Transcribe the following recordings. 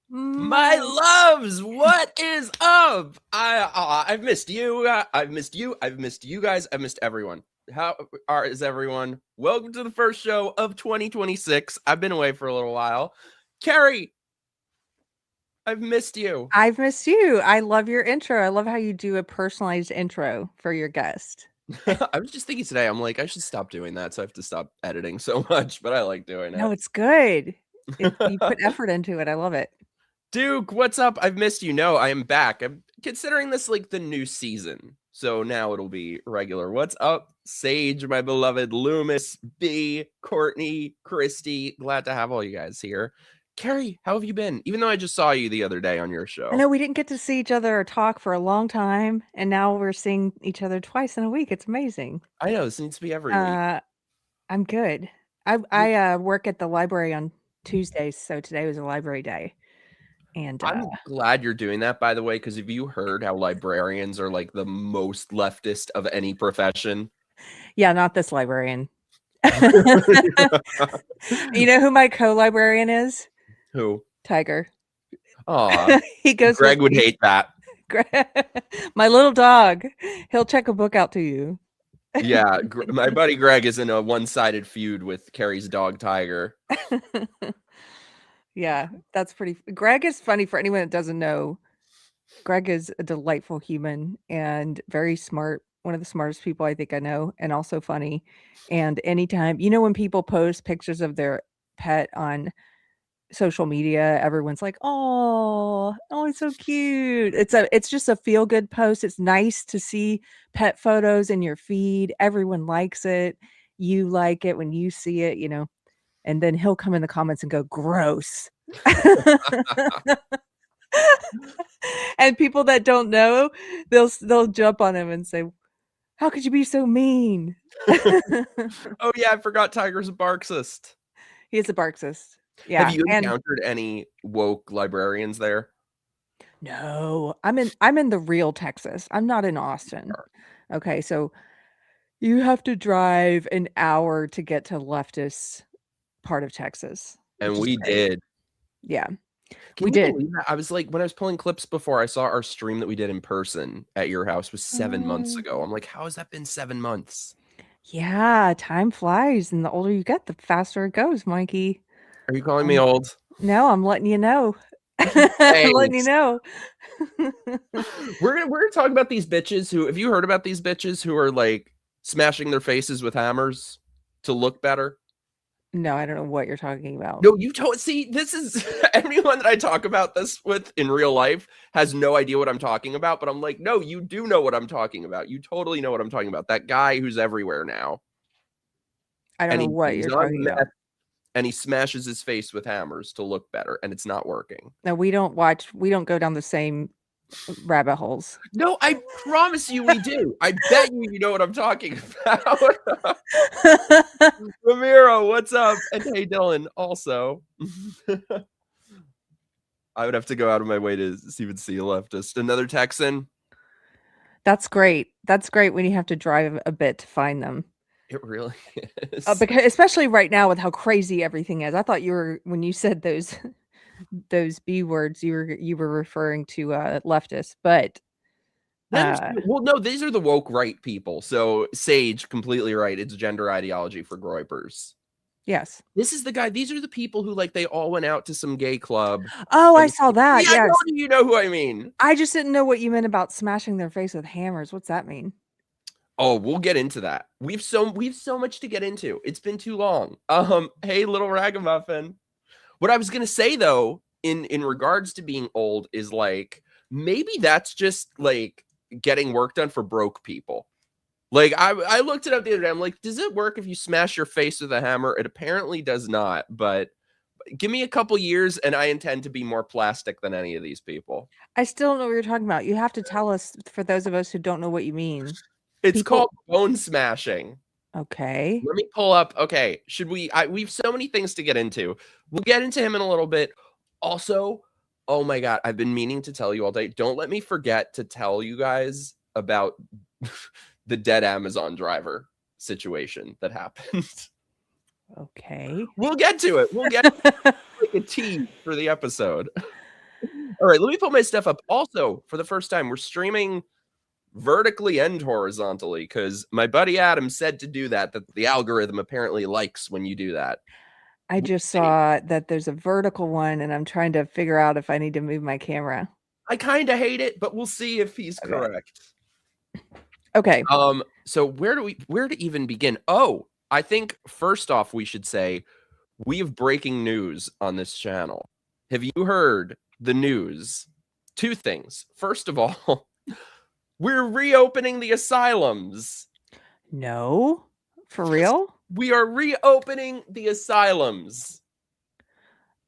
My loves, what is up? I've missed you. I've missed you. I've missed you guys. I've missed everyone. Is everyone? Welcome to the first show of 2026. I've been away for a little while. Keri, I've missed you. I've missed you. I love your intro. I love how you do a personalized intro for your guest. I was just thinking today, I'm like, I should stop doing that. So I have to stop editing so much, but I like doing No, it. it's good. You put effort into it. I love it. Duke, what's up? I've missed you. No, I am back. I'm considering this like the new season. So now it'll be regular. What's up, Sage, my beloved Loomis, B, Courtney, Christy? Glad to have all you guys here. Keri, how have you been? Even though I just saw you the other day on your I show. know we didn't get to see each other or talk for a long time, and now we're seeing each other twice in a week. It's amazing. I know this needs to be every week. Uh, I'm good. I work at the library on Tuesdays, so today was a library day. And I'm glad you're doing that, by the way, because have you heard how librarians are like the most leftist of any profession? yeah, not this librarian. You know who my co-librarian is? Who? Tiger. Aw, He goes with Greg would me. hate that. My little dog. He'll check a book out to you. Yeah, my buddy Greg is in a one-sided feud with Keri's dog Tiger. Yeah, that's pretty. Greg is funny for anyone that doesn't know. Greg is a delightful human and very smart. One of the smartest people I think I know, and also funny. And anytime, when people post pictures of their pet on social media, everyone's like, oh, it's so cute. It's just a feel good post. It's nice to see pet photos in your feed. Everyone likes it. You like it when you see it. And then he'll come in the comments and go, gross. And people that don't know, they'll jump on him and say, how could you be so mean? Oh yeah, I forgot Tiger's a Marxist. He's a Marxist. Have Yeah. you And encountered any woke librarians there? no, I'm in the real Texas. I'm not in Austin. Okay, so you have to drive an hour to get to leftist part of Texas, which And is we great. did. Yeah, we Can you did. believe that? I was like, when I was pulling clips before, I saw our stream that we did in person at your house was 7 months Mm, ago. I'm like, how has that been 7 months? yeah, time flies, and the older you get, the faster it goes, Mikey. Are you calling me Um, old? no, I'm letting you know. I'm letting you Thanks. know. We're gonna talk about these bitches who have you heard about these bitches who are like smashing their faces with hammers to look better? No, I don't know what you're talking about. No, you don't see. This is everyone that I talk about this with in real life has no idea what I'm talking about. But I'm like, no, you do know what I'm talking about. You totally know what I'm talking about. That guy who's everywhere now, I don't and know what he's you're on talking about. meth, and he smashes his face with hammers to look better, and it's not working. No, we don't go down the same rabbit holes. No, I promise you, we do. I bet you know what I'm talking about. Ramiro, what's up? And hey, Dylan, also. I would have to go out of my way to even see a leftist. Another Texan. That's great. That's great when you have to drive a bit to find them. It really is. Because especially right now with how crazy everything is. I thought you were when you said those B words, you were referring to leftists, but Them uh too. Well, no, these are the woke right people. So Sage, completely right. It's gender ideology for groypers. yes. This is the guy. These are the people who like they all went out to some gay club. Oh, I And saw that. yeah, I know Yes. you know who I mean. I just didn't know what you meant about smashing their face with hammers. What's that mean? Oh, we'll get into that. We've so much to get into. It's been too long. Hey, little ragamuffin. What I was gonna say though, in regards to being old, is like maybe that's just like getting work done for broke people. Like I looked it up the other day. I'm like, does it work if you smash your face with a hammer? It apparently does not, but give me a couple years and I intend to be more plastic than any of these people. I still don't know what you're talking about. You have to tell us for those of us who don't know what you mean. It's called People bone smashing. okay. Let me pull up. Okay, should we've so many things to get into. We'll get into him in a little bit. Also, oh my god, I've been meaning to tell you all day. Don't let me forget to tell you guys about the dead Amazon driver situation that happened. Okay. We'll get to it. We'll get like a tease for the episode. All right, let me pull my stuff up. Also, for the first time, we're streaming vertically and horizontally because my buddy Adam said to do that the algorithm apparently likes when you do that. I We'll just see. saw that there's a vertical one, and I'm trying to figure out if I need to move my camera. I kind of hate it, but we'll see if he's Okay. correct. Okay. So where to even begin? Oh, I think first off we should say we have breaking news on this channel. Have you heard the news? Two things. First of all, we're reopening the asylums. No, for real? We are reopening the asylums.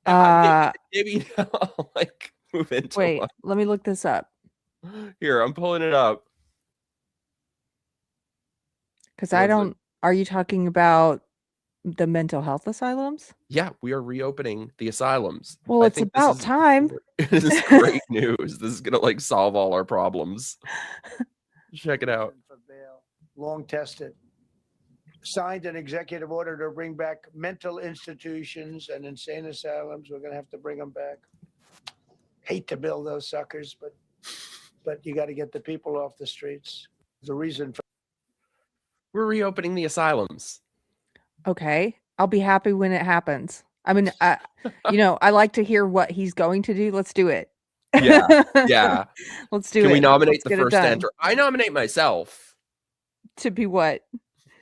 Maybe I'll like move into wait, let me look this up. Here, I'm pulling it up. Because I don't, are you talking about the mental health asylums? Yeah, we are reopening the asylums. Well, it's about time. This is great news. This is gonna like solve all our problems. Check it out. For bail, long tested. Signed an executive order to bring back mental institutions and insane asylums. We're gonna have to bring them back. Hate to build those suckers, but you got to get the people off the streets. The reason for We're reopening the asylums. Okay, I'll be happy when it happens. I mean, I like to hear what he's going to do. Let's do it. Yeah. Let's do it. Can we nominate the first enter? I nominate myself. To be what?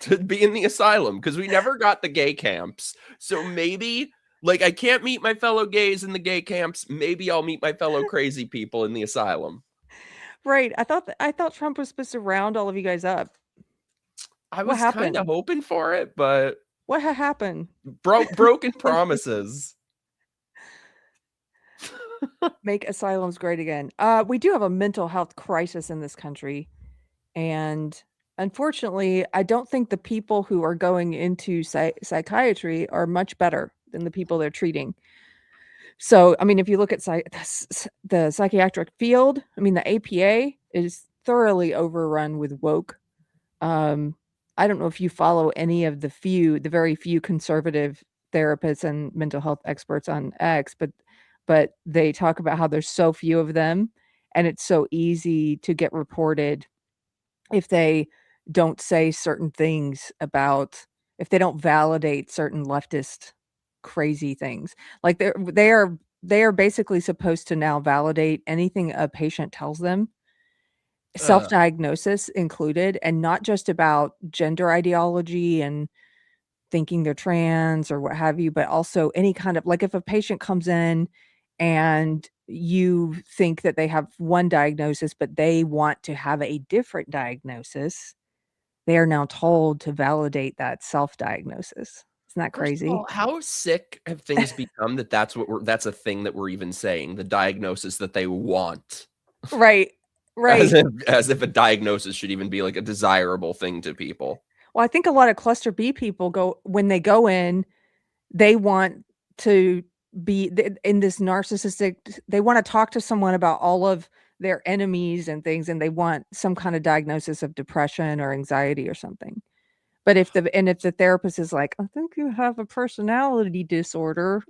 To be in the asylum, because we never got the gay camps. So maybe, like, I can't meet my fellow gays in the gay camps. Maybe I'll meet my fellow crazy people in the asylum. Right. I thought Trump was supposed to round all of you guys up. I was kind of hoping for it, but what happened? Broken promises. Make asylums great again. We do have a mental health crisis in this country, and unfortunately, I don't think the people who are going into psychiatry are much better than the people they're treating. So, I mean, if you look at the psychiatric field, I mean, the APA is thoroughly overrun with woke. I don't know if you follow any of the very few conservative therapists and mental health experts on X, but they talk about how there's so few of them, and it's so easy to get reported if they don't say certain things if they don't validate certain leftist crazy things. Like they are basically supposed to now validate anything a patient tells them, self-diagnosis included, and not just about gender ideology and thinking they're trans or what have you, but also any kind of, like, if a patient comes in and you think that they have one diagnosis, but they want to have a different diagnosis, they are now told to validate that self-diagnosis. Isn't that crazy? All, how sick have things become that's a thing that we're even saying, the diagnosis that they want. Right. As if a diagnosis should even be like a desirable thing to people. Well, I think a lot of cluster B people when they go in, they want to be in this narcissistic, they want to talk to someone about all of their enemies and things, and they want some kind of diagnosis of depression or anxiety or something. But if the therapist is like, I think you have a personality disorder,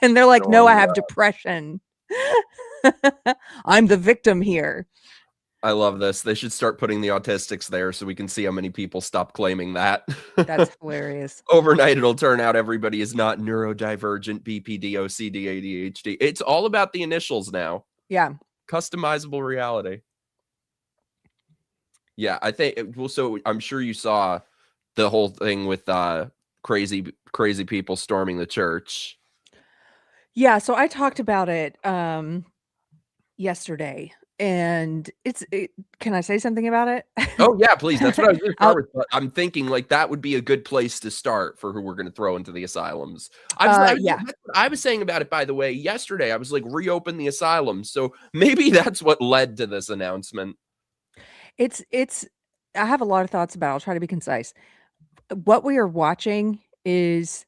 and they're like, no, I have depression. I'm the victim here. I love this. They should start putting the autistics there so we can see how many people stop claiming that. That's hilarious. Overnight, it'll turn out everybody is not neurodivergent, BPD, OCD, ADHD. It's all about the initials now. Yeah. Customizable reality. Yeah, I think, well, so I'm sure you saw the whole thing with crazy people storming the church. Yeah, so I talked about it yesterday. And can I say something about it? Oh yeah, please. That's what I was going to start with. But I'm thinking like that would be a good place to start for who we're going to throw into the asylums. Yeah. That's what I was saying about it, by the way, yesterday. I was like, reopen the asylums. So maybe that's what led to this announcement. I have a lot of thoughts about it. I'll try to be concise. What we are watching is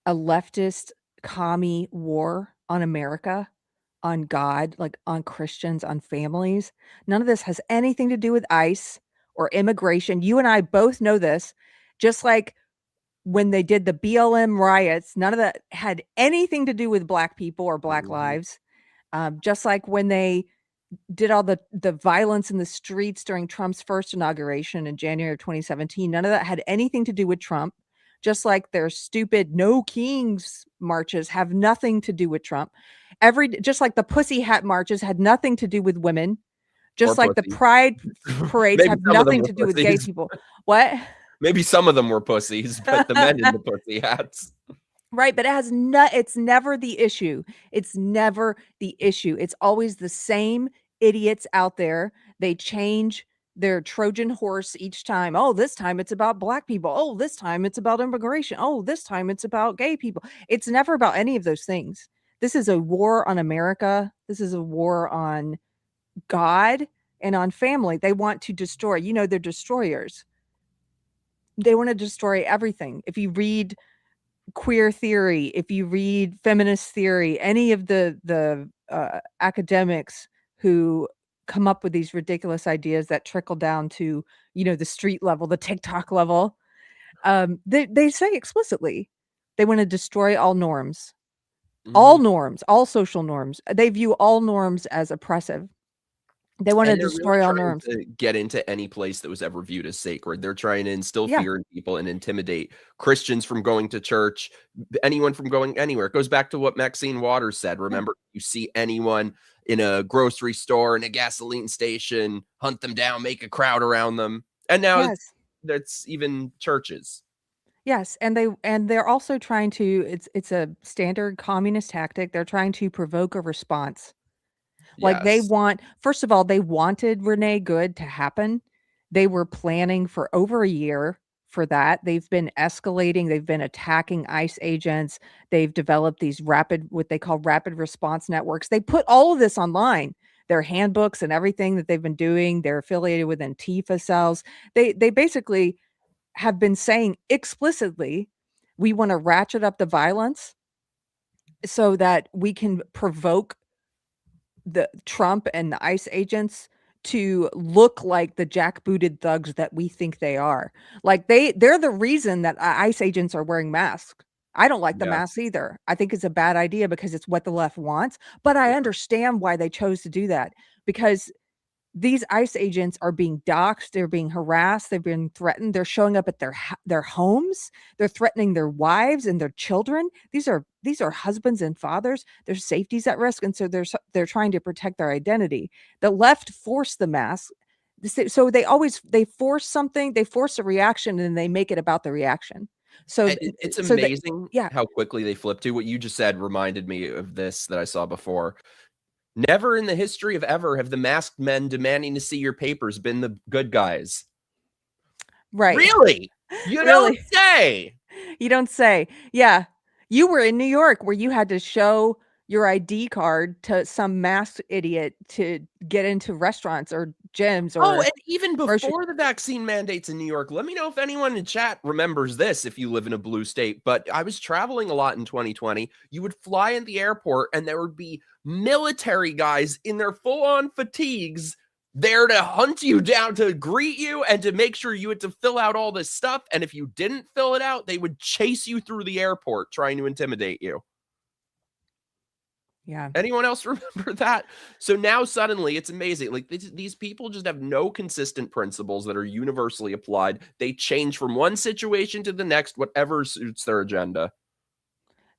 a leftist commie war on America, on God, like on Christians, on families. None of this has anything to do with ICE or immigration. You and I both know this. Just like when they did the BLM riots, none of that had anything to do with Black people or Black lives. Just like when they did all the violence in the streets during Trump's first inauguration in January of 2017, none of that had anything to do with Trump. Just like their stupid No Kings marches have nothing to do with Trump. Just like the pussy hat marches had nothing to do with women. Just like the pussies. pride parades Maybe have some of them nothing were to do with gay pussies. people. What? Maybe some of them were pussies, but the men in the pussy hats. Right, but it's never the issue. It's never the issue. It's always the same idiots out there. They change their Trojan horse each time. Oh, this time it's about black people. Oh, this time it's about immigration. Oh, this time it's about gay people. It's never about any of those things. This is a war on America. This is a war on God and on family. They want to destroy. They're destroyers. They want to destroy everything. If you read queer theory, if you read feminist theory, any of the academics who come up with these ridiculous ideas that trickle down to the street level, the TikTok level, they say explicitly they want to destroy all norms, all social norms. They view all norms as oppressive. They want to And they're really destroy all trying norms. to get into any place that was ever viewed as sacred. They're trying to instill Yeah. fear in people and intimidate Christians from going to church, anyone from going anywhere. It goes back to what Maxine Waters said. Remember, you see anyone in a grocery store, in a gasoline station, hunt them down, make a crowd around them. And now Yes. that's even churches. Yes, and they're also trying to it's a standard communist tactic. They're trying to provoke a response. Like Yes. first of all, they wanted Renee Good to happen. They were planning for over a year for that. They've been escalating, they've been attacking ICE agents. They've developed these what they call rapid response networks. They put all of this online. Their handbooks and everything that they've been doing. They're affiliated with Antifa cells. They basically have been saying explicitly, we want to ratchet up the violence so that we can provoke the Trump and the ICE agents to look like the jackbooted thugs that we think they are. Like they're the reason that ICE agents are wearing masks. I don't like the Yeah. masks either. I think it's a bad idea because it's what the left wants, but I Yeah. understand why they chose to do that, because these ICE agents are being doxxed, they're being harassed, they've been threatened, they're showing up at their homes, they're threatening their wives and their children. These are husbands and fathers. Their safety's at risk, and so they're trying to protect their identity. The left forced the mask. So they force something, they force a reaction, and they make it about the reaction. So It's so they, amazing yeah. how quickly they flip to. What you just said reminded me of this that I saw before. Never in the history of ever have the masked men demanding to see your papers been the good guys. Right. Really? You Really? don't say. You don't say. Yeah. You were in New York where you had to show your ID card to some masked idiot to get into restaurants or gyms Oh, or and even grocery. before the vaccine mandates in New York, let me know if anyone in chat remembers this if you live in a blue state. But I was traveling a lot in 2020. You would fly in the airport and there would be military guys in their full-on fatigues there to hunt you down, to greet you, and to make sure you had to fill out all this stuff. And if you didn't fill it out, they would chase you through the airport trying to intimidate you. Yeah. Anyone else remember that? So now suddenly it's amazing. Like these people just have no consistent principles that are universally applied. They change from one situation to the next, whatever suits their agenda.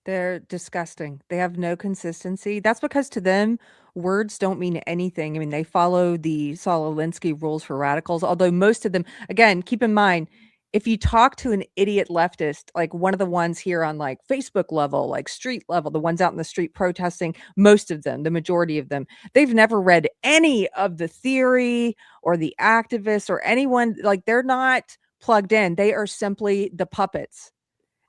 They're disgusting. They have no consistency. That's because to them, words don't mean anything. I mean, they follow the Saul Alinsky rules for radicals, although most of them, again, keep in mind, if you talk to an idiot leftist, like one of the ones here on like Facebook level, like street level, the ones out in the street protesting, most of them, the majority of them, they've never read any of the theory or the activists or anyone. Like they're not plugged in. They are simply the puppets.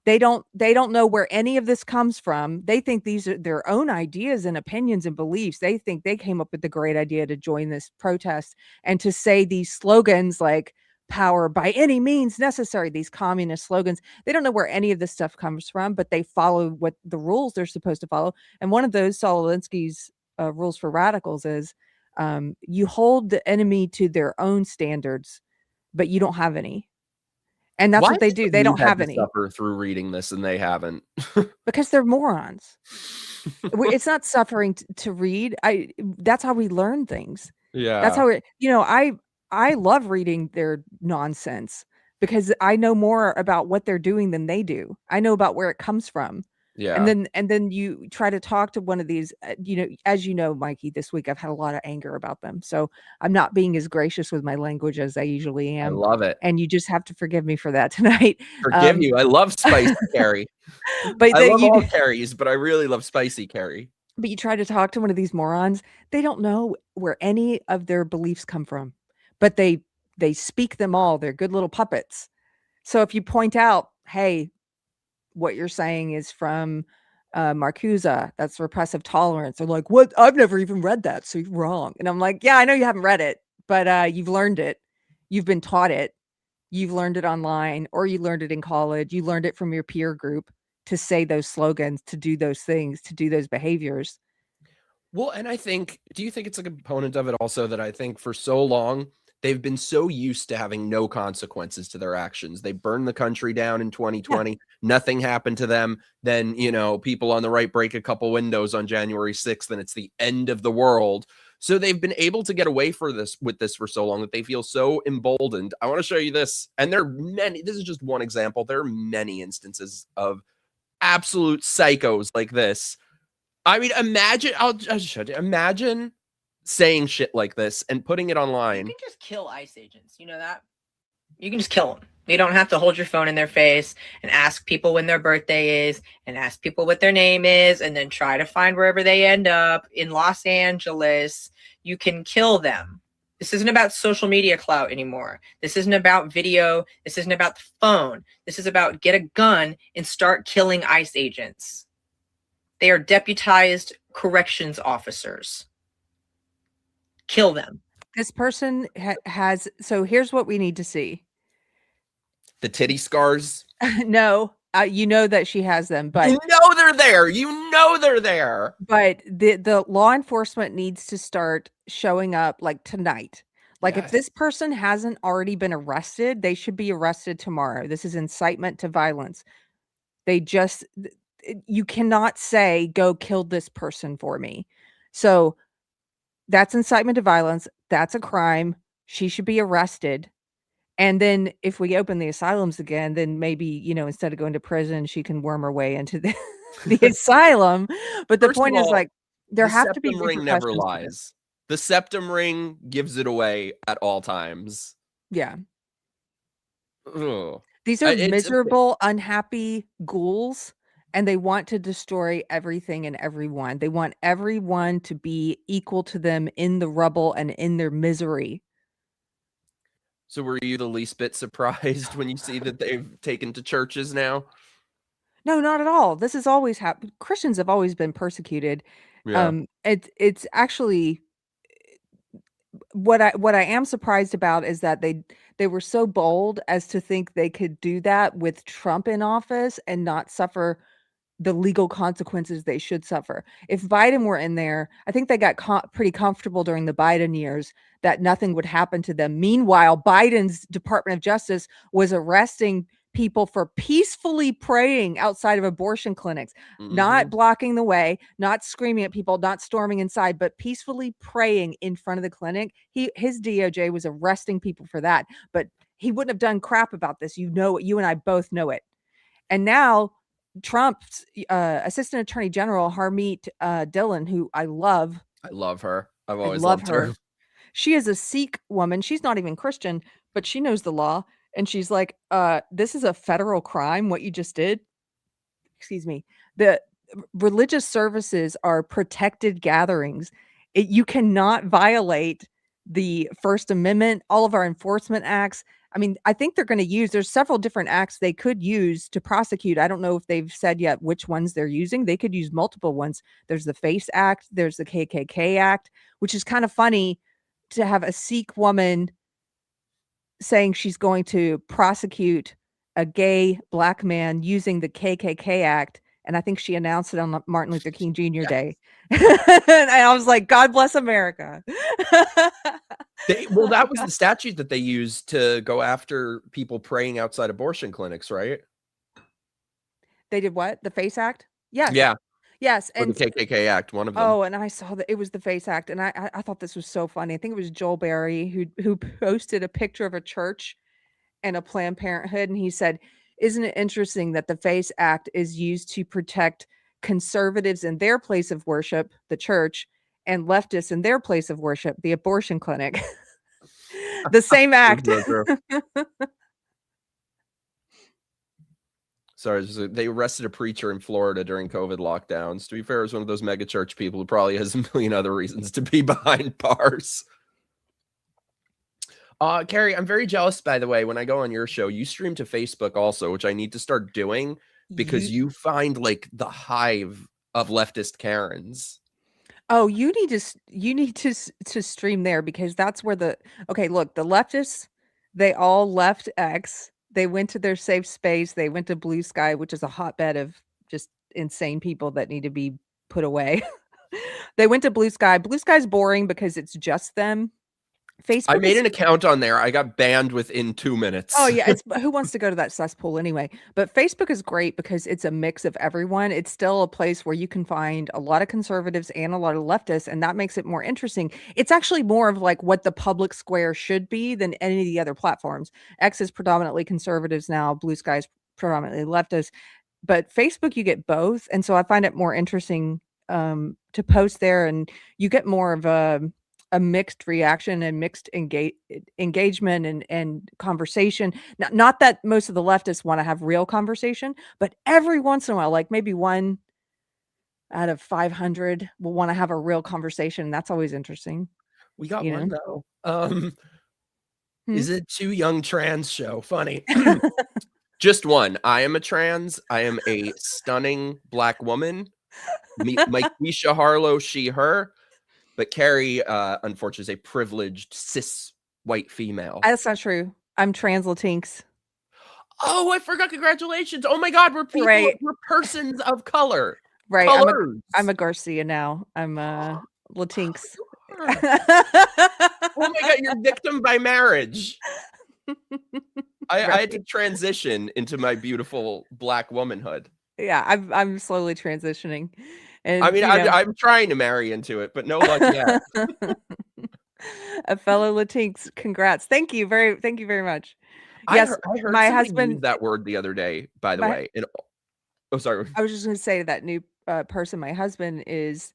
They don't know where any of this comes from. They think these are their own ideas and opinions and beliefs. They think they came up with the great idea to join this protest and to say these slogans like power by any means necessary, these communist slogans. They don't know where any of this stuff comes from, but they follow what the rules they're supposed to follow. And one of those Saul Alinsky's rules for radicals is you hold the enemy to their own standards, but you don't have any. And that's Why what they is do. it They we don't had have to any suffer through reading this and they haven't? because they're morons. It's not suffering to read. That's how we learn things. That's Yeah. how I love reading their nonsense because I know more about what they're doing than they do. I know about where it comes from. Yeah. And then you try to talk to one of these, as you know, Mikey, this week I've had a lot of anger about them. So I'm not being as gracious with my language as I usually I am. love it. And you just have to forgive me for that tonight. Forgive you. I love spicy Keri. But I love you all Keris, but I really love spicy Keri. But you try to talk to one of these morons, they don't know where any of their beliefs come from, but they speak them all. They're good little puppets. So if you point out, hey, what you're saying is from Marcuse, that's repressive tolerance. They're like, what? I've never even read that, so you're wrong. And I'm like, yeah, I know you haven't read it, but you've learned it. You've been taught it. You've learned it online, or you learned it in college. You learned it from your peer group to say those slogans, to do those things, to do those behaviors. Well, and I think, do you think it's a component of it also that I think for so long, they've been so used to having no consequences to their actions. They burned the country down in 2020. Yeah. Nothing happened to them. Then, people on the right break a couple windows on January 6th, and it's the end of the world. So they've been able to get away with this for so long that they feel so emboldened. I want to show you this. And there are many, this is just one example. There are many instances of absolute psychos like this. I mean, imagine, I'll just show you. Imagine saying shit like this and putting it online. You can just kill ICE agents. You know that? You can just kill them. You don't have to hold your phone in their face and ask people when their birthday is and ask people what their name is and then try to find wherever they end up in Los Angeles. You can kill them. This isn't about social media clout anymore. This isn't about video. This isn't about the phone. This is about get a gun and start killing ICE agents. They are deputized corrections officers. Kill them. This person has, so here's what we need to see. The titty scars. No, you know that she has them, but you know they're there. You know they're there. But the law enforcement needs to start showing up like tonight. Like if this person hasn't already been arrested, they should be arrested tomorrow. This is incitement to violence. You cannot say, go kill this person for me. So that's incitement to violence. That's a crime. She should be arrested. And then if we open the asylums again, then maybe, instead of going to prison, she can worm her way into the asylum. But the point is, like, there have to be septum ring never lies. The septum ring gives it away at all times. Yeah. Ugh. These are miserable, unhappy ghouls, and they want to destroy everything and everyone. They want everyone to be equal to them in the rubble and in their misery. So were you the least bit surprised when you see that they've taken to churches now? No, not at all. This has always happened. Christians have always been persecuted. Yeah. It's actually what I am surprised about is that they were so bold as to think they could do that with Trump in office and not suffer the legal consequences they should suffer. If Biden were in there, I think they got pretty comfortable during the Biden years that nothing would happen to them. Meanwhile, Biden's Department of Justice was arresting people for peacefully praying outside of abortion clinics, not blocking the way, not screaming at people, not storming inside, but peacefully praying in front of the clinic. His DOJ was arresting people for that, but he wouldn't have done crap about this. You and I both know it. And now Trump's Assistant Attorney General, Harmeet Dillon, who I love. I love her. I've always loved her. She is a Sikh woman. She's not even Christian, but she knows the law. And she's like, this is a federal crime, what you just did. Excuse me. The religious services are protected gatherings. You cannot violate the First Amendment, all of our enforcement acts. I mean, I think they're going to there's several different acts they could use to prosecute. I don't know if they've said yet which ones they're using. They could use multiple ones. There's the FACE Act. There's the KKK Act, which is kind of funny to have a Sikh woman saying she's going to prosecute a gay Black man using the KKK Act. And I think she announced it on Martin Luther King Jr. Day. And I was like, God bless America. Well, that was the statute that they used to go after people praying outside abortion clinics, right? They did what? The FACE Act? Yes. Yeah. Yes, Or the and KKK act, one of them. oh, and I saw that it was the Face Act, and I thought this was so funny. I think it was Joel Berry who posted a picture of a church and a Planned Parenthood, and he said, "Isn't it interesting that the Face Act is used to protect conservatives in their place of worship, the church, and leftists in their place of worship, the abortion clinic?" The same act. So true. Sorry, they arrested a preacher in Florida during COVID lockdowns. To be fair, it was one of those mega church people who probably has a million other reasons to be behind bars. Keri, I'm very jealous, by the way, when I go on your show, you stream to Facebook also, which I need to start doing because you find like the hive of leftist Karens. Oh, you need to stream there because that's where okay, look, the leftists, they all left X. They went to their safe space. They went to Blue Sky, which is a hotbed of just insane people that need to be put away. They went to Blue Sky. Blue Sky's boring because it's just them. Facebook I made is an account on there. I got banned within 2 minutes. Oh yeah, who wants to go to that cesspool anyway? But Facebook is great because it's a mix of everyone. It's still a place where you can find a lot of conservatives and a lot of leftists, and that makes it more interesting. It's actually more of like what the public square should be than any of the other platforms. X is predominantly conservatives now, Blue Sky is predominantly leftists, but Facebook you get both, and so I find it more interesting to post there, and you get more of a mixed reaction and mixed engagement and conversation. Not that most of the leftists want to have real conversation, but every once in a while, like maybe one out of 500 will want to have a real conversation. That's always interesting. We got You one know? though. Is it Too Young Trans Show? Funny. Just one. I am a trans. I am a stunning Black woman. Mikesha Harlow, she, her. But Keri, unfortunately, is a privileged cis white female. That's not true. I'm trans Latinx. Oh, I forgot. Congratulations. Oh my God, we're people. Right. We're persons of color. Right. Colors. I'm a Garcia now. I'm Latinx. Oh my God, you're victim by marriage. I had to transition into my beautiful Black womanhood. Yeah, I'm slowly transitioning. And I mean, I'm trying to marry into it, but no luck yet. A fellow Latinx, congrats! Thank you very much. Yes, I heard my somebody husband use that word the other day. By the way, oh, sorry. I was just going to say that new person. My husband is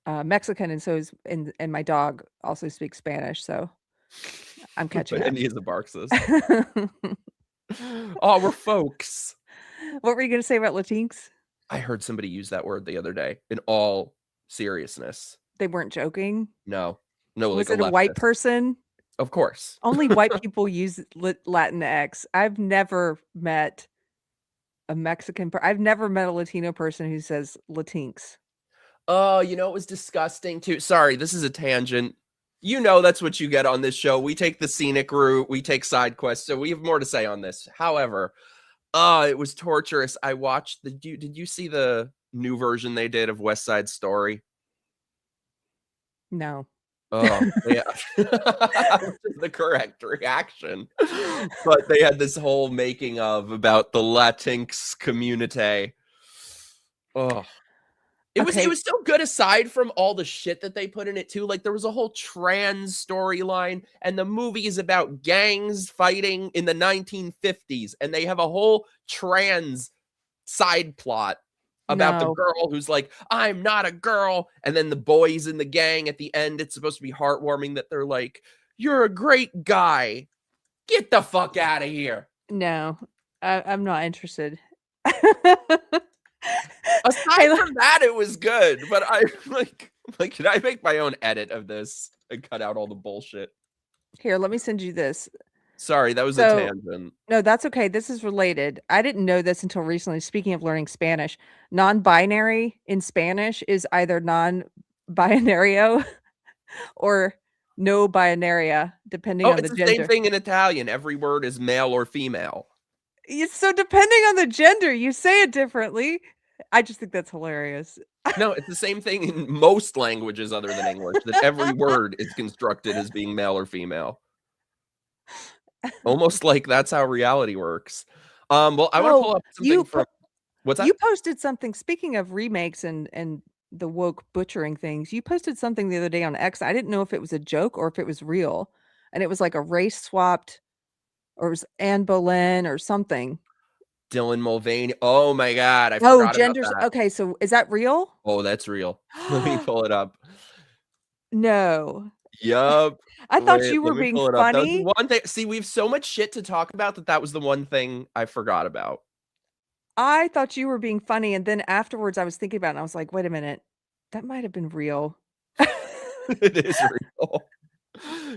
Mexican, and so is and my dog also speaks Spanish. So I'm catching up. And he is a Marxist. Oh, we're folks. What were you going to say about Latinx? I heard somebody use that word the other day. In all seriousness, they weren't joking. No. Was it a white person? Of course. Only white people use Latinx. I've never met a Mexican. I've never met a Latino person who says Latinx. Oh, it was disgusting too. Sorry, this is a tangent. That's what you get on this show. We take the scenic route. We take side quests. So we have more to say on this. However, it was torturous. I watched did you see the new version they did of West Side Story? No. Oh, yeah. Which is the correct reaction. But they had this whole making of about the Latinx community. Oh. It was still good aside from all the shit that they put in it too. Like there was a whole trans storyline, and the movie is about gangs fighting in the 1950s, and they have a whole trans side plot about the girl who's like, I'm not a girl. And then the boys in the gang at the end, it's supposed to be heartwarming that they're like, you're a great guy. Get the fuck out of here. No, I'm not interested. Aside from that, it was good. But I like, can I make my own edit of this and cut out all the bullshit? Here, let me send you this. Sorry, that was a tangent. No, that's okay. This is related. I didn't know this until recently. Speaking of learning Spanish, non-binary in Spanish is either non-binario or no binaria, depending on the gender. It's the same thing in Italian. Every word is male or female. So depending on the gender, you say it differently. I just think that's hilarious. No, it's the same thing in most languages other than English, that every word is constructed as being male or female. Almost like that's how reality works. Well, I want to pull up something from What's that? You posted something, speaking of remakes and the woke butchering things, you posted something the other day on X. I didn't know if it was a joke or if it was real. And it was like a race swapped, or it was Anne Boleyn or something. Dylan Mulvaney. Oh my God, I Oh, forgot about genders. that. Okay, so is that real? Oh, that's real. Let me pull it up. No. Yup. I thought Wait, you let were me being pull it up. That was the funny. one thing. See, we have so much shit to talk about that was the one thing I forgot about. I thought you were being funny, and then afterwards I was thinking about it and I was like, wait a minute. That might have been real. It is real.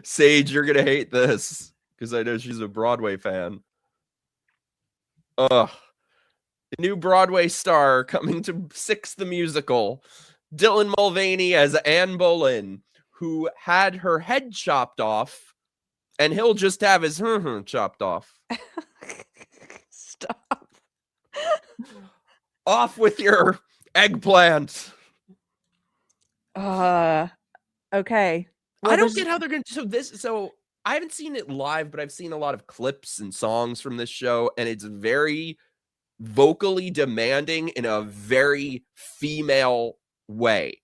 Sage, you're gonna hate this because I know she's a Broadway fan. Ugh. A new Broadway star coming to Six the Musical. Dylan Mulvaney as Anne Boleyn, who had her head chopped off, and he'll just have his chopped off. Stop. Off with your eggplant. Okay. Well, I don't there's- get how they're gonna so I haven't seen it live, but I've seen a lot of clips and songs from this show, and it's very vocally demanding in a very female way.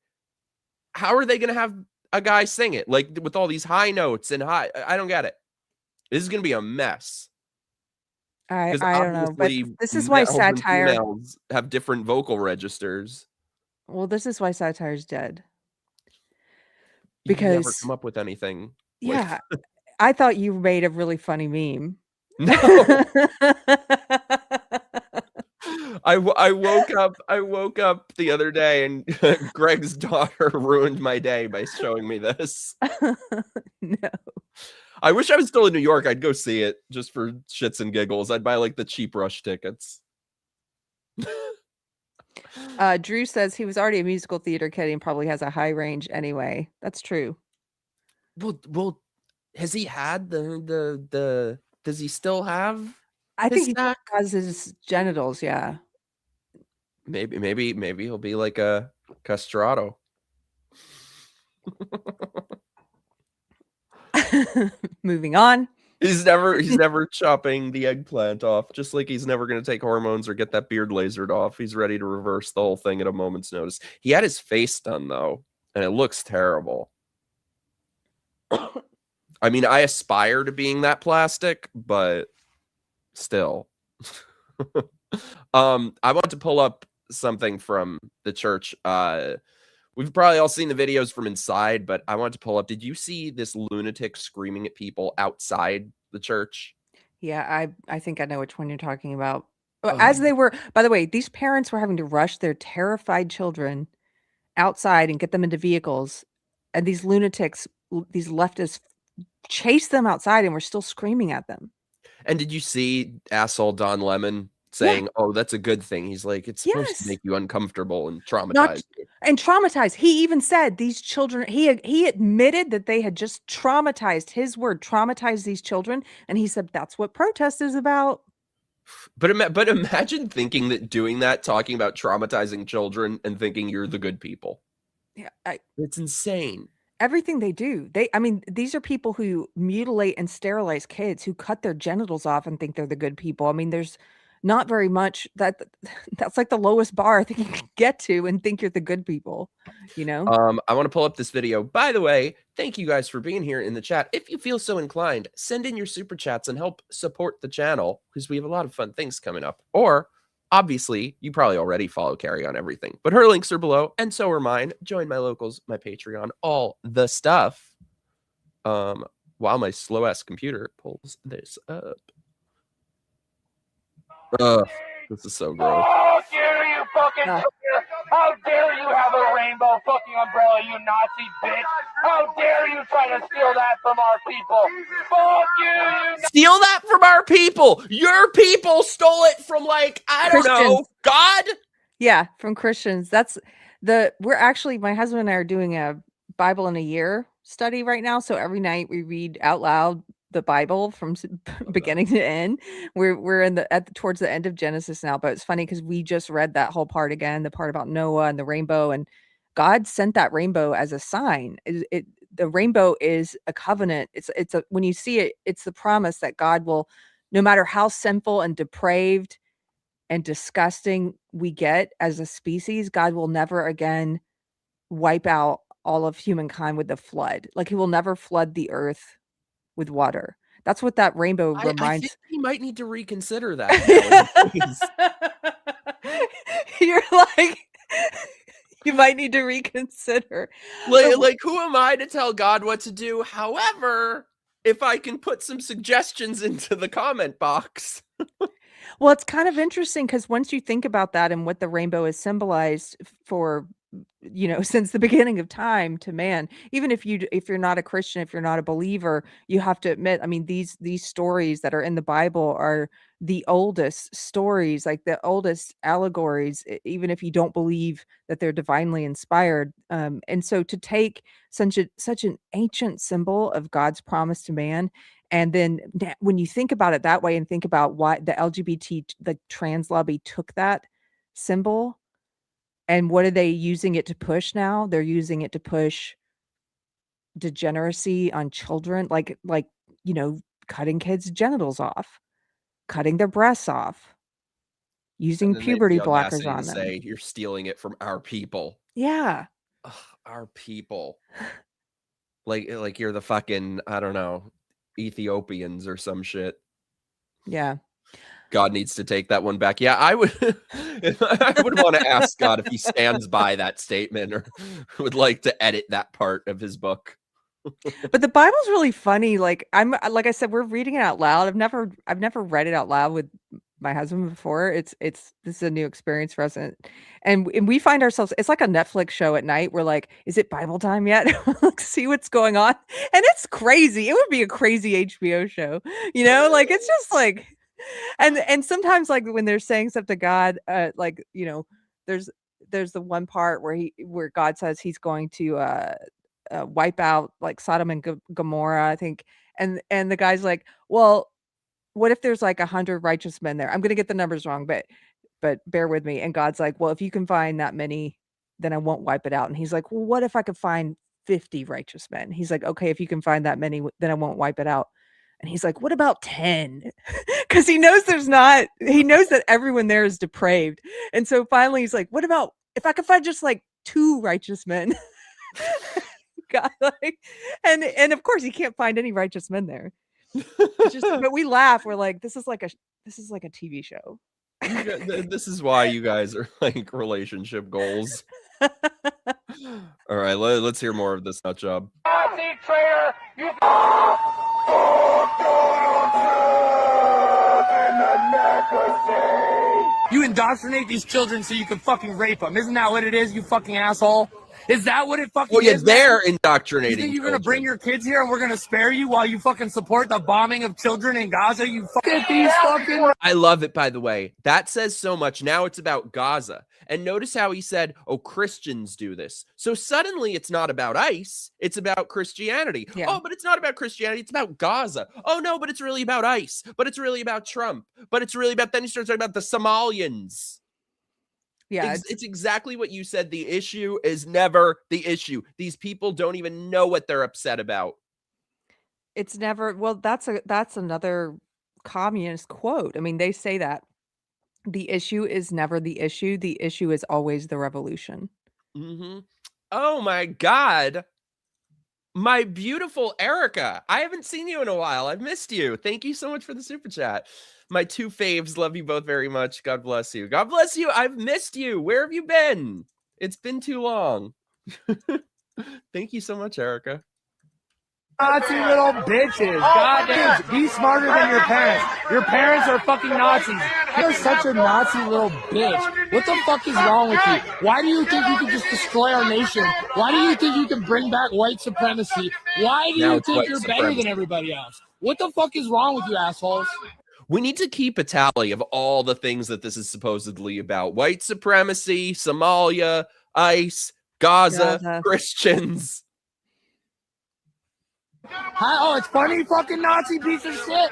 How are they gonna have a guy sing it like with all these high notes and high? I don't get it. This is gonna be a mess. I Because don't know, but obviously this is why males and satire. females have different vocal registers. Well, this is why satire's dead. You never Because come up with anything. yeah, I thought you made a really funny meme. No. I woke up the other day and Greg's daughter ruined my day by showing me this. No. I wish I was still in New York. I'd go see it just for shits and giggles. I'd buy like the cheap rush tickets. Drew says he was already a musical theater kid and probably has a high range anyway. That's true. Well, has he had the does he still have I his think he sack? has his genitals, yeah. Maybe he'll be like a castrato. Moving on. He's never chopping the eggplant off, just like he's never going to take hormones or get that beard lasered off. He's ready to reverse the whole thing at a moment's notice. He had his face done though, and it looks terrible. I mean, I aspire to being that plastic, but still. I want to pull up something from the church. We've probably all seen the videos from inside, but I want to pull up. Did you see this lunatic screaming at people outside the church? Yeah, I think I know which one you're talking about. As they were, by the way, these parents were having to rush their terrified children outside and get them into vehicles. And these lunatics, these leftists, chased them outside and were still screaming at them. And did you see asshole Don Lemon saying, "Oh, that's a good thing"? He's like, "It's supposed to Yes. make you uncomfortable and traumatized." And traumatized. He even said these children, he admitted that they had just traumatized, his word, traumatized these children. And he said, that's what protest is about. But imagine thinking that doing that, talking about traumatizing children and thinking you're the good people. Yeah, It's insane. everything they do. I mean, these are people who mutilate and sterilize kids, who cut their genitals off and think they're the good people. I mean, there's not very much that's like the lowest bar I think you can get to and think you're the good people, you know? I want to pull up this video. By the way, thank you guys for being here in the chat. If you feel so inclined, send in your super chats and help support the channel because we have a lot of fun things coming up. Or obviously, you probably already follow Keri on everything, but her links are below, and so are mine. Join my locals, my Patreon, all the stuff. While my slow ass computer pulls this up. This is so gross. How dare you fucking How dare you have a rainbow fucking umbrella, you Nazi bitch! How dare you try to steal that from our people! Fuck you, Steal that from our people! Your people stole it from, like, I don't know, Christians. God? Yeah, from Christians. We're actually, my husband and I are doing a Bible in a year study right now. So every night we read out loud the Bible from beginning to end. We're towards the end of Genesis now, but it's funny because we just read that whole part again, the part about Noah and the rainbow, and God sent that rainbow as a sign. The rainbow is a covenant. When you see it, it's the promise that God will, no matter how sinful and depraved and disgusting we get as a species, God will never again wipe out all of humankind with a flood. Like he will never flood the earth with water. That's what that rainbow I think reminds. he might need to reconsider that nowadays. You're like, you might need to reconsider. Like, who am I to tell God what to do? However, if I can put some suggestions into the comment box. Well, it's kind of interesting because once you think about that and what the rainbow has symbolized for, since the beginning of time to man, even if you're not a Christian, if you're not a believer, you have to admit, I mean, these stories that are in the Bible are the oldest stories, like the oldest allegories, even if you don't believe that they're divinely inspired. And so to take such an ancient symbol of God's promise to man, and then when you think about it that way and think about why the LGBT, the trans lobby took that symbol, and what are they using it to push now? They're using it to push degeneracy on children, like cutting kids' genitals off, cutting their breasts off, using puberty blockers on them. Say you're stealing it from our people. Yeah. Ugh, our people. Like you're the fucking, I don't know, Ethiopians or some shit. Yeah. God needs to take that one back. Yeah, I would want to ask God if he stands by that statement or would like to edit that part of his book. But the Bible's really funny. Like I said, we're reading it out loud. I've never read it out loud with my husband before. This is a new experience for us, and we find ourselves, it's like a Netflix show at night. We're like, is it Bible time yet? Like, see what's going on, and it's crazy. It would be a crazy HBO show, like it's just like. And sometimes, like when they're saying stuff to God, there's the one part where God says he's going to wipe out like Sodom and Gomorrah, I think, and the guy's like, well, what if there's like 100 righteous men there? I'm gonna get the numbers wrong, but bear with me. And God's like, well, if you can find that many, then I won't wipe it out. And he's like, well, what if I could find 50 righteous men? He's like, okay, if you can find that many, then I won't wipe it out. And he's like, what about 10? Because he knows he knows that everyone there is depraved. And so finally he's like, what about if I could find just like 2 righteous men? God, and of course he can't find any righteous men there. But we laugh. We're like, this is like a TV show. This is why you guys are like relationship goals. All right, let's hear more of this nut job. Nazi traitor, you You indoctrinate these children so you can fucking rape them. Isn't that what it is, you fucking asshole? Is that what it fucking well, yeah, is? they're Man? indoctrinating. You think you're gonna bring your kids here and we're gonna spare you while you fucking support the bombing of children in Gaza? You fucking these fucking. I love it, by the way. That says so much. Now it's about Gaza. And notice how he said, oh, Christians do this. So suddenly it's not about ICE. It's about Christianity. Yeah. Oh, but it's not about Christianity. It's about Gaza. Oh, no, but it's really about ICE. But it's really about Trump. But it's really about, then he starts talking about the Somalians. Yeah, it's exactly what you said. The issue is never the issue. These people don't even know what they're upset about. It's never. Well, that's another communist quote. I mean, they say that the issue is never the issue. The issue is always the revolution. Mm-hmm. Oh my God. My beautiful Erica. I haven't seen you in a while. I've missed you. Thank you so much for the super chat. My 2 faves. Love you both very much. God bless you. God bless you. I've missed you. Where have you been? It's been too long. Thank you so much, Erica. Nazi little bitches. Goddamn, be smarter than your parents. Your parents are fucking Nazis. You're such a Nazi little bitch. What the fuck is wrong with you? Why do you think you can just destroy our nation? Why do you think you can bring back white supremacy? Why do you think you're better than everybody else? What the fuck is wrong with you assholes? We need to keep a tally of all the things that this is supposedly about. White supremacy, Somalia, ICE, Gaza. Christians. Oh, it's funny, you fucking Nazi piece of shit.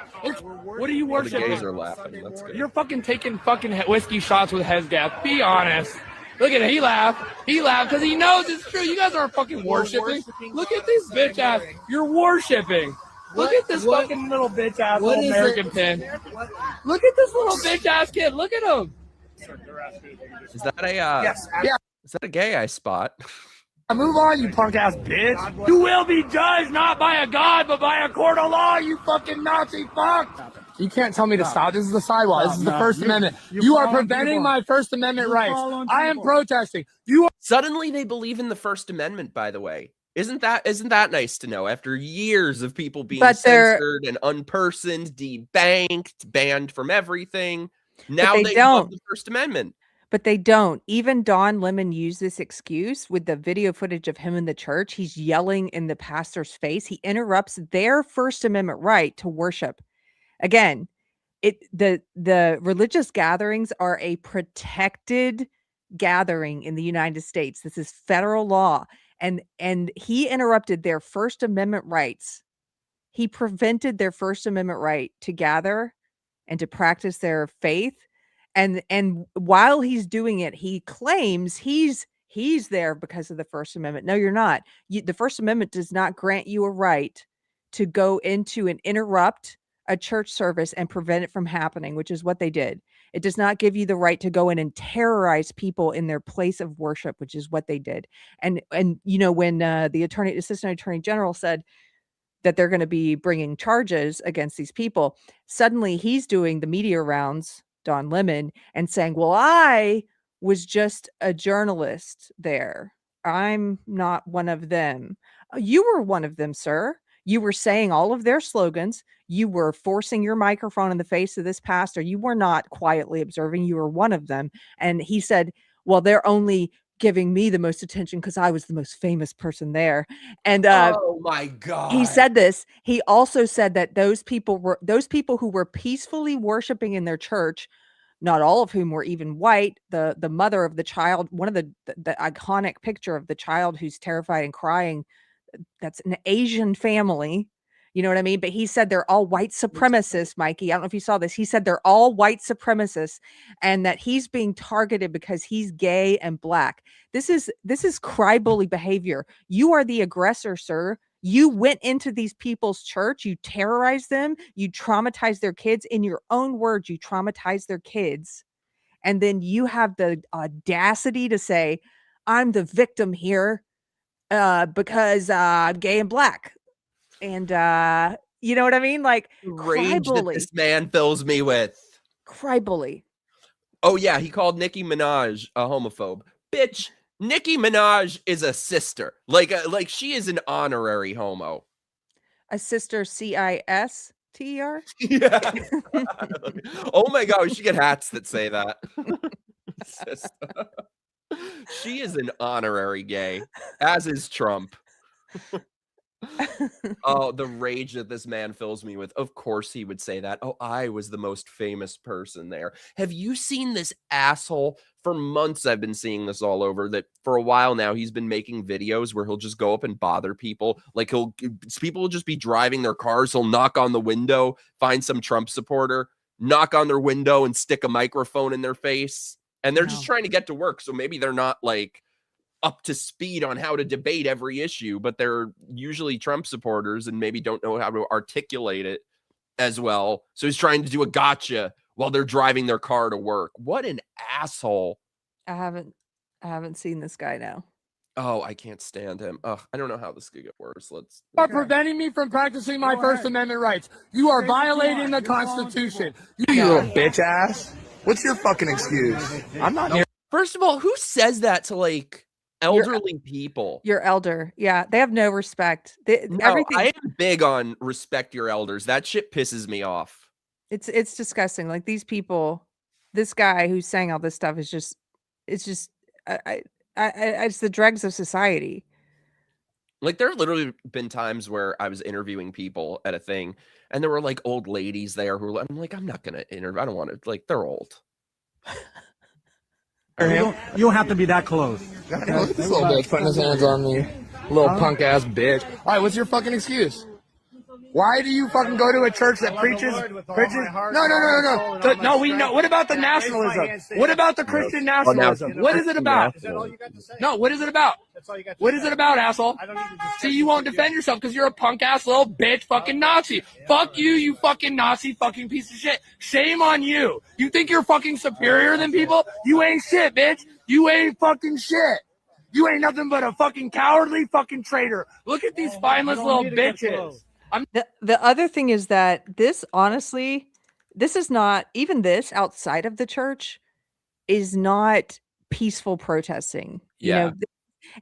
What are you worshiping? The gays are laughing. That's good. You're fucking taking fucking whiskey shots with Hezgath. Be honest. Look at it. He laughed. He laughed because he knows it's true. You guys aren't fucking worshiping. Look at this bitch ass. You're worshiping. Look at this fucking little bitch ass little American pin. Look at this little bitch ass kid. Look at him. Is that a Yes. Yeah. is that a gay I spot? Move on, you punk ass bitch. You will be judged not by a god, but by a court of law, you fucking Nazi fuck. You can't tell me to stop. This is the sidewalk. This is the First Amendment. You are preventing my First Amendment rights. I am protesting. You are. Suddenly they believe in the First Amendment, by the way. Isn't that nice to know after years of people being censored and unpersoned, debanked, banned from everything? Now they love the First Amendment. But they don't. Even Don Lemon used this excuse with the video footage of him in the church. He's yelling in the pastor's face. He interrupts their First Amendment right to worship. Again, the religious gatherings are a protected gathering in the United States. This is federal law. And he interrupted their First Amendment rights. He prevented their First Amendment right to gather and to practice their faith. And while he's doing it, he claims he's there because of the First Amendment. No, you're not. The First Amendment does not grant you a right to go into and interrupt a church service and prevent it from happening, which is what they did. It does not give you the right to go in and terrorize people in their place of worship, which is what they did. And you know, when the assistant attorney general said that they're going to be bringing charges against these people, suddenly he's doing the media rounds, Don Lemon, and saying, well, I was just a journalist there. I'm not one of them. You were one of them, sir. You were saying all of their slogans. You were forcing your microphone in the face of this pastor. You were not quietly observing. You were one of them. And he said, well, they're only giving me the most attention because I was the most famous person there. And oh my God. He said this. He also said that those people who were peacefully worshiping in their church, not all of whom were even white. The mother of the child, one of the iconic picture of the child who's terrified and crying, that's an Asian family. You know what I mean? But he said they're all white supremacists, Mikey. I don't know if you saw this. He said they're all white supremacists and that he's being targeted because he's gay and black. This is crybaby behavior. You are the aggressor, sir. You went into these people's church. You terrorized them. You traumatized their kids. In your own words, you traumatized their kids. And then you have the audacity to say, I'm the victim here because I'm gay and black. And you know what I mean? Like, rage that this man fills me with. Crybully. Oh yeah, he called Nicki Minaj a homophobe. Bitch, Nicki Minaj is a sister. Like she is an honorary homo. A sister, CISTER? Yeah. Oh my God, we should get hats that say that. Sister. She is an honorary gay, as is Trump. Oh, the rage that this man fills me with. Of course he would say that. Oh, I was the most famous person there. Have you seen this asshole? For months I've been seeing this all over, that for a while now he's been making videos where he'll just go up and bother people. Like people will just be driving their cars. He'll knock on the window, find some Trump supporter, knock on their window and stick a microphone in their face. And they're just trying to get to work. So maybe they're not like up to speed on how to debate every issue, but they're usually Trump supporters and maybe don't know how to articulate it as well. So he's trying to do a gotcha while they're driving their car to work. What an asshole. I haven't seen this guy now. Oh, I can't stand him. I don't know how this could get worse. You are preventing me from practicing my First Amendment rights. You are violating the Constitution. You little bitch ass. What's your fucking excuse? I'm not here. First of all, who says that to like elderly people? Your elder. Yeah, they have no respect. Everything. I am big on respect your elders. That shit pisses me off. It's disgusting. Like these people, this guy who's saying all this stuff is just, it's the dregs of society. Like there have literally been times where I was interviewing people at a thing and there were like old ladies there who were, I'm like, I'm not going to interview. I don't want to, like, they're old. You don't have to be that close. Look at this little bitch putting his hands on me. Little punk ass bitch. All right, what's your fucking excuse? Why do you fucking go to a church that preaches? No, we know. What about the nationalism? What about the Christian nationalism? What is it about? No, what is it about? What is it about, asshole? See, you won't defend yourself because you're a punk ass little bitch fucking Nazi. Fuck you, you fucking Nazi fucking piece of shit. Shame on you. You think you're fucking superior than people? You ain't shit, bitch. You ain't fucking shit. You ain't nothing but a fucking cowardly fucking traitor. Look at these spineless little bitches. The other thing is that this, honestly, this is not, even this outside of the church is not peaceful protesting. You know,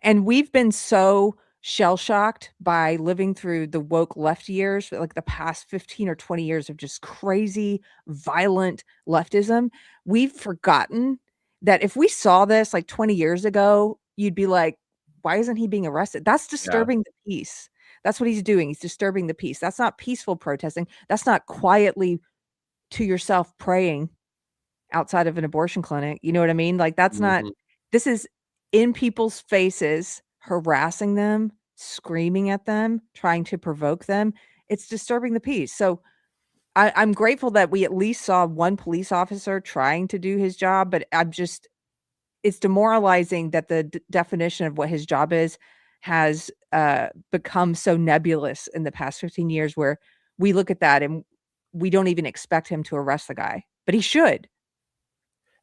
and we've been so shell shocked by living through the woke left years, like the past 15 or 20 years of just crazy, violent leftism. We've forgotten that if we saw this like 20 years ago, you'd be like, why isn't he being arrested? That's disturbing the peace. That's what he's doing. He's disturbing the peace. That's not peaceful protesting. That's not quietly to yourself praying outside of an abortion clinic. You know what I mean? Like that's not, this is in people's faces, harassing them, screaming at them, trying to provoke them. It's disturbing the peace. So I'm grateful that we at least saw one police officer trying to do his job, but it's demoralizing that the definition of what his job is has become so nebulous in the past 15 years where we look at that and we don't even expect him to arrest the guy, but he should.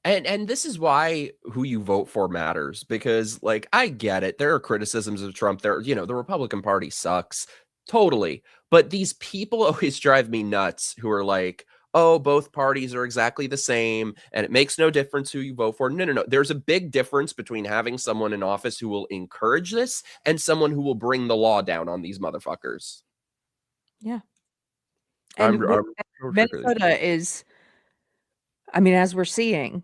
And this is why who you vote for matters, because like I get it. There are criticisms of Trump. There, you know, the Republican Party sucks. Totally. But these people always drive me nuts who are like, oh, both parties are exactly the same and it makes no difference who you vote for. No. There's a big difference between having someone in office who will encourage this and someone who will bring the law down on these motherfuckers. Yeah. And Minnesota is, I mean, as we're seeing,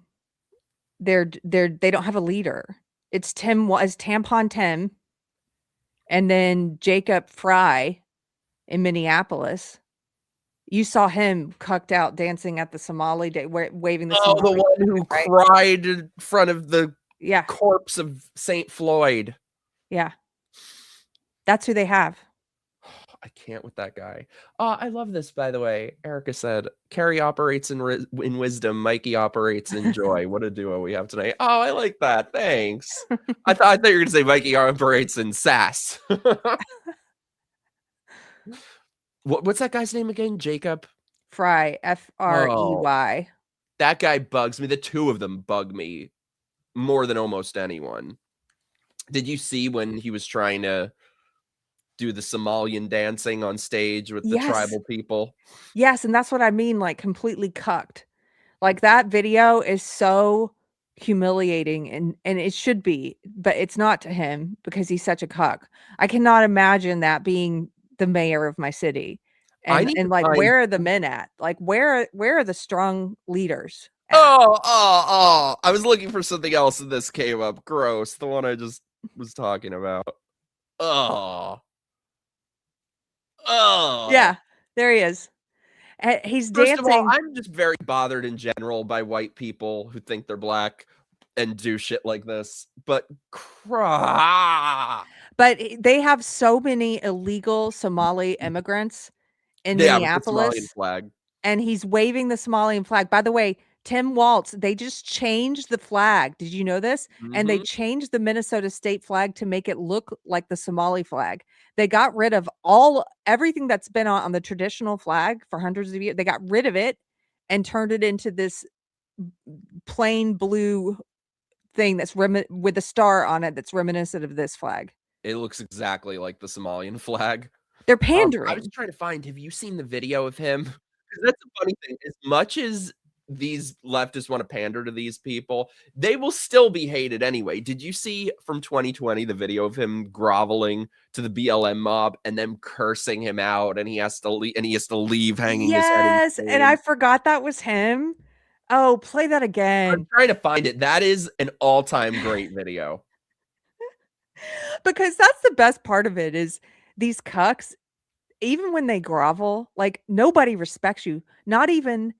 they don't have a leader. It's Tampon Tim and then Jacob Fry in Minneapolis. You saw him cucked out dancing at the Somali Day, waving the Somali the one who cried in front of the corpse of St. Floyd. Yeah. That's who they have. I can't with that guy. I love this, by the way. Erica said, Keri operates in wisdom. Mikey operates in joy. What a duo we have tonight. Oh, I like that. Thanks. I thought you were going to say Mikey operates in sass. What's that guy's name again? Jacob? Fry. Frey. That guy bugs me. The two of them bug me more than almost anyone. Did you see when he was trying to do the Somalian dancing on stage with the tribal people? Yes, and that's what I mean, like completely cucked. Like that video is so humiliating and it should be, but it's not to him because he's such a cuck. I cannot imagine that being the mayor of my city. And like where are the men at? Like where are the strong leaders at? Oh, I was looking for something else and this came up. Gross. The one I just was talking about. Yeah, there he is. He's dancing. First of all, I'm just very bothered in general by white people who think they're black and do shit like this. But they have so many illegal Somali immigrants in Minneapolis. With the Somalian flag. And he's waving the Somalian flag. By the way, Tim Walz, they just changed the flag. Did you know this? And they changed the Minnesota state flag to make it look like the Somali flag. They got rid of everything that's been on the traditional flag for hundreds of years. They got rid of it and turned it into this plain blue thing that's with a star on it that's reminiscent of this flag. It looks exactly like the Somalian flag. They're pandering. I was trying to find, have you seen the video of him? Because that's a funny thing. As much as these leftists want to pander to these people, they will still be hated anyway. Did you see from 2020 the video of him groveling to the BLM mob and them cursing him out, and he has to leave hanging his head? Yes, and I forgot that was him. Oh, play that again. I'm trying to find it. That is an all-time great video. Because that's the best part of it is these cucks, even when they grovel, like nobody respects you. Not even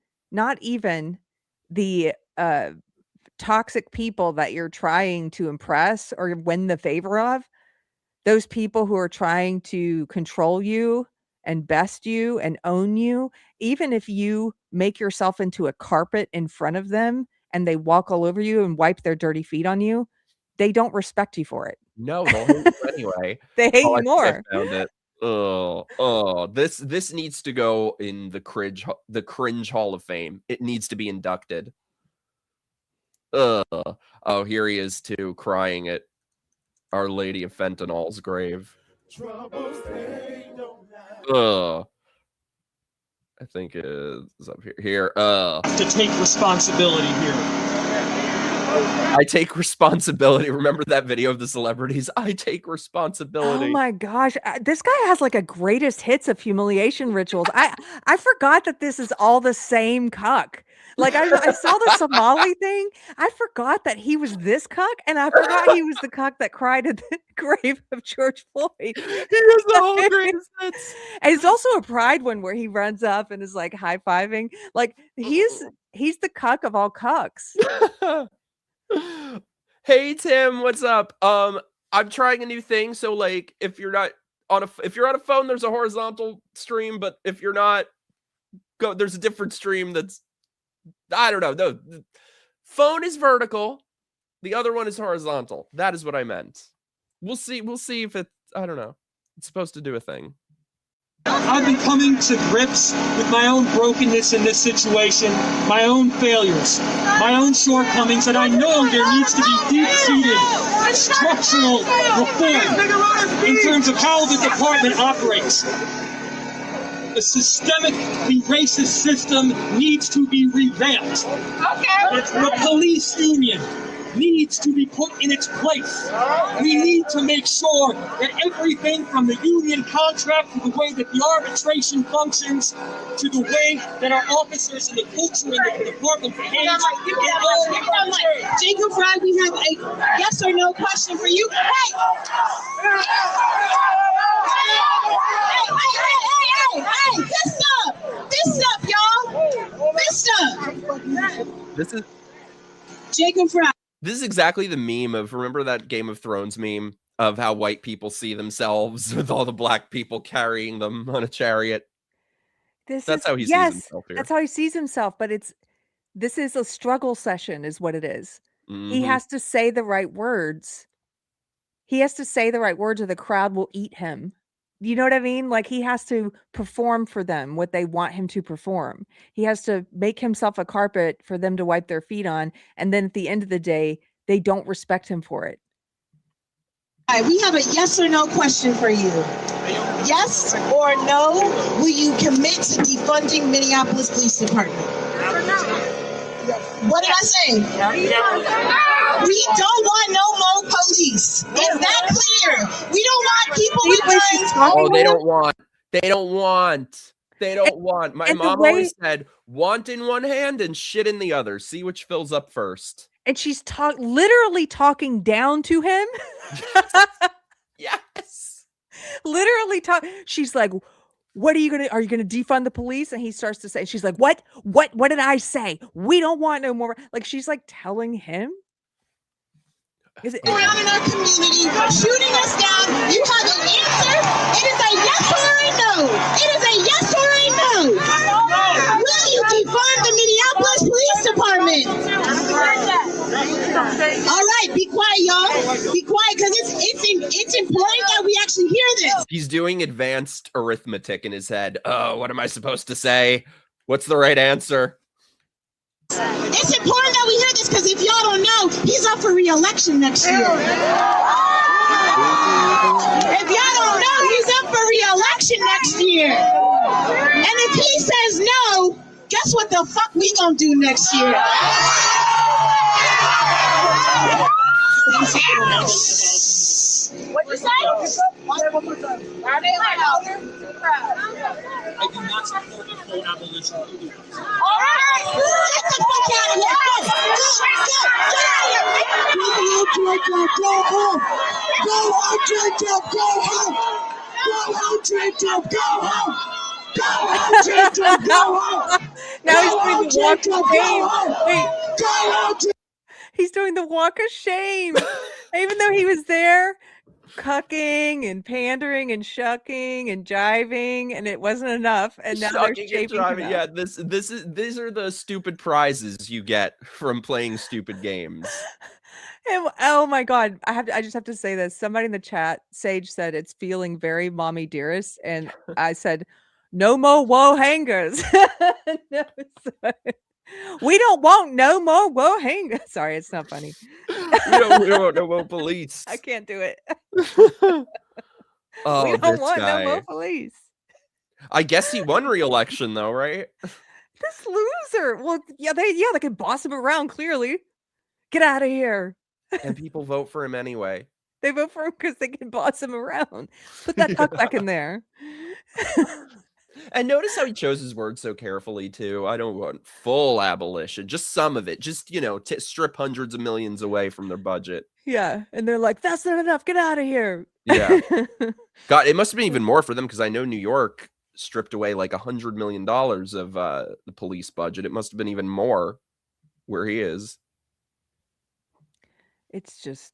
the toxic people that you're trying to impress or win the favor of. Those people who are trying to control you and best you and own you, even if you make yourself into a carpet in front of them and they walk all over you and wipe their dirty feet on you, they don't respect you for it. No, they'll hate you anyway. They hate Oh, I you think more. I found it. Oh, this needs to go in the cringe Hall of Fame. It needs to be inducted. Oh, here he is too, crying at Our Lady of Fentanyl's grave. I think it is up here. To take responsibility here. I take responsibility. Remember that video of the celebrities? I take responsibility. Oh my gosh. This guy has like a greatest hits of humiliation rituals. I forgot that this is all the same cuck. Like I saw the Somali thing. I forgot that he was this cuck, and I forgot he was the cuck that cried at the grave of George Floyd. He has the whole greatest hits. And it's also a pride one where he runs up and is like high-fiving. Like he's the cuck of all cucks. Hey Tim, what's up? I'm trying a new thing. So like, if you're on a phone, there's a horizontal stream, but if you're not, there's a different stream that's, I don't know. No, the phone is vertical. The other one is horizontal. That is what I meant. We'll see if it's, I don't know. It's supposed to do a thing. I've been coming to grips with my own brokenness in this situation, my own failures, my own shortcomings, and I know there needs to be deep-seated structural reform in terms of how the department operates. The systemically racist system needs to be revamped. The police union needs to be put in its place. We need to make sure that everything from the union contract to the way that the arbitration functions to the way that our officers and the culture in the department behaves, Jacob Fry, we have a yes or no question for you. Hey, this up, y'all. This up. Jacob Fry. This is exactly the meme of, remember that Game of Thrones meme of how white people see themselves with all the black people carrying them on a chariot? That's how he sees himself here. That's how he sees himself, but this is a struggle session is what it is. Mm-hmm. He has to say the right words. He has to say the right words or the crowd will eat him. You know what I mean? Like he has to perform for them what they want him to perform. He has to make himself a carpet for them to wipe their feet on. And then at the end of the day, they don't respect him for it. All right, we have a yes or no question for you. Yes or no, will you commit to defunding Minneapolis Police Department? What did I say? We don't want no more police. Is that clear? We don't want people with guns. Oh, they don't want. My mom always said, want in one hand and shit in the other. See which fills up first. And she's literally talking down to him. Yes. Literally she's like, are you gonna defund the police? And he starts to say, she's like, what did I say? We don't want no more. Like she's like telling him. Around in our community, shooting us down. You have an answer. It is a yes or a no. It is a yes or a no. Will you defund the Minneapolis Police Department? All right, be quiet, y'all. Be quiet, because it's important that we actually hear this. He's doing advanced arithmetic in his head. Oh, what am I supposed to say? What's the right answer? It's important that we hear this because if y'all don't know, he's up for re-election next year. If y'all don't know, he's up for re-election next year. And if he says no, guess what the fuck we gonna do next year? What'd you say? Are they louder? I do not support the full abolition of the All right, get the fuck out of here. Go home. Go home, Jacob. Go home. Go home, Jacob. Go home. Go home, Jacob. Go home. Now he's doing the walk of shame. Wait. Go home, He's doing the walk of shame. Even though he was there cucking and pandering and shucking and jiving, and it wasn't enough. And now they're Shucking and shaping him jiving. up. Yeah, these are the stupid prizes you get from playing stupid games. And, oh my God, I just have to say this. Somebody in the chat, Sage, said it's feeling very mommy dearest, and I said, no more woe hangers. No, sorry. We don't want no more woe hangers. Sorry, it's not funny. We don't want no more police. I can't do it. Oh, We don't this want no more guy. police. I guess he won re-election though, right? This loser. Well, they can boss him around. Clearly, get out of here. And people vote for him anyway. They vote for him because they can boss him around. Put that cuck back in there. And notice how he chose his words so carefully too. I don't want full abolition, just some of it. Just, you know, strip hundreds of millions away from their budget. Yeah, and they're like, that's not enough. Get out of here. Yeah. God, it must have been even more for them because I know New York stripped away like $100 million of the police budget. It must have been even more where he is. It's just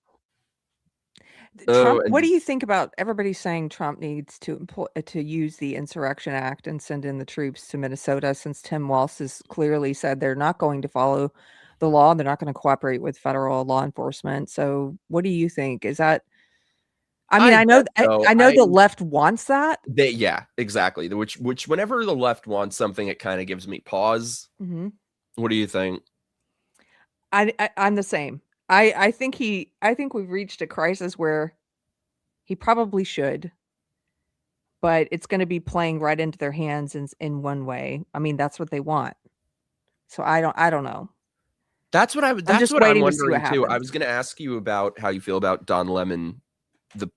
Oh, Trump. and What do you think about everybody saying Trump needs to use the Insurrection Act and send in the troops to Minnesota, since Tim Walz has clearly said they're not going to follow the law. They're not going to cooperate with federal law enforcement. So what do you think? Is that, I mean, I know the left wants that. Yeah, exactly. Which whenever the left wants something, it kind of gives me pause. Mm-hmm. What do you think? I'm the same. I think we've reached a crisis where he probably should, but it's going to be playing right into their hands in one way. I mean, that's what they want. So I don't know. That's what I'm wondering too. I was going to ask you about how you feel about Don Lemon,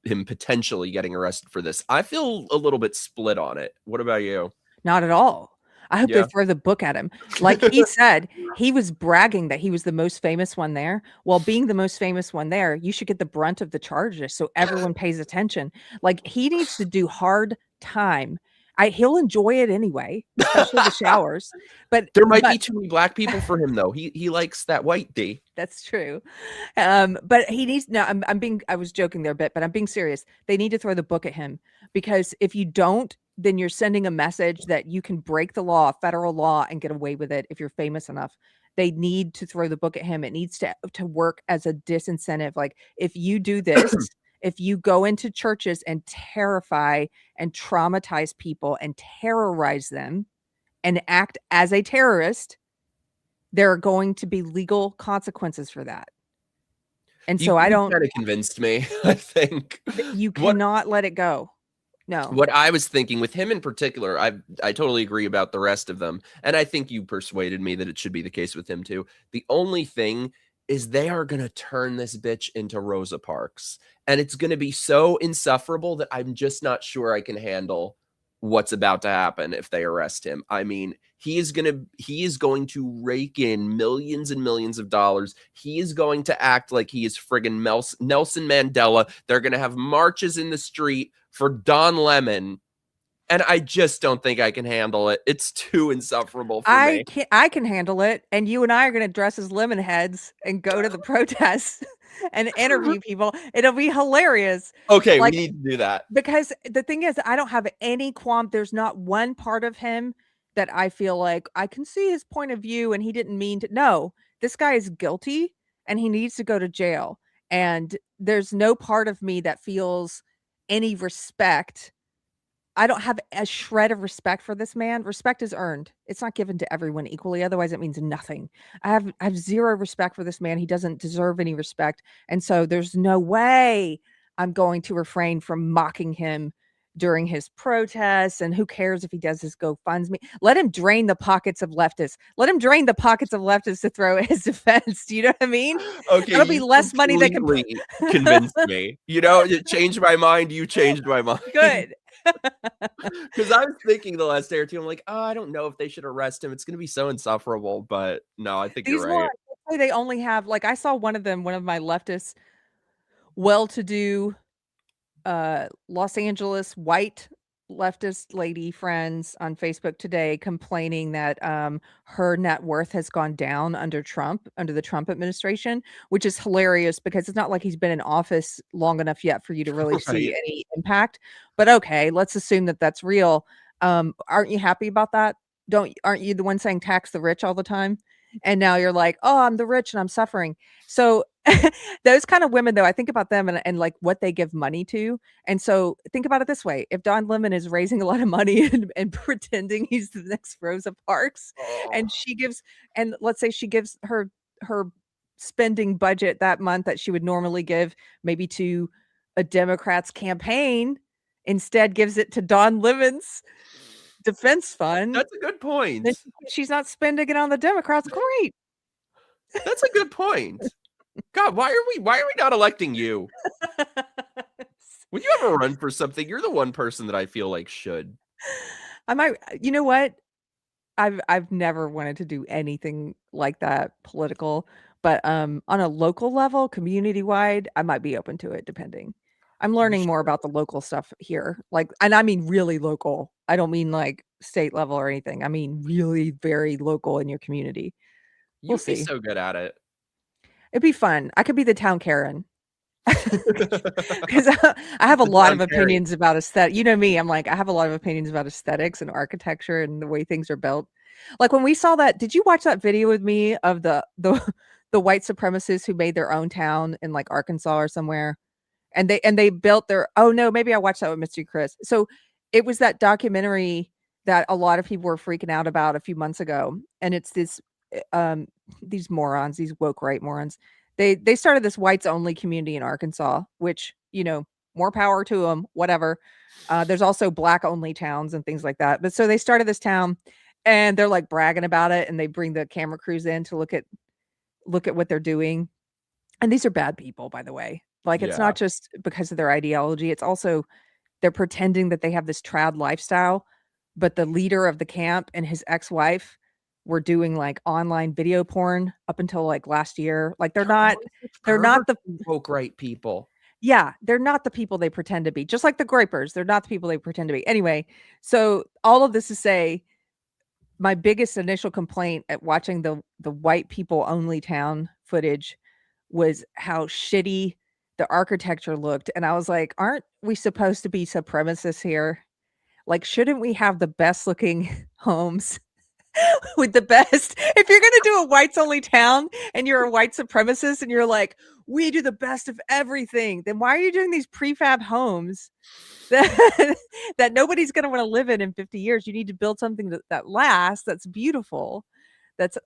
him potentially getting arrested for this. I feel a little bit split on it. What about you? Not at all. I hope they throw the book at him. Like he said, he was bragging that he was the most famous one there. Well, being the most famous one there, you should get the brunt of the charges so everyone pays attention. Like he needs to do hard time. He'll enjoy it anyway, especially the showers. But there might be too many black people for him though. He likes that white D. That's true. But he needs I was joking there a bit, but I'm being serious. They need to throw the book at him, because if you don't, then you're sending a message that you can break the law, federal law, and get away with it if you're famous enough. They need to throw the book at him. It needs to work as a disincentive. Like if you do this, if you go into churches and terrify and traumatize people and terrorize them and act as a terrorist, there are going to be legal consequences for that. And so I don't. Kind of convinced me. I think you cannot let it go. No. What I was thinking with him in particular, I totally agree about the rest of them. And I think you persuaded me that it should be the case with him too. The only thing is they are going to turn this bitch into Rosa Parks. And it's going to be so insufferable that I'm just not sure I can handle what's about to happen if they arrest him. I mean, he is going to rake in millions and millions of dollars. He is going to act like he is friggin' Nelson Mandela. They're going to have marches in the street for Don Lemon. And I just don't think I can handle it. It's too insufferable for me. I can handle it. And you and I are going to dress as lemon heads and go to the protests and interview people. It'll be hilarious. Okay, we need to do that. Because the thing is, I don't have any qualm. There's not one part of him that I feel like I can see his point of view and he didn't mean to. No, this guy is guilty and he needs to go to jail. And there's no part of me that feels any respect. I don't have a shred of respect for this man. Respect is earned. It's not given to everyone equally. Otherwise, it means nothing. I have zero respect for this man. He doesn't deserve any respect. And so there's no way I'm going to refrain from mocking him during his protests. And who cares if he does his GoFundMe? Let him drain the pockets of leftists. Let him drain the pockets of leftists to throw at his defense. Do you know what I mean? Okay, that'll be less money they can convince me. You know, it changed my mind. You changed my mind. Good. Because I was thinking the last day or two, I'm like, oh, I don't know if they should arrest him. It's going to be so insufferable. But no, I think you're right. They only have, like, I saw one of my leftist, well-to-do Los Angeles white leftist lady friends on Facebook today complaining that her net worth has gone down under the Trump administration, which is hilarious because it's not like he's been in office long enough yet for you to really see Right. any impact. But okay, let's assume that that's real. Aren't you happy about that? Aren't you the one saying tax the rich all the time? And now you're like, oh, I'm the rich and I'm suffering. So those kind of women, though, I think about them and like what they give money to. And so think about it this way. If Don Lemon is raising a lot of money and pretending he's the next Rosa Parks, and let's say she gives her spending budget that month that she would normally give maybe to a Democrat's campaign, instead gives it to Don Lemon's defense fund. That's a good point. Then she's not spending it on the Democrats. Great. That's a good point. God, why are we not electing you? Would you ever run for something? You're the one person that I feel like should. I might. You know what? I've never wanted to do anything like that political, but on a local level, community wide, I might be open to it depending. I'm learning more about the local stuff here. And I mean really local. I don't mean like state level or anything. I mean really very local in your community. We'll You'd be see. so good at it. It'd be fun. I could be the town Karen. Because I have a lot of opinions about aesthetic. You know me, I'm like, I have a lot of opinions about aesthetics and architecture and the way things are built. Like when we saw that, did you watch that video with me of the white supremacists who made their own town in like Arkansas or somewhere? And they built oh no, maybe I watched that with Mr. Chris. So it was that documentary that a lot of people were freaking out about a few months ago. And it's these morons, these woke right morons. They started this whites only community in Arkansas, which, more power to them, whatever. There's also black only towns and things like that. But so they started this town and they're like bragging about it. And they bring the camera crews in to look at what they're doing. And these are bad people, by the way. Like, it's not just because of their ideology. It's also they're pretending that they have this trad lifestyle. But the leader of the camp and his ex-wife were doing like online video porn up until like last year. Like they're not the woke right people. Yeah, they're not the people they pretend to be. Just like the Grapers, they're not the people they pretend to be. Anyway, so all of this to say, my biggest initial complaint at watching the white people only town footage was how shitty the architecture looked. And I was like, aren't we supposed to be supremacists here? Like, shouldn't we have the best looking homes with the best? If you're going to do a whites only town and you're a white supremacist and you're like, we do the best of everything, then why are you doing these prefab homes that nobody's going to want to live in 50 years? You need to build something that lasts, that's beautiful, that's,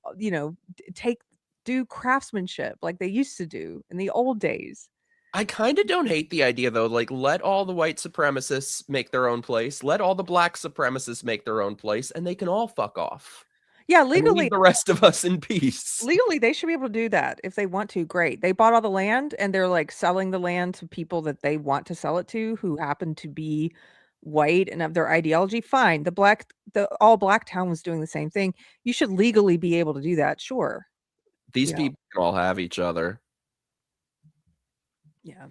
do craftsmanship like they used to do in the old days. I kind of don't hate the idea, though. Like, let all the white supremacists make their own place. Let all the black supremacists make their own place, and they can all fuck off. Yeah, legally, leave the rest of us in peace. Legally, they should be able to do that if they want to. Great. They bought all the land, and they're like selling the land to people that they want to sell it to, who happen to be white and of their ideology. Fine. The all black town was doing the same thing. You should legally be able to do that. Sure. These people can all have each other. Yeah.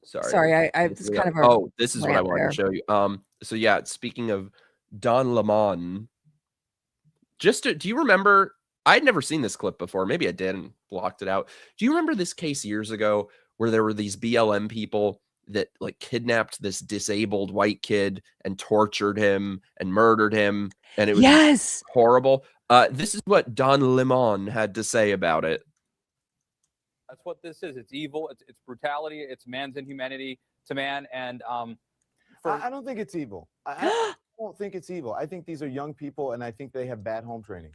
Sorry. I it's kind of this is what I wanted to show you. So yeah, speaking of Don Lemon, do you remember? I'd never seen this clip before. Maybe I did and blocked it out. Do you remember this case years ago where there were these BLM people that like kidnapped this disabled white kid and tortured him and murdered him? And it was horrible. This is what Don Lemon had to say about it. That's what this is. It's evil. It's brutality. It's man's inhumanity to man. And I don't think it's evil. I don't think it's evil. I think these are young people, and I think they have bad home training.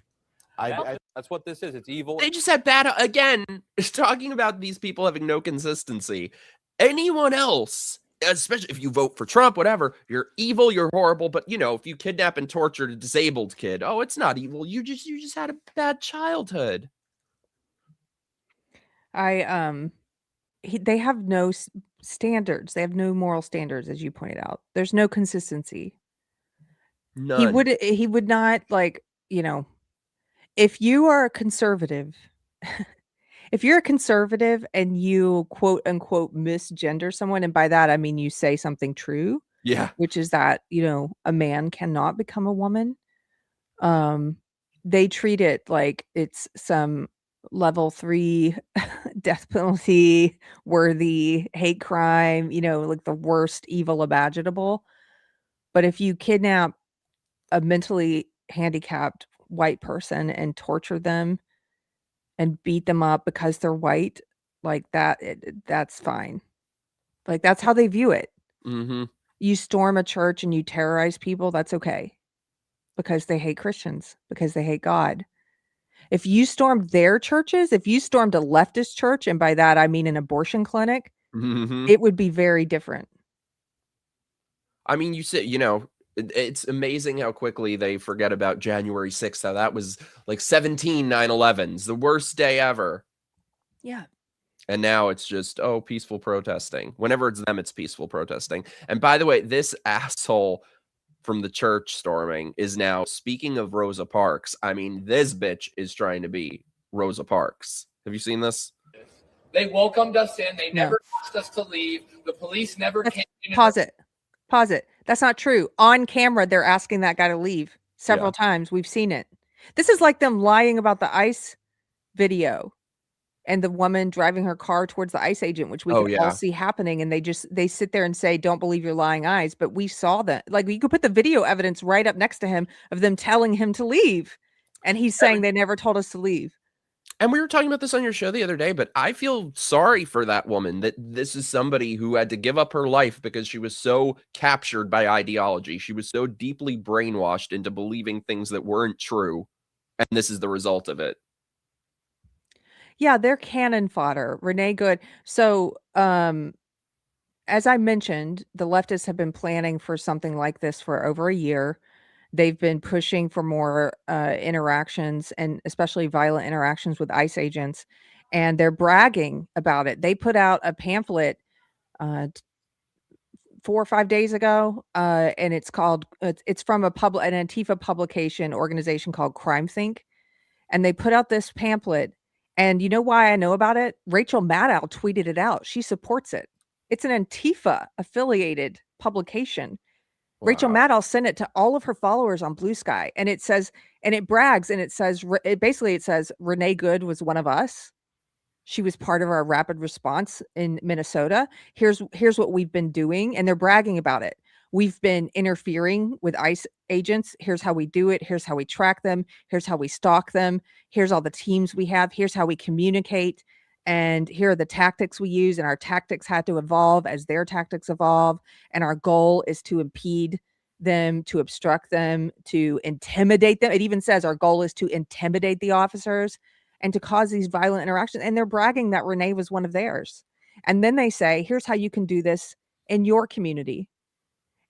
That's what this is. It's evil. They just have bad. Again, talking about these people having no consistency. Anyone else, especially if you vote for Trump, whatever, you're evil, you're horrible. But if you kidnap and torture a disabled kid, it's not evil. You just had a bad childhood. They have no standards. They have no moral standards, as you pointed out. There's no consistency. None. He would not, like, if you are a conservative, if you're a conservative and you quote unquote misgender someone, and by that I mean you say something true. Yeah. which is that, a man cannot become a woman. They treat it like it's some level 3 death penalty worthy hate crime, like the worst evil imaginable. But if you kidnap a mentally handicapped white person and torture them and beat them up because they're white, like that's fine. Like that's how they view it. Mm-hmm. You storm a church and you terrorize people, that's okay. Because they hate Christians, because they hate God. If you stormed their churches, if you stormed a leftist church, and by that I mean an abortion clinic, Mm-hmm. it would be very different. I mean, you said, it's amazing how quickly they forget about January 6th. How that was like 17 9/11s, the worst day ever. Yeah. And now it's just, peaceful protesting. Whenever it's them, it's peaceful protesting. And by the way, this asshole from the church storming is now, speaking of Rosa Parks, I mean, this bitch is trying to be Rosa Parks. Have you seen this? They welcomed us in. They No. never asked us to leave. The police never came in. Pause it. That's not true. On camera, they're asking that guy to leave several times. We've seen it. This is like them lying about the ICE video and the woman driving her car towards the ICE agent, which we can all see happening. And they sit there and say, don't believe your lying eyes. But we saw that. Like, you could put the video evidence right up next to him of them telling him to leave. And he's saying they never told us to leave. And we were talking about this on your show the other day, but I feel sorry for that woman, that this is somebody who had to give up her life because she was so captured by ideology. She was so deeply brainwashed into believing things that weren't true. And this is the result of it. Yeah, they're cannon fodder. Renee Good. So, as I mentioned, the leftists have been planning for something like this for over a year. They've been pushing for more interactions, and especially violent interactions with ICE agents, and they're bragging about it. They put out a pamphlet 4 or 5 days ago, and it's from an Antifa publication organization called Crime Think, and they put out this pamphlet. And you know why I know about it? Rachel Maddow tweeted it out. She supports it. It's an Antifa affiliated publication. Wow. Rachel Maddow sent it to all of her followers on Blue Sky, and it says, and it brags, and it says, it says Renee Good was one of us. She was part of our rapid response in Minnesota. Here's what we've been doing, and they're bragging about it. We've been interfering with ICE agents. Here's how we do it. Here's how we track them. Here's how we stalk them. Here's all the teams we have. Here's how we communicate. And here are the tactics we use. And our tactics had to evolve as their tactics evolve. And our goal is to impede them, to obstruct them, to intimidate them. It even says our goal is to intimidate the officers and to cause these violent interactions. And they're bragging that Renee was one of theirs. And then they say, here's how you can do this in your community.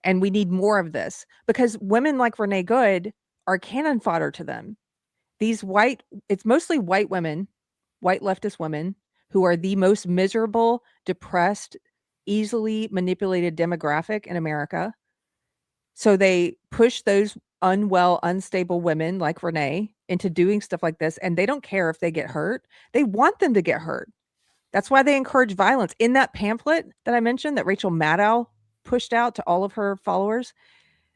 And we need more of this, because women like Renee Good are cannon fodder to them. It's mostly white women, white leftist women, who are the most miserable, depressed, easily manipulated demographic in America. So they push those unwell, unstable women like Renee into doing stuff like this, and they don't care if they get hurt. They want them to get hurt. That's why they encourage violence. In that pamphlet that I mentioned that Rachel Maddow pushed out to all of her followers,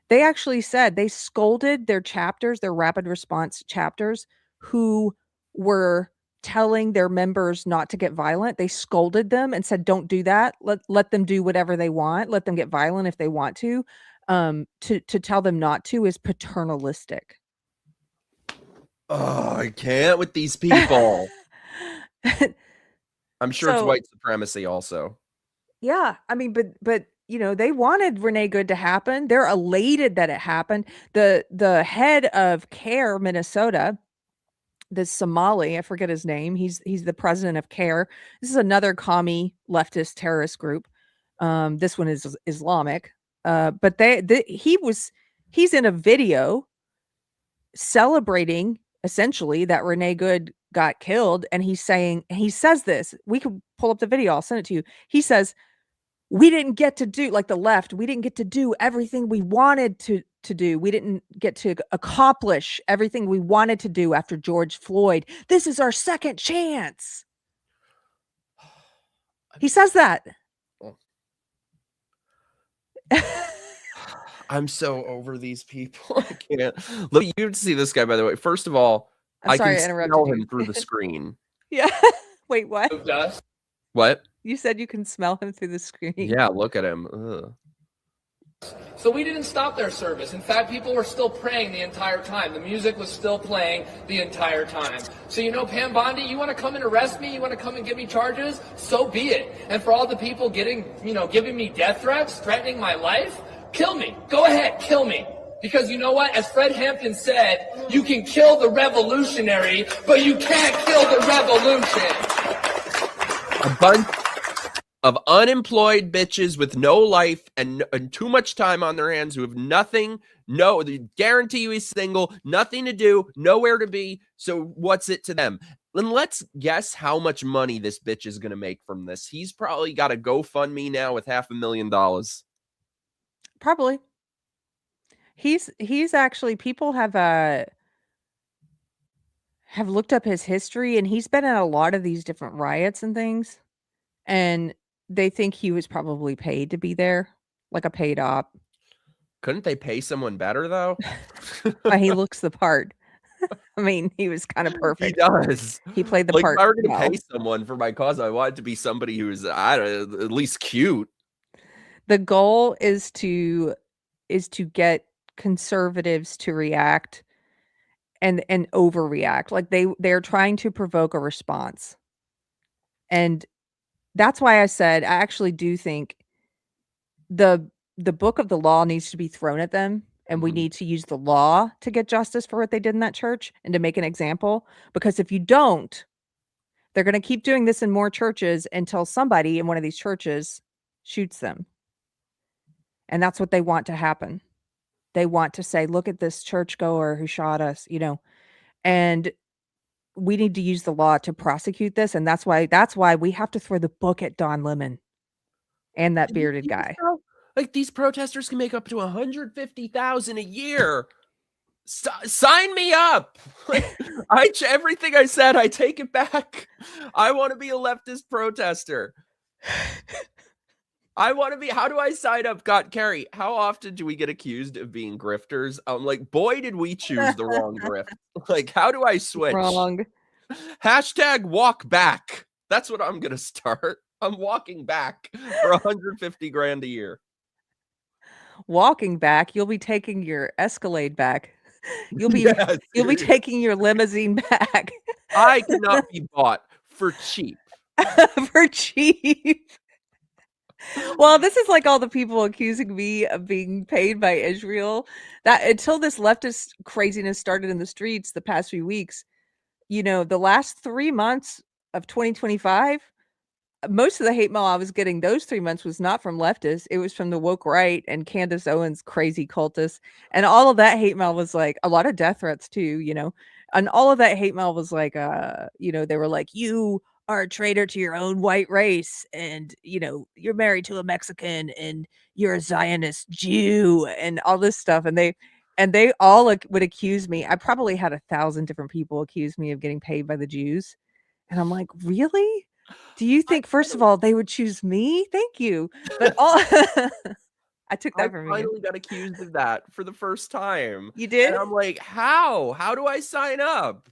they actually said they scolded their chapters, their rapid response chapters, who were telling their members not to get violent. They scolded them and said, don't do that. Let them do whatever they want. Let them get violent if they want to. To tell them not to is paternalistic. Oh, I can't with these people. I'm sure it's white supremacy also. Yeah. I mean, but they wanted Renee Good to happen. They're elated that it happened. The head of CARE Minnesota, the Somali, I forget his name. He's the president of CARE. This is another commie leftist terrorist group. This one is Islamic. But he's in a video celebrating essentially that Renee Good got killed, and he says this. We could pull up the video. I'll send it to you. He says, we didn't get to do, like the left, we didn't get to do everything we wanted to do. We didn't get to accomplish everything we wanted to do after George Floyd. This is our second chance. He says that. I'm so over these people. I can't. Look, you see this guy, by the way. First of all, I'm I sorry can I interrupted smell you. him through the screen. Yeah. Wait, what? What? You said you can smell him through the screen. Yeah, look at him. Ugh. So we didn't stop their service. In fact, people were still praying the entire time. The music was still playing the entire time. So, Pam Bondi, you want to come and arrest me? You want to come and give me charges? So be it. And for all the people giving me death threats, threatening my life, kill me. Go ahead, kill me. Because you know what? As Fred Hampton said, you can kill the revolutionary, but you can't kill the revolution. A bunch of unemployed bitches with no life and too much time on their hands who have nothing, they guarantee you he's single, nothing to do, nowhere to be. So what's it to them? And let's guess how much money this bitch is going to make from this. He's probably got a GoFundMe now with $500,000. Probably. He's actually, people have looked up his history, and he's been in a lot of these different riots and things. And they think he was probably paid to be there, like a paid op. Couldn't they pay someone better, though? He looks the part. I mean, he was kind of perfect. He does. He played the part. If I were going to pay someone for my cause, I want it to be somebody who's, at least cute. The goal is to get conservatives to react and overreact. Like they're trying to provoke a response. And that's why I said I actually do think the book of the law needs to be thrown at them, and we need to use the law to get justice for what they did in that church and to make an example. Because if you don't, they're going to keep doing this in more churches until somebody in one of these churches shoots them. And that's what they want to happen. They want to say, look at this churchgoer who shot us, and we need to use the law to prosecute this. And that's why we have to throw the book at Don Lemon and that bearded guy. Like, these protesters can make up to $150,000 a year. Sign me up. Everything I said, I take it back. I want to be a leftist protester. How do I sign up? God, Keri, how often do we get accused of being grifters? I'm like, boy, did we choose the wrong grift. Like, how do I switch? Wrong. Hashtag walk back. That's what I'm going to start. I'm walking back for $150,000 a year. Walking back, you'll be taking your Escalade back. You'll be taking your limousine back. I cannot be bought for cheap. For cheap. Well, this is like all the people accusing me of being paid by Israel. That until this leftist craziness started in the streets the past few weeks, the last 3 months of 2025, most of the hate mail I was getting those 3 months was not from leftists. It was from the woke right and Candace Owens' crazy cultists. And all of that hate mail was like a lot of death threats too, and all of that hate mail was like, they were like, you are a traitor to your own white race, and you're married to a Mexican, and you're a Zionist Jew, and all this stuff. And they all would accuse me. I probably had 1,000 different people accuse me of getting paid by the Jews, and I'm like, really? Do you think, first of all, they would choose me? Thank you, but I took that from you. I finally got accused of that for the first time. You did? And I'm like, how? How do I sign up?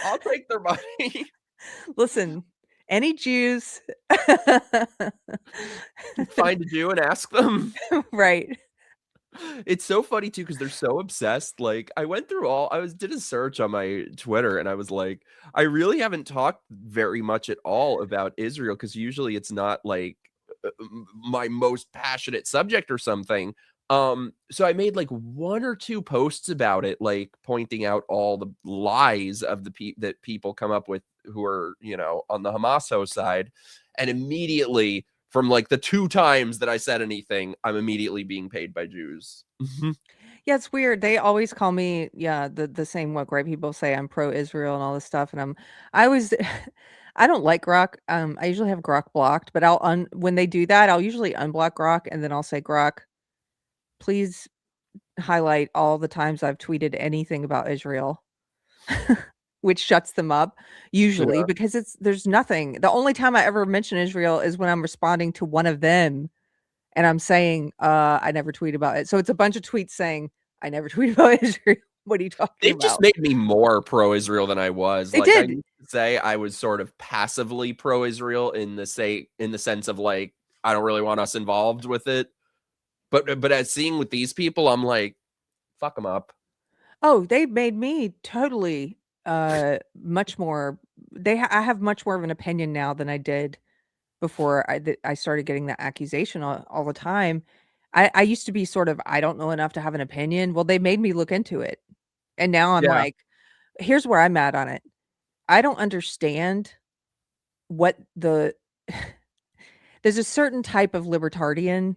I'll take their money. Listen. Any Jews, find a Jew and ask them. Right. It's so funny too, because they're so obsessed. Like, I went through did a search on my Twitter, and I was like, I really haven't talked very much at all about Israel, because usually it's not like my most passionate subject or something. So I made like 1 or 2 posts about it, like pointing out all the lies of that people come up with who are, on the Hamas side. And immediately, from like the 2 times that I said anything, I'm immediately being paid by Jews. Yeah, it's weird. They always call me, the same woke right people say I'm pro-Israel and all this stuff. And I don't like Grok. I usually have Grok blocked, but when they do that, I'll usually unblock Grok, and then I'll say, Grok, please highlight all the times I've tweeted anything about Israel, which shuts them up usually, because there's nothing. The only time I ever mention Israel is when I'm responding to one of them, and I'm saying, I never tweet about it. So it's a bunch of tweets saying, I never tweet about Israel. What are you talking They've about? just made me more pro-Israel than I was. They Like I did. used to say I was sort of passively pro-Israel in the sense of like I don't really want us involved with it. But as seeing with these people, I'm like, fuck them up. Oh, they made me totally much more. I have much more of an opinion now than I did before I started getting that accusation all the time. I used to be sort of, I don't know enough to have an opinion. Well, they made me look into it. And now I'm Yeah. like, here's where I'm at on it. I don't understand what there's a certain type of libertarian.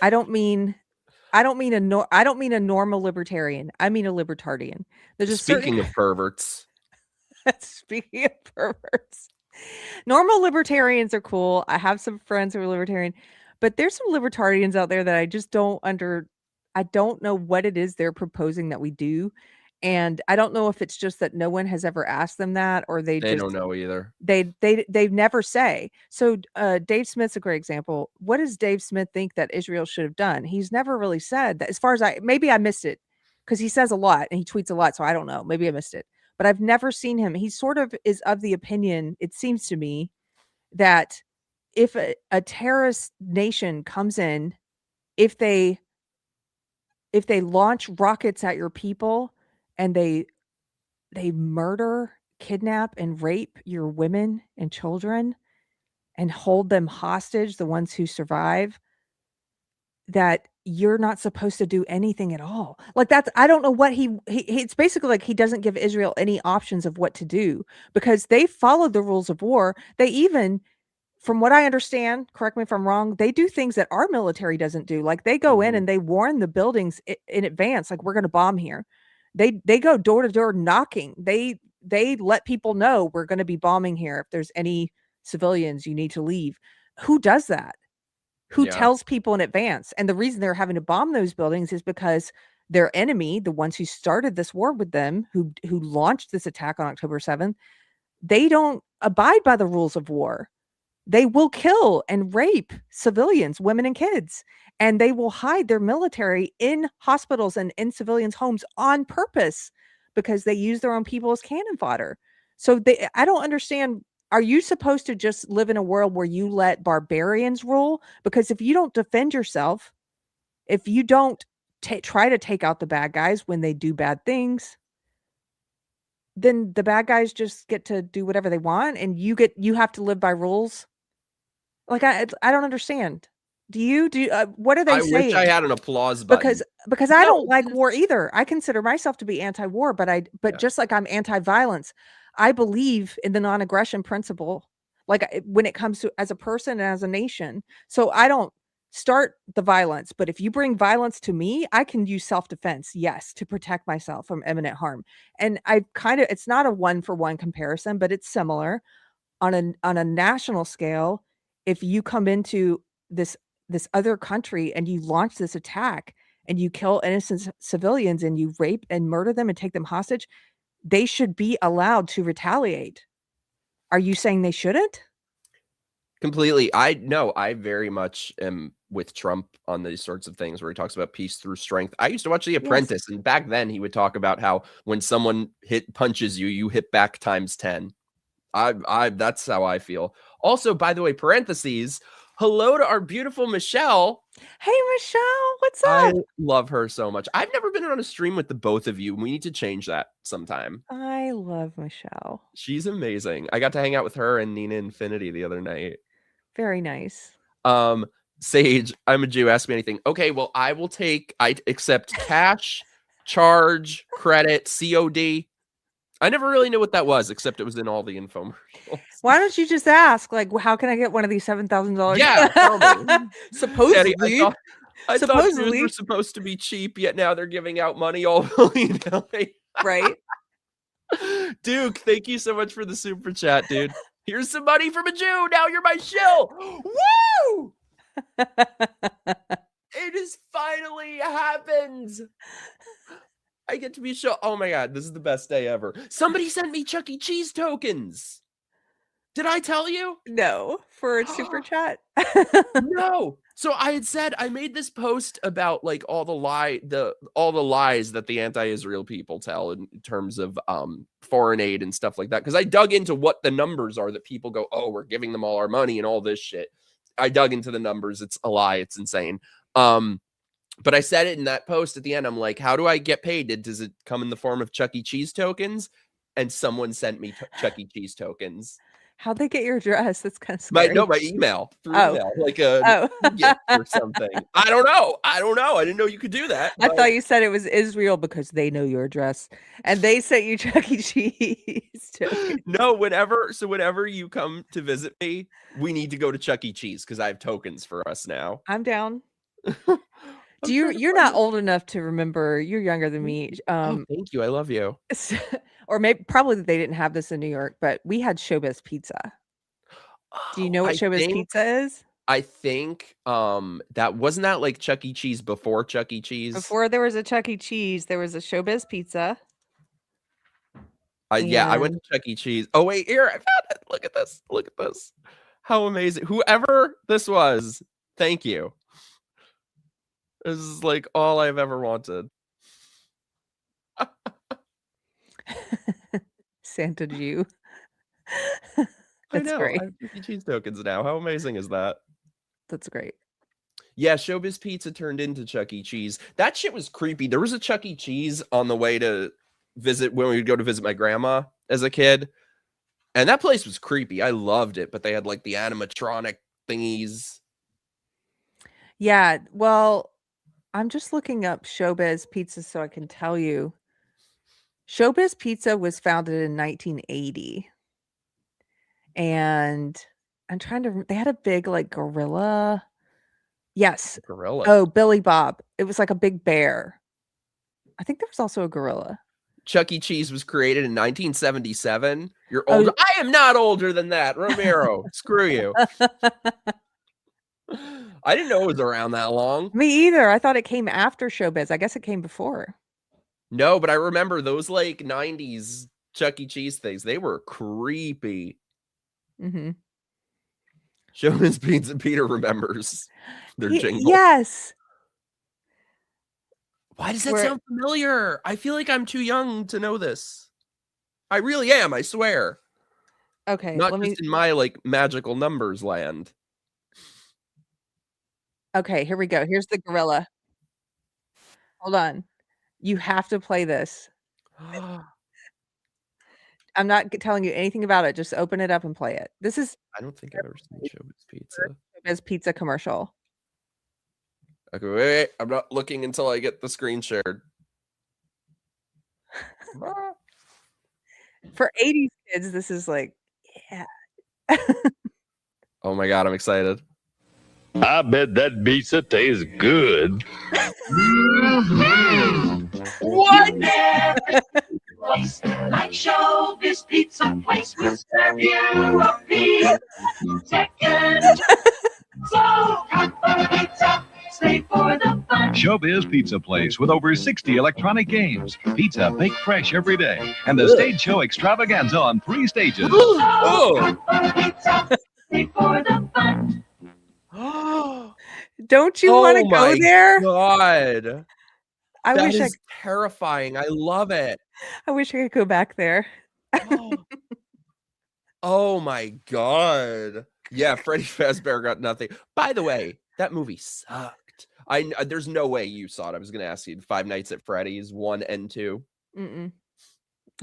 I don't mean a normal libertarian. I mean a libertarian. There's a certain Speaking of perverts. Speaking of perverts, normal libertarians are cool. I have some friends who are libertarian, but there's some libertarians out there that I just I don't know what it is they're proposing that we do. And I don't know if it's just that no one has ever asked them that, or they don't know either. They never say. So Dave Smith's a great example. What does Dave Smith think that Israel should have done? He's never really said that. As far as maybe I missed it, because he says a lot and he tweets a lot, so I don't know. Maybe I missed it. But I've never seen him. He sort of is of the opinion, it seems to me, that if a terrorist nation comes in, if they launch rockets at your people and they murder, kidnap, and rape your women and children and hold them hostage, the ones who survive, that you're not supposed to do anything at all. Like I don't know what it's basically like he doesn't give Israel any options of what to do because they followed the rules of war. They even, from what I understand, correct me if I'm wrong, they do things that our military doesn't do. Like they go in and they warn the buildings in advance, like we're going to bomb here. They go door to door knocking. They let people know we're going to be bombing here. If there's any civilians, you need to leave. Who does that? Who tells people in advance? And the reason they're having to bomb those buildings is because their enemy, the ones who started this war with them, who launched this attack on October 7th, they don't abide by the rules of war. They will kill and rape civilians, women and kids, and they will hide their military in hospitals and in civilians' homes on purpose because they use their own people as cannon fodder. So I don't understand. Are you supposed to just live in a world where you let barbarians rule? Because if you don't defend yourself, if you don't try to take out the bad guys when they do bad things, then the bad guys just get to do whatever they want, and you have to live by rules. Like I don't understand. Do you what are they saying? I wish I had an applause button. Because I don't like war either. I consider myself to be anti-war, but just like I'm anti-violence, I believe in the non-aggression principle. Like when it comes to as a person and as a nation. So I don't start the violence, but if you bring violence to me, I can use self-defense, yes, to protect myself from imminent harm. And it's not a one-for-one comparison, but it's similar on a national scale. If you come into this other country and you launch this attack and you kill innocent civilians and you rape and murder them and take them hostage, they should be allowed to retaliate. Are you saying they shouldn't? Completely. I very much am with Trump on these sorts of things where he talks about peace through strength. I used to watch The Apprentice, and back then he would talk about how when someone punches you, you hit back times 10. That's how I feel. Also, by the way, parentheses, hello to our beautiful Michelle. Hey, Michelle, what's up? I love her so much. I've never been on a stream with the both of you. We need to change that sometime. I love Michelle. She's amazing. I got to hang out with her and Nina Infinity the other night. Very nice. Sage, I'm a Jew. Ask me anything. Okay, well, I accept cash, charge, credit, COD. I never really knew what that was, except it was in all the infomercials. Why don't you just ask, like, how can I get one of these $7,000? Yeah, tell me. Supposedly. Daddy, I thought Jews were supposed to be cheap, yet now they're giving out money all willy-nilly. Right? Duke, thank you so much for the super chat, dude. Here's some money from a Jew. Now you're my shill. Woo! It has finally happened. I get to be show. Oh my God, this is the best day ever. Somebody sent me Chuck E. Cheese tokens. Did I tell you? No, for a super chat. No. So I had said I made this post about like all the lies that the anti-Israel people tell in terms of foreign aid and stuff like that. Because I dug into what the numbers are that people go, oh, we're giving them all our money and all this shit. I dug into the numbers. It's a lie. It's insane. But I said it in that post at the end. I'm like, how do I get paid? Does it come in the form of Chuck E. Cheese tokens? And someone sent me Chuck E. Cheese tokens. How'd they get your address? That's kind of scary. My email. Through email. Like a gift or something. I don't know. I didn't know you could do that. I thought you said it was Israel because they know your address. And they sent you Chuck E. Cheese tokens. No, whenever you come to visit me, we need to go to Chuck E. Cheese because I have tokens for us now. I'm down. You're not old enough to remember. You're younger than me. Oh, thank you. I love you. Or probably they didn't have this in New York, but we had Showbiz Pizza. Do you know what Showbiz Pizza is? I think that wasn't that like Chuck E. Cheese before Chuck E. Cheese. Before there was a Chuck E. Cheese, there was a Showbiz Pizza. Yeah, I went to Chuck E. Cheese. Oh wait, here I found it. Look at this. Look at this. How amazing! Whoever this was, thank you. This is like all I've ever wanted. Santa Jew. I know. Great. I have Chuck E. Cheese tokens now. How amazing is that? That's great. Yeah, Showbiz Pizza turned into Chuck E. Cheese. That shit was creepy. There was a Chuck E. Cheese on the way to visit when we would go to visit my grandma as a kid. And that place was creepy. I loved it, but they had like the animatronic thingies. Yeah, well, I'm just looking up Showbiz Pizza so I can tell you. Showbiz Pizza was founded in 1980. And I'm trying to, they had a big like gorilla. Yes. Gorilla. Oh, Billy Bob. It was like a big bear. I think there was also a gorilla. Chuck E. Cheese was created in 1977. You're older. I am not older than that. Romero, screw you. I didn't know it was around that long. Me either. I thought it came after Showbiz. I guess it came before. No, but I remember those like 90s Chuck E. Cheese things. They were creepy. Mm-hmm. Showbiz Pizza Peter remembers their jingle. Yes. Why does that sound familiar? I feel like I'm too young to know this. I really am, I swear. Okay. Not just in my like magical numbers land. Okay, here we go. Here's the gorilla. Hold on. You have to play this. I'm not telling you anything about it. Just open it up and play it. This is I don't think I've ever seen Showbiz Pizza. Showbiz Pizza commercial. Okay, wait. I'm not looking until I get the screen shared. For 80s kids, this is like, yeah. Oh my God, I'm excited. I bet that pizza tastes good. What? Place like Showbiz Pizza Place will serve you a pizza second. So come for pizza, stay for the fun. Showbiz Pizza Place with over 60 electronic games. Pizza baked fresh every day. And the stage show extravaganza on 3 stages. Come for pizza, stay for the fun. Don't you want to go there? God. I That wish is terrifying. I love it. I wish I could go back there. Oh my God. Yeah, Freddy Fazbear got nothing. By the way, that movie sucked. There's no way you saw it. I was going to ask you. Five Nights at Freddy's 1 and 2. Mm-mm.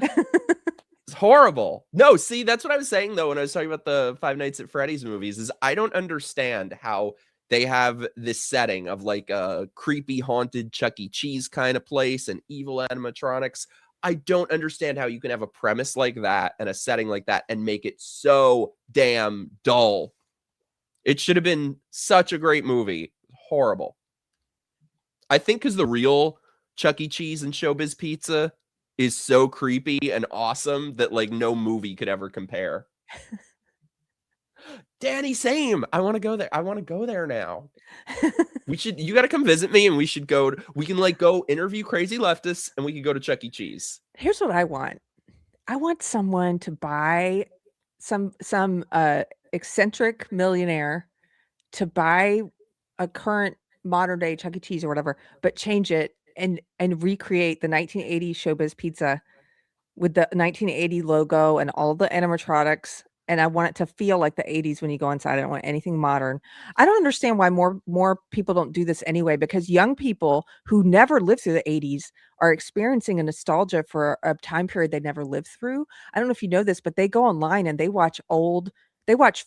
It's horrible. No, see, that's what I was saying though when I was talking about the Five Nights at Freddy's movies. Is I don't understand how they have this setting of like a creepy haunted Chuck E. Cheese kind of place and evil animatronics. I don't understand how you can have a premise like that and a setting like that and make it so damn dull. It should have been such a great movie. Horrible. I think because the real Chuck E. Cheese and Showbiz Pizza is so creepy and awesome that like no movie could ever compare. Danny, same. I want to go there. I want to go there now. You got to come visit me and we should go. We can like go interview crazy leftists and we can go to Chuck E. Cheese. Here's what I want. I want someone to buy some eccentric millionaire to buy a current modern day Chuck E. Cheese or whatever, but change it and recreate the 1980s Showbiz Pizza with the 1980 logo and all the animatronics. And I want it to feel like the 80s when you go inside. I don't want anything modern. I don't understand why more people don't do this anyway, because young people who never lived through the 80s are experiencing a nostalgia for a time period they never lived through. I don't know if you know this, but they go online and they watch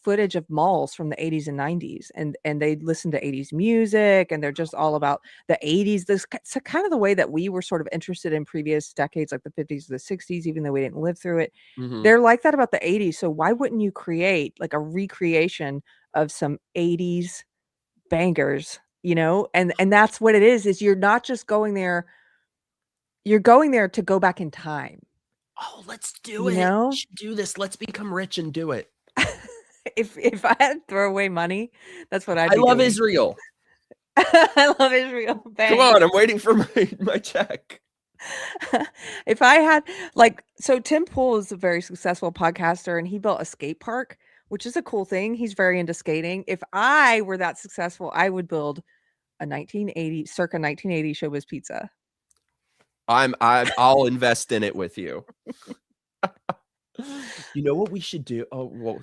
footage of malls from the 80s and 90s, and they listen to 80s music, and they're just all about the 80s. This kind of the way that we were sort of interested in previous decades, like the 50s, the 60s, even though we didn't live through it. Mhm. They're like that about the 80s. So why wouldn't you create like a recreation of some 80s bangers, you know? And that's what it is you're not just going there, you're going there to go back in time. Oh, let's do You it. know? We should do this. Let's become rich and do it. If I had to throw away money, that's what I'd I be love doing. Israel. I love Israel. Come Thanks. on, I'm waiting for my check. If I had so Tim Pool is a very successful podcaster, and he built a skate park, which is a cool thing. He's very into skating. If I were that successful, I would build a circa 1980 Showbiz Pizza. I'll invest in it with you. You know what we should do? Oh, well,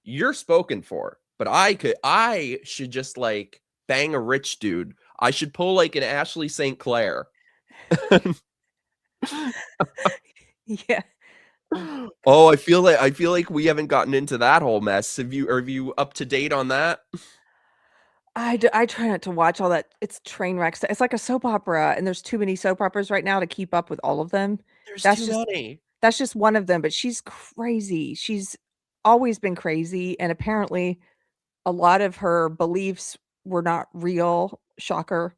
you're spoken for, but I should just like bang a rich dude. I should pull like an Ashley St. Clair. Yeah. Oh, I feel like we haven't gotten into that whole mess. Are you up to date on that? I try not to watch all that. It's train wrecks. It's like a soap opera, and there's too many soap operas right now to keep up with all of them. There's That's too just many. That's just one of them, but she's crazy. She's always been crazy, and apparently a lot of her beliefs were not real. Shocker.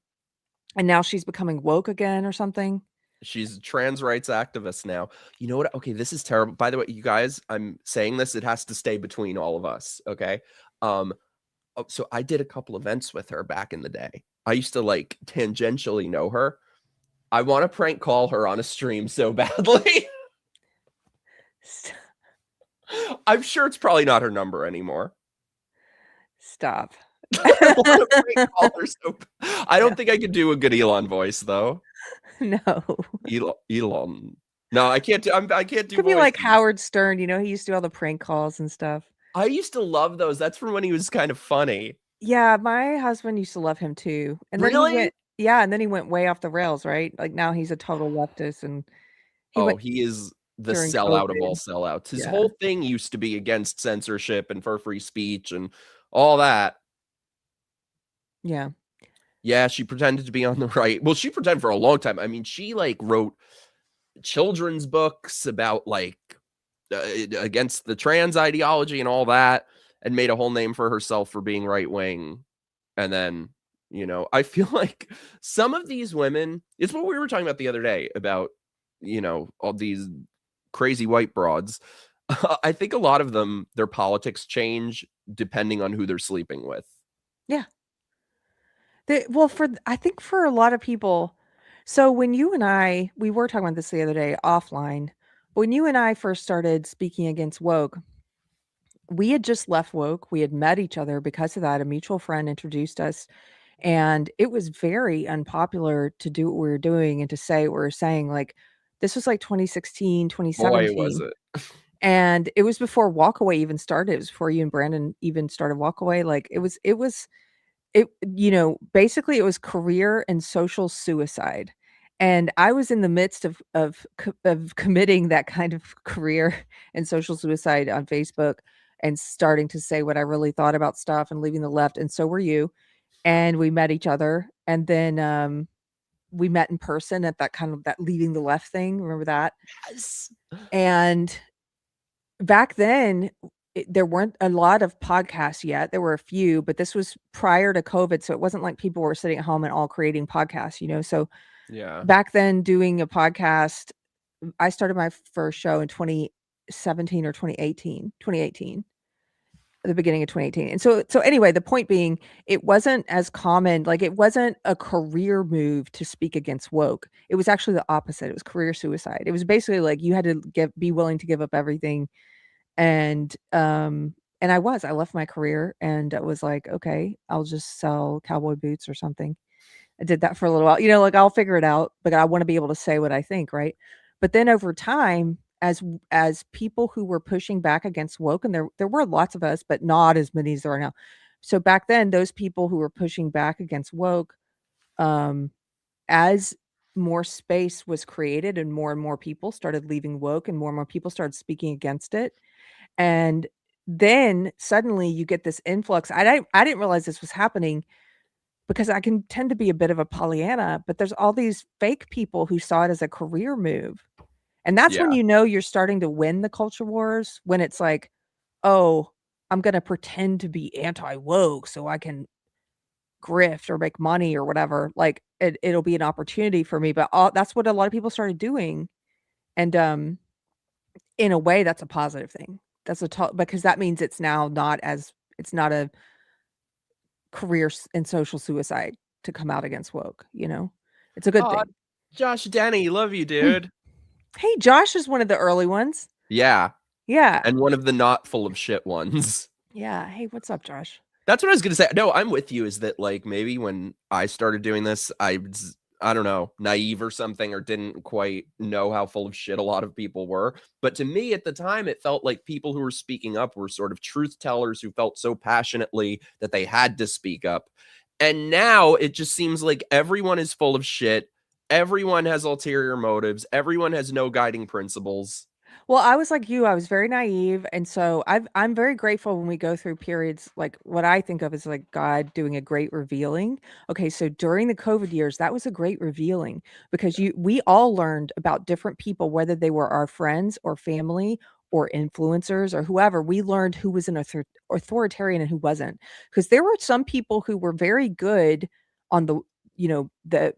And now she's becoming woke again or something. She's a trans rights activist now. You know what? Okay, this is terrible. By the way, you guys, I'm saying this, it has to stay between all of us, okay? So I did a couple events with her back in the day. I used to like tangentially know her. I want to prank call her on a stream so badly. I'm sure it's probably not her number anymore. Stop. I want to prank call her so I don't think I could do a good Elon voice though. No. Elon. No, I can't do. I can't do. Could be like voices. Howard Stern. You know, he used to do all the prank calls and stuff. I used to love those. That's from when he was kind of funny. Yeah, my husband used to love him too. And then Really? and then he went way off the rails, right? Like now he's a total leftist, and He is the during sellout of COVID. all sellouts. His Yeah. whole thing used to be against censorship and for free speech and all that. Yeah. Yeah, she pretended to be on the right. Well, she pretended for a long time. I mean, she like wrote children's books about like against the trans ideology and all that, and made a whole name for herself for being right wing. And then, you know, I feel like some of these women, it's what we were talking about the other day about, you know, all these crazy white broads. I think a lot of them, their politics change depending on who they're sleeping with. Yeah. I think for a lot of people, so when you and I, we were talking about this the other day offline, when you and I first started speaking against woke, we had just left woke. We had met each other because of that. A mutual friend introduced us, and it was very unpopular to do what we were doing and to say what we were saying. Like this was like 2016, 2017. Boy, was it. And it was before Walkaway even started. It was before you and Brandon even started Walkaway. Like you know, basically it was career and social suicide. And I was in the midst of committing that kind of career and social suicide on Facebook and starting to say what I really thought about stuff and leaving the left. And so were you. And we met each other. And then we met in person at that leaving the left thing. Remember that? Yes. And back then, there weren't a lot of podcasts yet. There were a few, but this was prior to COVID. So it wasn't like people were sitting at home and all creating podcasts, you know? So yeah, back then doing a podcast, I started my first show in 2017 or 2018, at the beginning of 2018. And so anyway, the point being, it wasn't as common. Like it wasn't a career move to speak against woke. It was actually the opposite. It was career suicide. It was basically like you had to be willing to give up everything And I left my career and I was like, okay, I'll just sell cowboy boots or something. I did that for a little while, like I'll figure it out, but I want to be able to say what I think, right? But then over time, as people who were pushing back against woke, and there were lots of us, but not as many as there are now. So back then, those people who were pushing back against woke, as more space was created and more people started leaving woke and more people started speaking against it. And then suddenly you get this influx. I didn't realize this was happening because I can tend to be a bit of a Pollyanna, but there's all these fake people who saw it as a career move. And that's when Yeah. you're starting to win the culture wars, when it's like, oh, I'm going to pretend to be anti-woke so I can grift or make money or whatever. Like it'll be an opportunity for me. But that's what a lot of people started doing. And in a way, that's a positive thing. That's because that means it's now it's not a career and social suicide to come out against woke, it's a good thing. Josh Denny, love you, dude. Hey, Josh is one of the early ones. Yeah. Yeah. And one of the not full of shit ones. Yeah. Hey, what's up, Josh? That's what I was going to say. No, I'm with you, is that like maybe when I started doing this, I don't know, naive or something, or didn't quite know how full of shit a lot of people were. But to me at the time, it felt like people who were speaking up were sort of truth tellers who felt so passionately that they had to speak up. And now it just seems like everyone is full of shit. Everyone has ulterior motives. Everyone has no guiding principles. Well, I was like you. I was very naive, and so I'm very grateful when we go through periods like what I think of as like God doing a great revealing. Okay, so during the COVID years, that was a great revealing because we all learned about different people, whether they were our friends or family or influencers or whoever. We learned who was an authoritarian and who wasn't, because there were some people who were very good on the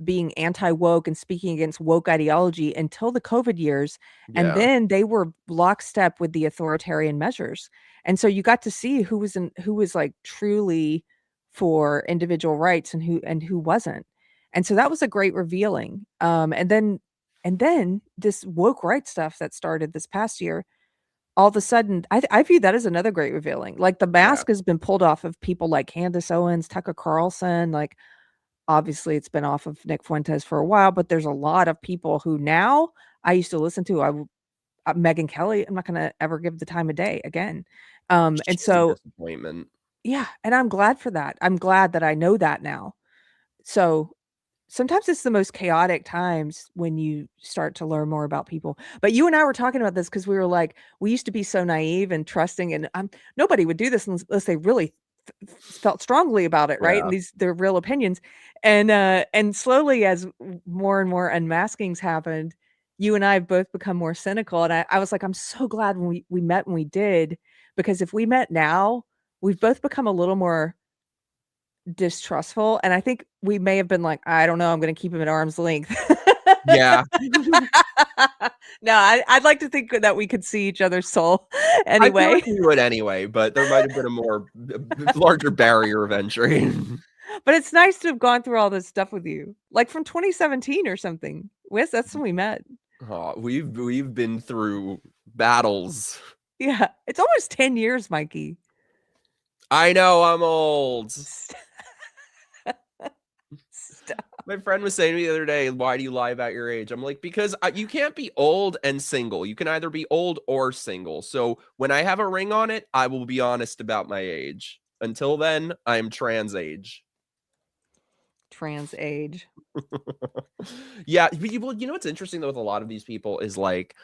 being anti-woke and speaking against woke ideology until the COVID years. And Yeah. then they were lockstep with the authoritarian measures. And so you got to see who was like truly for individual rights and who wasn't. And so that was a great revealing. And then this woke rights stuff that started this past year, all of a sudden, I view that as another great revealing. Like the mask has been pulled off of people like Candace Owens, Tucker Carlson, like obviously it's been off of Nick Fuentes for a while, but there's a lot of people who now I used to listen to. Megyn Kelly, I'm not going to ever give the time of day again. And so disappointment. Yeah. And I'm glad for that. I'm glad that I know that now. So sometimes it's the most chaotic times when you start to learn more about people. But you and I were talking about this because we were like, we used to be so naive and trusting, and nobody would do this unless they really felt strongly about it, right? Yeah. And they're real opinions. And slowly, as more and more unmaskings happened, you and I have both become more cynical. And I was like, I'm so glad when we met when we did, because if we met now, we've both become a little more distrustful. And I think we may have been like, I don't know, I'm going to keep him at arm's length. Yeah. No, I'd like to think that we could see each other's soul anyway. I feel like we would anyway, but there might have been a more larger barrier of entry. But it's nice to have gone through all this stuff with you, like from 2017 or something. That's when we met. Oh, we've been through battles. Yeah, it's almost 10 years, Mikey. I know, I'm old. Stop. My friend was saying to me the other day, why do you lie about your age? I'm like, because you can't be old and single. You can either be old or single. So when I have a ring on it, I will be honest about my age. Until then, I'm trans age. Trans age. Yeah. Well, you know what's interesting though with a lot of these people is like,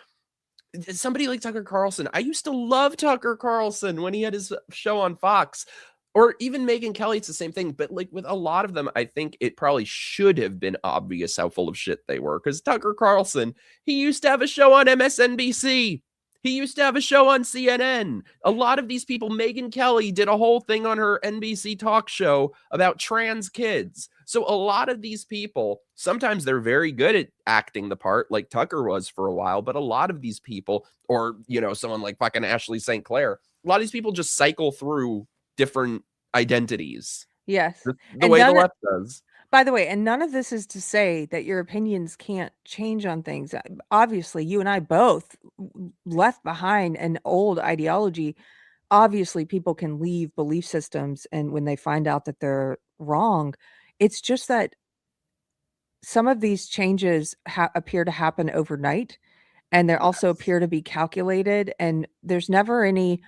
somebody like Tucker Carlson. I used to love Tucker Carlson when he had his show on Fox. Or even Megyn Kelly, it's the same thing. But like with a lot of them, I think it probably should have been obvious how full of shit they were. Because Tucker Carlson, he used to have a show on MSNBC. He used to have a show on CNN. A lot of these people, Megyn Kelly did a whole thing on her NBC talk show about trans kids. So a lot of these people, sometimes they're very good at acting the part, like Tucker was for a while. But a lot of these people, or, someone like fucking Ashley St. Clair, a lot of these people just cycle through different identities. Yes. The way the left does. By the way, and none of this is to say that your opinions can't change on things. Obviously, you and I both left behind an old ideology. Obviously, people can leave belief systems, and when they find out that they're wrong, it's just that some of these changes appear to happen overnight, and they also appear to be calculated, and there's never any.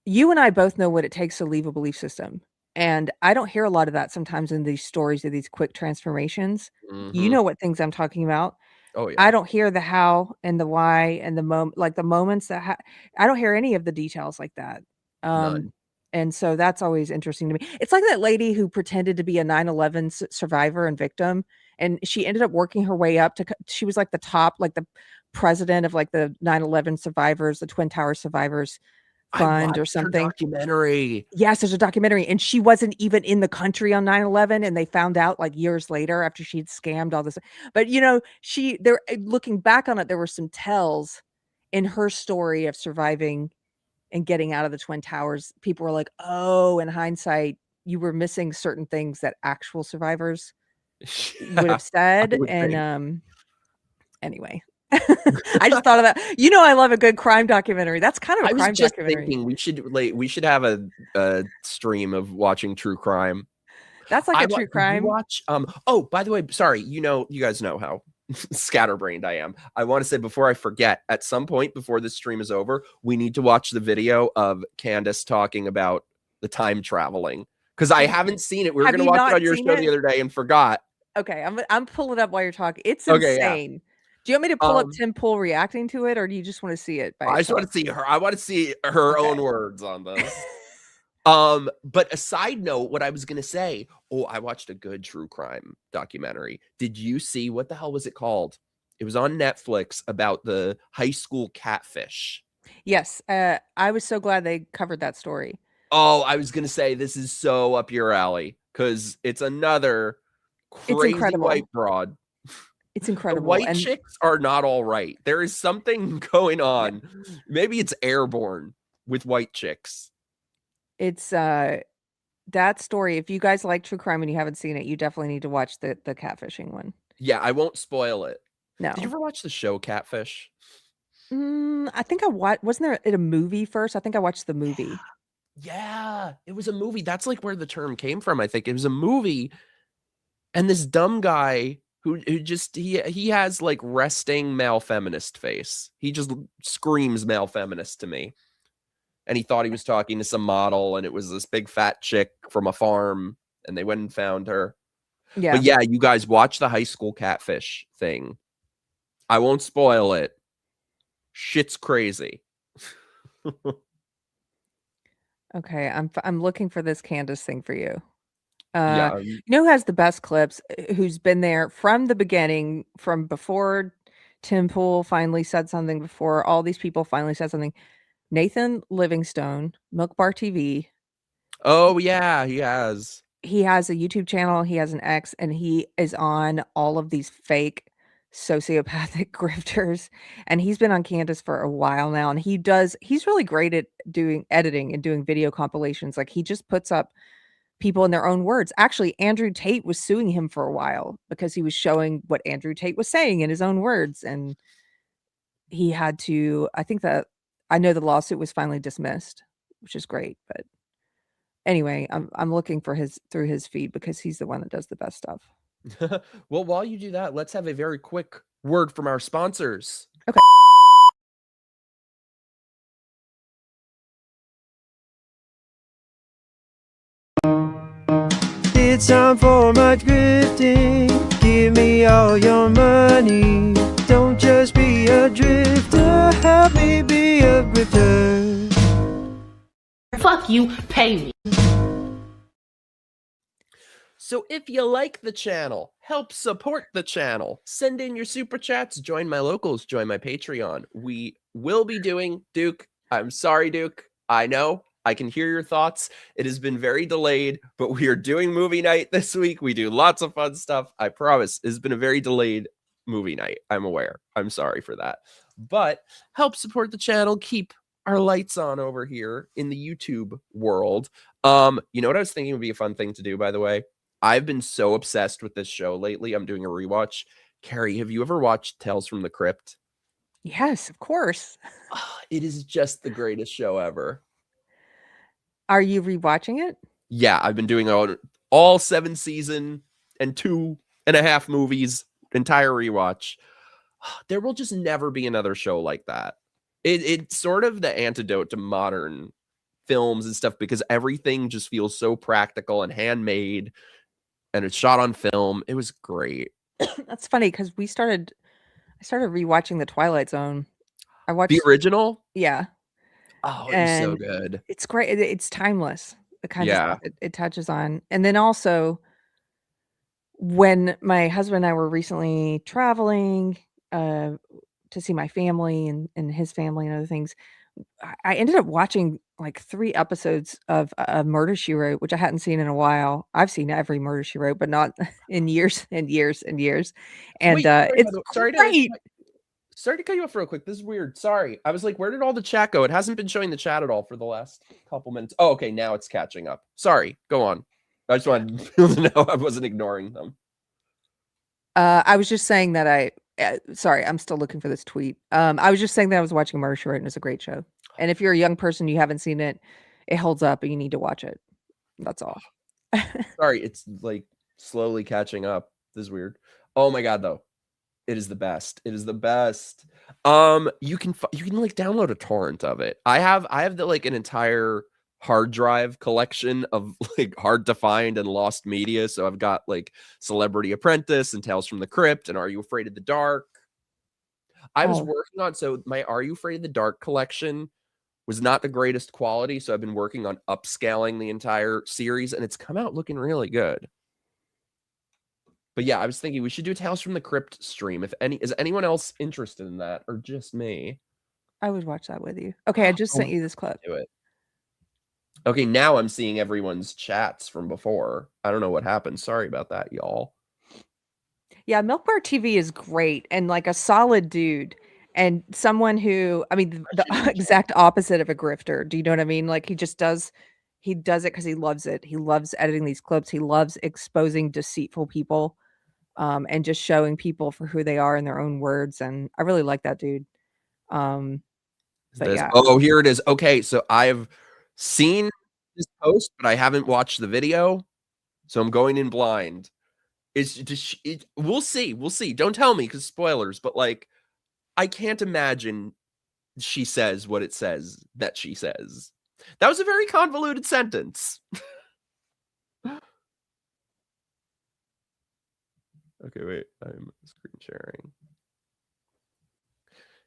You and I both know what it takes to leave a belief system. And I don't hear a lot of that sometimes in these stories of these quick transformations. You Mhm. know what things I'm talking about. Oh, yeah. I don't hear the how and the why and the like the moments that I don't hear any of the details like that. None. And so that's always interesting to me. It's like that lady who pretended to be a 9/11 survivor and victim, and she ended up working her way up to. She was like the top, like the president of like the 9/11 survivors, the Twin Tower survivors I fund or watched her something. documentary. Yes, there's a documentary, and she wasn't even in the country on 9/11, and they found out like years later after she'd scammed all this. But they're looking back on it, there were some tells in her story of surviving and getting out of the Twin Towers. People were like, "Oh, in hindsight, you were missing certain things that actual survivors would Yeah, have said." I would And think. anyway, I just thought of that. I love a good crime documentary. That's kind of a I was crime just documentary. thinking we should have a stream of watching true crime. That's like a true Did you crime. watch oh, by the way, sorry, you guys know how scatterbrained I am. I want to say before I forget, at some point before this stream is over, we need to watch the video of Candace talking about the time traveling, because I haven't seen it. We were Have going to you watch it not on your seen show the it? other day and forgot. Okay, I'm pulling it up while you're talking. It's Okay, yeah. insane. Do you want me to pull up Tim Pool reacting to it, or do you just want to see it by I just yourself? want to see her. I want to see her Okay. own words on this. But a side note, what I was gonna say, I watched a good true crime documentary. Did you see, what the hell was it called? It was on Netflix about the high school catfish. Yes, I was so glad they covered that story. Oh, I was gonna say, this is so up your alley, because it's another It's crazy incredible. white broad. It's The incredible. white And chicks are not all right. There is something going on. Maybe it's airborne with white chicks. it's that story. If you guys like true crime and you haven't seen it, you definitely need to watch the catfishing one. Yeah, I won't spoil it. No. Did you ever watch the show Catfish? I think I watched. Wasn't there it a movie first? I think I watched the movie. Yeah, it was a movie. That's like where the term came from. I think it was a movie, and this dumb guy who just he has like resting male feminist face. He just screams male feminist to me. And he thought he was talking to some model, and it was this big fat chick from a farm, and they went and found her. Yeah. But yeah, you guys watch the high school catfish thing. I won't spoil it. Shit's crazy. Okay, I'm looking for this Candace thing for you. Yeah. You know who has the best clips? Who's been there from the beginning, from before Tim Pool finally said something, before all these people finally said something. Nathan Livingstone, Milk Bar TV. Oh yeah, he has. He has a YouTube channel. He has an X, and he is on all of these fake sociopathic grifters. And he's been on Candace for a while now. And he's really great at doing editing and doing video compilations. Like he just puts up people in their own words. Actually, Andrew Tate was suing him for a while because he was showing what Andrew Tate was saying in his own words. And he had to, I know the lawsuit was finally dismissed, which is great. But anyway, I'm looking for through his feed because he's the one that does the best stuff. Well, while you do that, let's have a very quick word from our sponsors. Okay. It's time for my grifting. Give me all your money. Don't just be a drifter. Help me be a grifter. Fuck you, pay me. So if you like the channel, help support the channel, send in your super chats, join my locals, join my Patreon. We will be doing, Duke, I'm sorry, Duke, I know, I can hear your thoughts. It has been very delayed, but we are doing movie night this week. We do lots of fun stuff. I promise. It's been a very delayed movie night. I'm aware. I'm sorry for that. But help support the channel. Keep our lights on over here in the YouTube world. You know what I was thinking would be a fun thing to do, by the way? I've been so obsessed with this show lately. I'm doing a rewatch. Keri, have you ever watched Tales from the Crypt? Yes, of course. It is just the greatest show ever. Are you rewatching it? Yeah, I've been doing all 7 season and 2.5 movies, entire rewatch. There will just never be another show like that. It's sort of the antidote to modern films and stuff because everything just feels so practical and handmade, and it's shot on film. It was great. That's funny because I started rewatching The Twilight Zone. I watched The original? Yeah. Oh, it was so And good. it's great. It's timeless. The kind of Yeah. stuff it touches on. And then also, when my husband and I were recently traveling to see my family and his family and other things, I ended up watching like 3 episodes of Murder, She Wrote, which I hadn't seen in a while. I've seen every Murder, She Wrote, but not in years and years and years. And Wait, it's sorry great. Sorry to cut you off real quick. This is weird. Sorry. I was like, where did all the chat go? It hasn't been showing the chat at all for the last couple minutes. Oh, okay. Now it's catching up. Sorry. Go on. I just wanted people to know I wasn't ignoring them. I was just saying that sorry, I'm still looking for this tweet. I was just saying that I was watching Murder, She Wrote, and it's a great show. And if you're a young person, you haven't seen it, it holds up and you need to watch it. That's all. Sorry. It's like slowly catching up. This is weird. Oh my God, though. It is the best. It is the best. You can like download a torrent of it. I have like an entire hard drive collection of like hard to find and lost media. So I've got like Celebrity Apprentice and Tales from the Crypt and Are You Afraid of the Dark? I was working on, so my Are You Afraid of the Dark collection was not the greatest quality. So I've been working on upscaling the entire series and it's come out looking really good. But yeah, I was thinking we should do Tales from the Crypt stream. Is anyone else interested in that or just me? I would watch that with you. Okay, I just sent you this clip. Do it. Okay, now I'm seeing everyone's chats from before. I don't know what happened. Sorry about that, y'all. Yeah, Milk Bar TV is great and like a solid dude and someone who, I mean, the exact opposite of a grifter. Do you know what I mean? Like he does it because he loves it. He loves editing these clips. He loves exposing deceitful people and just showing people for who they are in their own words. And I really like that dude. But yeah. Oh, here it is. Okay, so I've seen this post, but I haven't watched the video. So I'm going in blind. We'll see. We'll see. Don't tell me because spoilers, but like I can't imagine she says what it says that she says. That was a very convoluted sentence. Okay, wait. I'm screen sharing.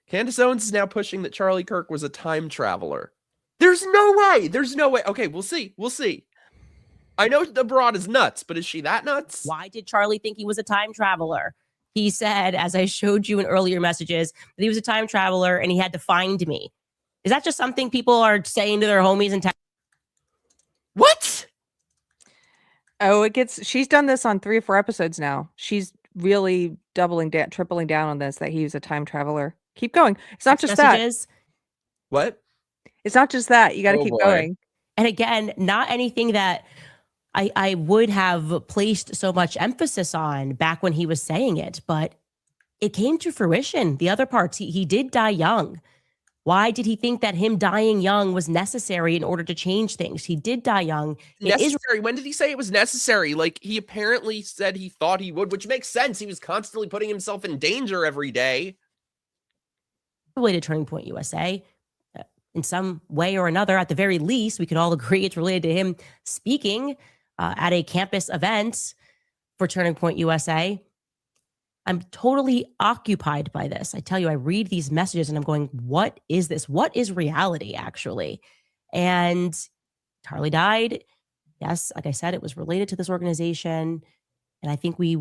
Candace Owens is now pushing that Charlie Kirk was a time traveler. There's no way. There's no way. Okay, we'll see. We'll see. I know the broad is nuts, but is she that nuts? Why did Charlie think he was a time traveler? He said, as I showed you in earlier messages, that he was a time traveler and he had to find me. Is that just something people are saying to their homies in town? What? Oh, she's done this on 3 or 4 episodes now. She's really tripling down on this, that he was a time traveler. Keep going. It's not just that. What? It's not just that. You got to keep going. And again, not anything that I would have placed so much emphasis on back when he was saying it, but it came to fruition. The other parts, he did die young. Why did he think that him dying young was necessary in order to change things? He did die young. Necessary? When did he say it was necessary? Like, he apparently said he thought he would, which makes sense. He was constantly putting himself in danger every day. Related to Turning Point USA. In some way or another, at the very least, we could all agree it's related to him speaking at a campus event for Turning Point USA. I'm totally occupied by this. I tell you, I read these messages and I'm going, what is this? What is reality, actually? And Charlie died. Yes, like I said, it was related to this organization. And I think we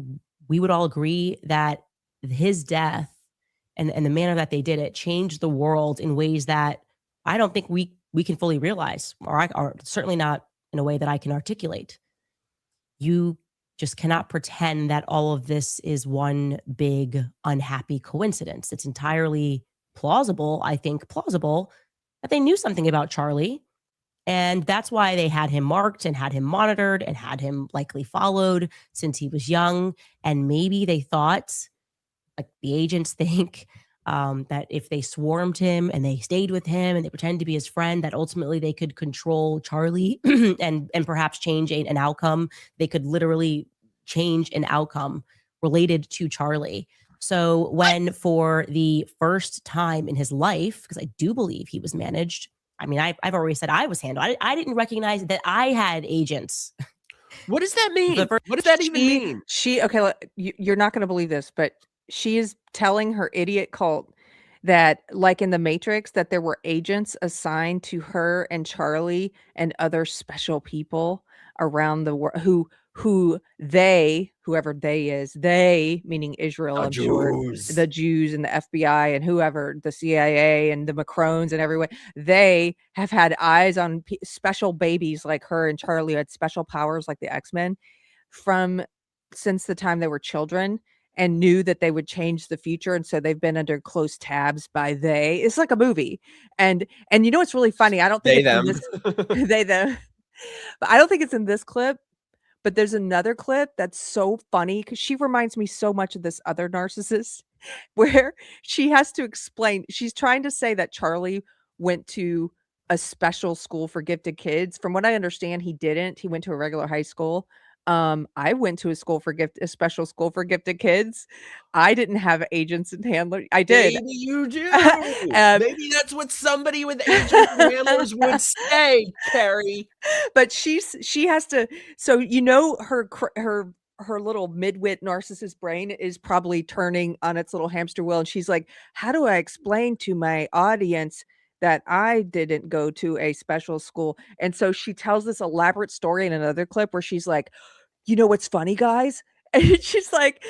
would all agree that his death and the manner that they did it changed the world in ways that I don't think we can fully realize, or certainly not in a way that I can articulate. You just cannot pretend that all of this is one big unhappy coincidence. It's entirely plausible, I think, that they knew something about Charlie And that's why they had him marked and had him monitored and had him likely followed since he was young. And maybe they thought, like the agents think, that if they swarmed him and they stayed with him and they pretended to be his friend, that ultimately they could control Charlie and perhaps change an outcome. They could literally change an outcome related to Charlie. So when for the first time in his life, because I do believe he was managed, I mean, I've already said I was handled. I didn't recognize that I had agents. What does that mean? What does that even mean? Okay, you're not going to believe this, but she is telling her idiot cult that, like in the Matrix, that there were agents assigned to her and Charlie and other special people around the world whoever they is, they meaning Israel, I'm sure, the Jews and the FBI and whoever, the CIA and the Macrones and everyone, they have had eyes on special babies like her and Charlie, who had special powers like the X-Men since the time they were children, and knew that they would change the future, and so they've been under close tabs by they. It's like a movie, and you know what's really funny? I don't think they them, but I don't think it's in this clip. But there's another clip that's so funny because she reminds me so much of this other narcissist, where she has to explain. She's trying to say that Charlie went to a special school for gifted kids. From what I understand, he didn't. He went to a regular high school. I went to a special school for gifted kids. I didn't have agents and handlers. I did. Maybe you do. Maybe that's what somebody with agents and handlers would say, Keri. But she has to. So her little midwit narcissist brain is probably turning on its little hamster wheel, and she's like, "How do I explain to my audience that I didn't go to a special school?" And so she tells this elaborate story in another clip where she's like, "You know what's funny, guys?" And she's like,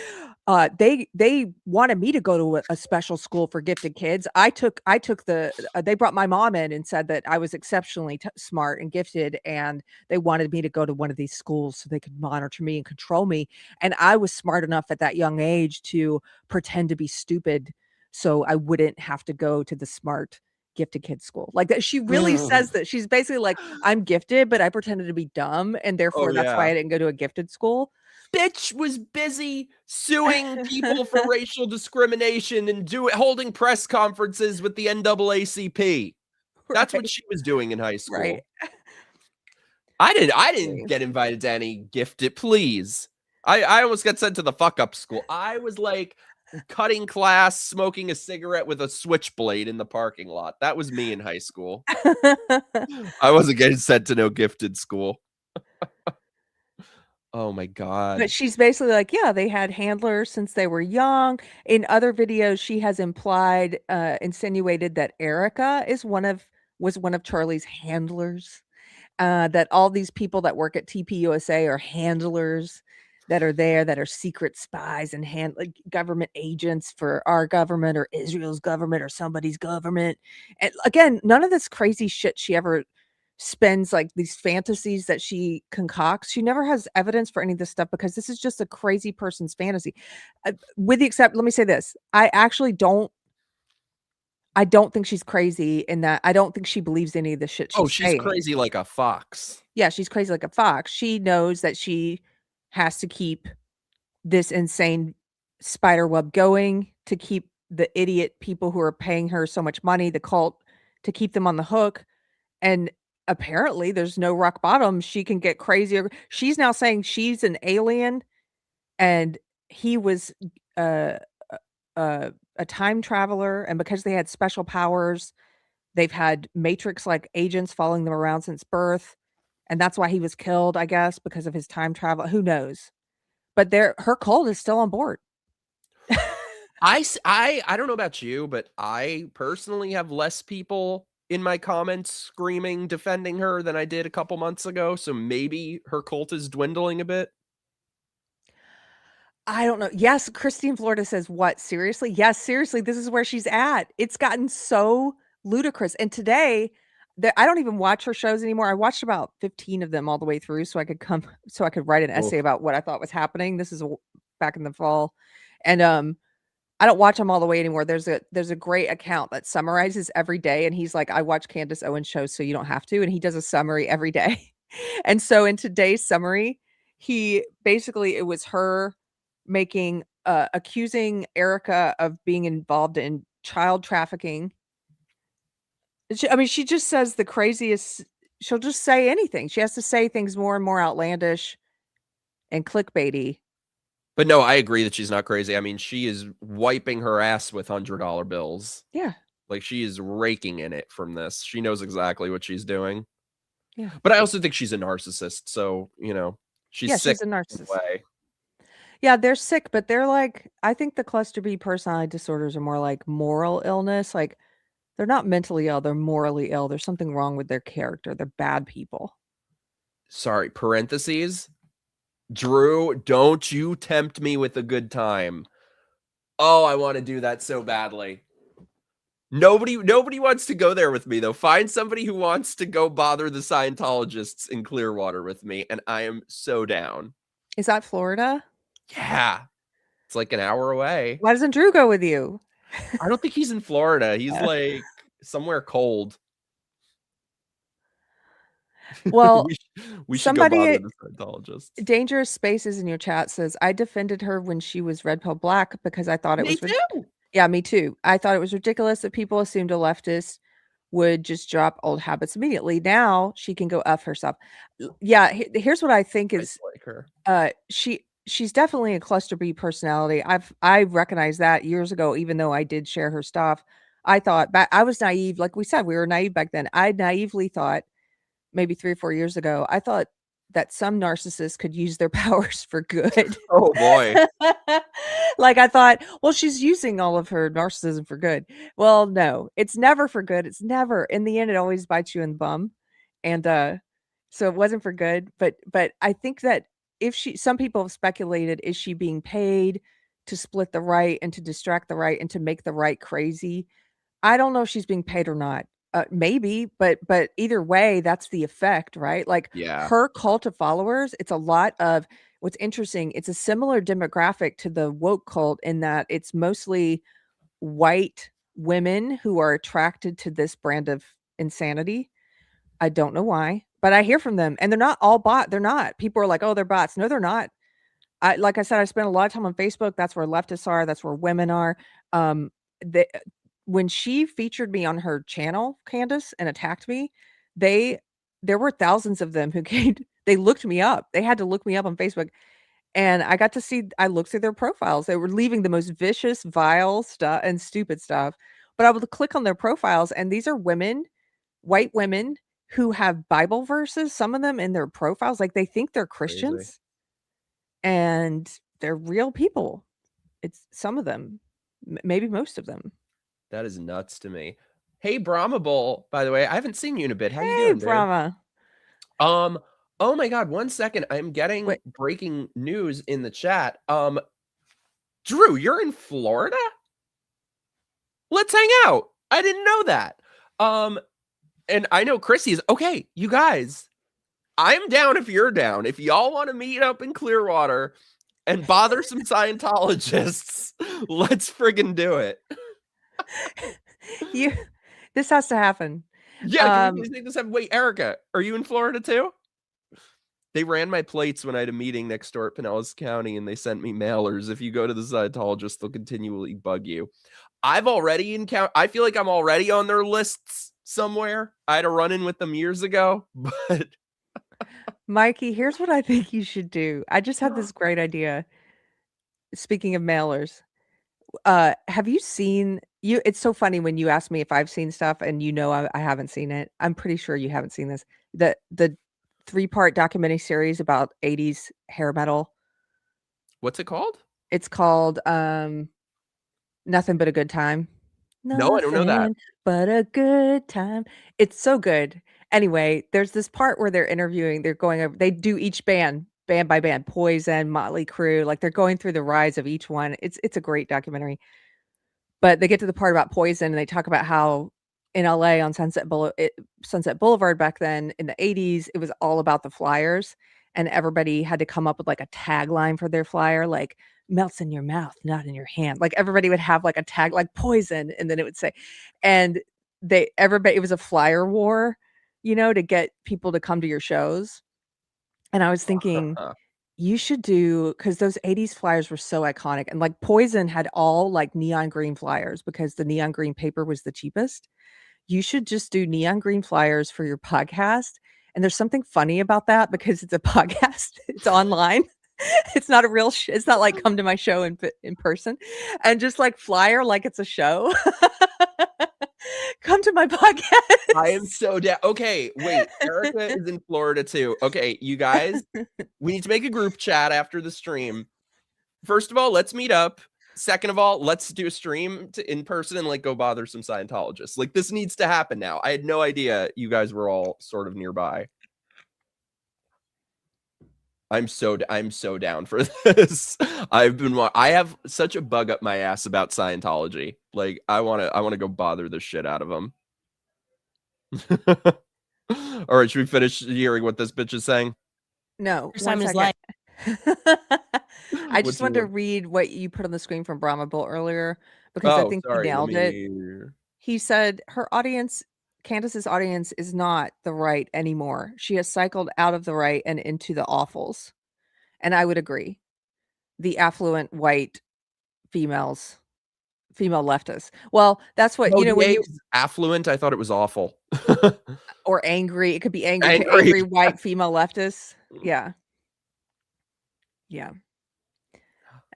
they wanted me to go to a special school for gifted kids. I took they brought my mom in and said that I was exceptionally smart and gifted, and they wanted me to go to one of these schools so they could monitor me and control me. And I was smart enough at that young age to pretend to be stupid so I wouldn't have to go to the smart gifted kids school. Like that, she really says that. She's basically like, I'm gifted, but I pretended to be dumb, and therefore that's why I didn't go to a gifted school. Bitch was busy suing people for racial discrimination and holding press conferences with the NAACP. That's what she was doing in high school. Right. I didn't get invited to any gifted, please. I almost got sent to the fuck up school. I was like cutting class, smoking a cigarette with a switchblade in the parking lot. That was me in high school. I wasn't getting sent to no gifted school. Oh my God. But she's basically like, yeah, they had handlers since they were young. In other videos, she has insinuated that Erica was one of Charlie's handlers. That all these people that work at TPUSA are handlers that are there, that are secret spies and government agents for our government or Israel's government or somebody's government. And again, none of this crazy shit she ever spends, like these fantasies that she concocts. She never has evidence for any of this stuff because this is just a crazy person's fantasy. Let me say this. I don't think she's crazy in that I don't think she believes any of the shit she's saying. Crazy like a fox. Yeah, she's crazy like a fox. She knows that she has to keep this insane spider web going, to keep the idiot people who are paying her so much money, the cult, to keep them on the hook. And apparently there's no rock bottom. She can get crazier. She's now saying she's an alien and he was a time traveler, and because they had special powers, they've had Matrix-like agents following them around since birth, and that's why he was killed, I guess, because of his time travel. Who knows? But her cult is still on board. I don't know about you, but I personally have less people in my comments screaming, defending her than I did a couple months ago. So maybe her cult is dwindling a bit. I don't know. Yes, Christine Florida says, what? Seriously? Yes, seriously. This is where she's at. It's gotten so ludicrous. And today, I don't even watch her shows anymore. I watched about 15 of them all the way through so I could write an essay about what I thought was happening. This is back in the fall. And I don't watch them all the way anymore. There's a great account that summarizes every day, and he's like, I watch Candace Owens shows, so you don't have to. And he does a summary every day. And so in today's summary, he basically, it was her making accusing Erica of being involved in child trafficking. She just says the craziest. She'll just say anything. She has to say things more and more outlandish and clickbaity. But no, I agree that she's not crazy. I mean, she is wiping her ass with $100 bills. Yeah. Like, she is raking in it from this. She knows exactly what she's doing. Yeah. But I also think she's a narcissist. So, she's sick. She's a narcissist. Way. Yeah, they're sick, but they're like, I think the cluster B personality disorders are more like moral illness. Like, they're not mentally ill, they're morally ill. There's something wrong with their character. They're bad people. Sorry, parentheses. Drew, don't you tempt me with a good time. Oh, I want to do that so badly. Nobody wants to go there with me, though. Find somebody who wants to go bother the Scientologists in Clearwater with me, and I am so down. Is that Florida? Yeah. It's like an hour away. Why doesn't Drew go with you? I don't think he's in Florida. He's like somewhere cold. Well, we should go bother the Scientologists. Dangerous Spaces in your chat says, I defended her when she was Red Pill Black because I thought it was... Yeah, me too. I thought it was ridiculous that people assumed a leftist would just drop old habits immediately. Now she can go F herself. Yeah, here's what I think is... like her. She's definitely a cluster B personality. I recognized that years ago, even though I did share her stuff. I thought I was naive. Like we said, we were naive back then. I naively thought, maybe 3 or 4 years ago, I thought that some narcissists could use their powers for good. Oh boy. Like I thought, well, she's using all of her narcissism for good. Well, no, it's never for good. It's never. In the end, it always bites you in the bum. And so it wasn't for good. But I think that some people have speculated, is she being paid to split the right and to distract the right and to make the right crazy? I don't know if she's being paid or not. Maybe, but either way, that's the effect, right? Like her cult of followers, it's a lot of what's interesting. It's a similar demographic to the woke cult in that it's mostly white women who are attracted to this brand of insanity. I don't know why, but I hear from them, and they're not all bot. They're not. People are like, oh, they're bots. No, they're not. Like I said, I spent a lot of time on Facebook. That's where leftists are. That's where women are. When she featured me on her channel, Candace, and attacked me, there were thousands of them who came. They looked me up. They had to look me up on Facebook. And I got to see, I looked through their profiles. They were leaving the most vicious, vile stuff and stupid stuff. But I would click on their profiles, and these are women, white women, who have Bible verses, some of them in their profiles. Like they think they're Christians. Crazy. And they're real people. It's some of them, maybe most of them. That is nuts to me. Hey, Brahma Bull, by the way, I haven't seen you in a bit. How you doing, Brahma? Oh my God, 1 second. I'm getting breaking news in the chat. Drew, you're in Florida? Let's hang out. I didn't know that. And I know Chrissy's okay, you guys. I'm down if you're down. If y'all want to meet up in Clearwater and bother some Scientologists, let's friggin' do it. This has to happen. Yeah, can we make this happen? Wait, Erica, are you in Florida too? They ran my plates when I had a meeting next door at Pinellas County, and they sent me mailers. If you go to the Scientologist, they'll continually bug you. I've already I feel like I'm already on their lists somewhere. I had a run-in with them years ago, but Mikey, here's what I think you should do. I just had this great idea. Speaking of mailers, have you seen it's so funny when you ask me if I've seen stuff and I haven't seen it. I'm pretty sure you haven't seen this. The 3-part documentary series about 80s hair metal. What's it called? It's called Nothing But a Good Time. No, I don't know that. But a good time. It's so good. Anyway, there's this part where they're interviewing, they do each band by band, Poison, Motley Crue, like they're going through the rise of each one. It's a great documentary. But they get to the part about Poison, and they talk about how in LA on Sunset Boulevard back then in the 80s, it was all about the flyers, and everybody had to come up with like a tagline for their flyer, like melts in your mouth, not in your hand. Like everybody would have like a tag like poison, and then it would say, and everybody, it was a flyer war, to get people to come to your shows. And I was thinking, you should do, because those 80s flyers were so iconic, and like Poison had all like neon green flyers because the neon green paper was the cheapest. You should just do neon green flyers for your podcast. And there's something funny about that because it's a podcast, it's online. It's not a real it's not like come to my show in person, and just like flyer like it's a show. Come to my podcast. I am so down. Okay, wait. Erica is in Florida too. Okay, you guys, we need to make a group chat after the stream. First of all, let's meet up. Second of all, let's do a stream in person and like go bother some Scientologists. Like this needs to happen now. I had no idea you guys were all sort of nearby. I'm so down for this. I have such a bug up my ass about Scientology. Like I want to go bother the shit out of them. All right, should we finish hearing what this bitch is saying? No, First time one is second. I What's just wanted to your- read what you put on the screen from Brahma Bull earlier, because I Oh, think sorry. he Let nailed it. me. He said her audience, Candace's audience, is not the right anymore. She has cycled out of the right and into the awfuls. And I would agree. The affluent white female leftists. Well, that's what, Oh, when DA you, is affluent. I thought it was awful. or angry, it could be angry Angry. white female leftists. Yeah. Yeah.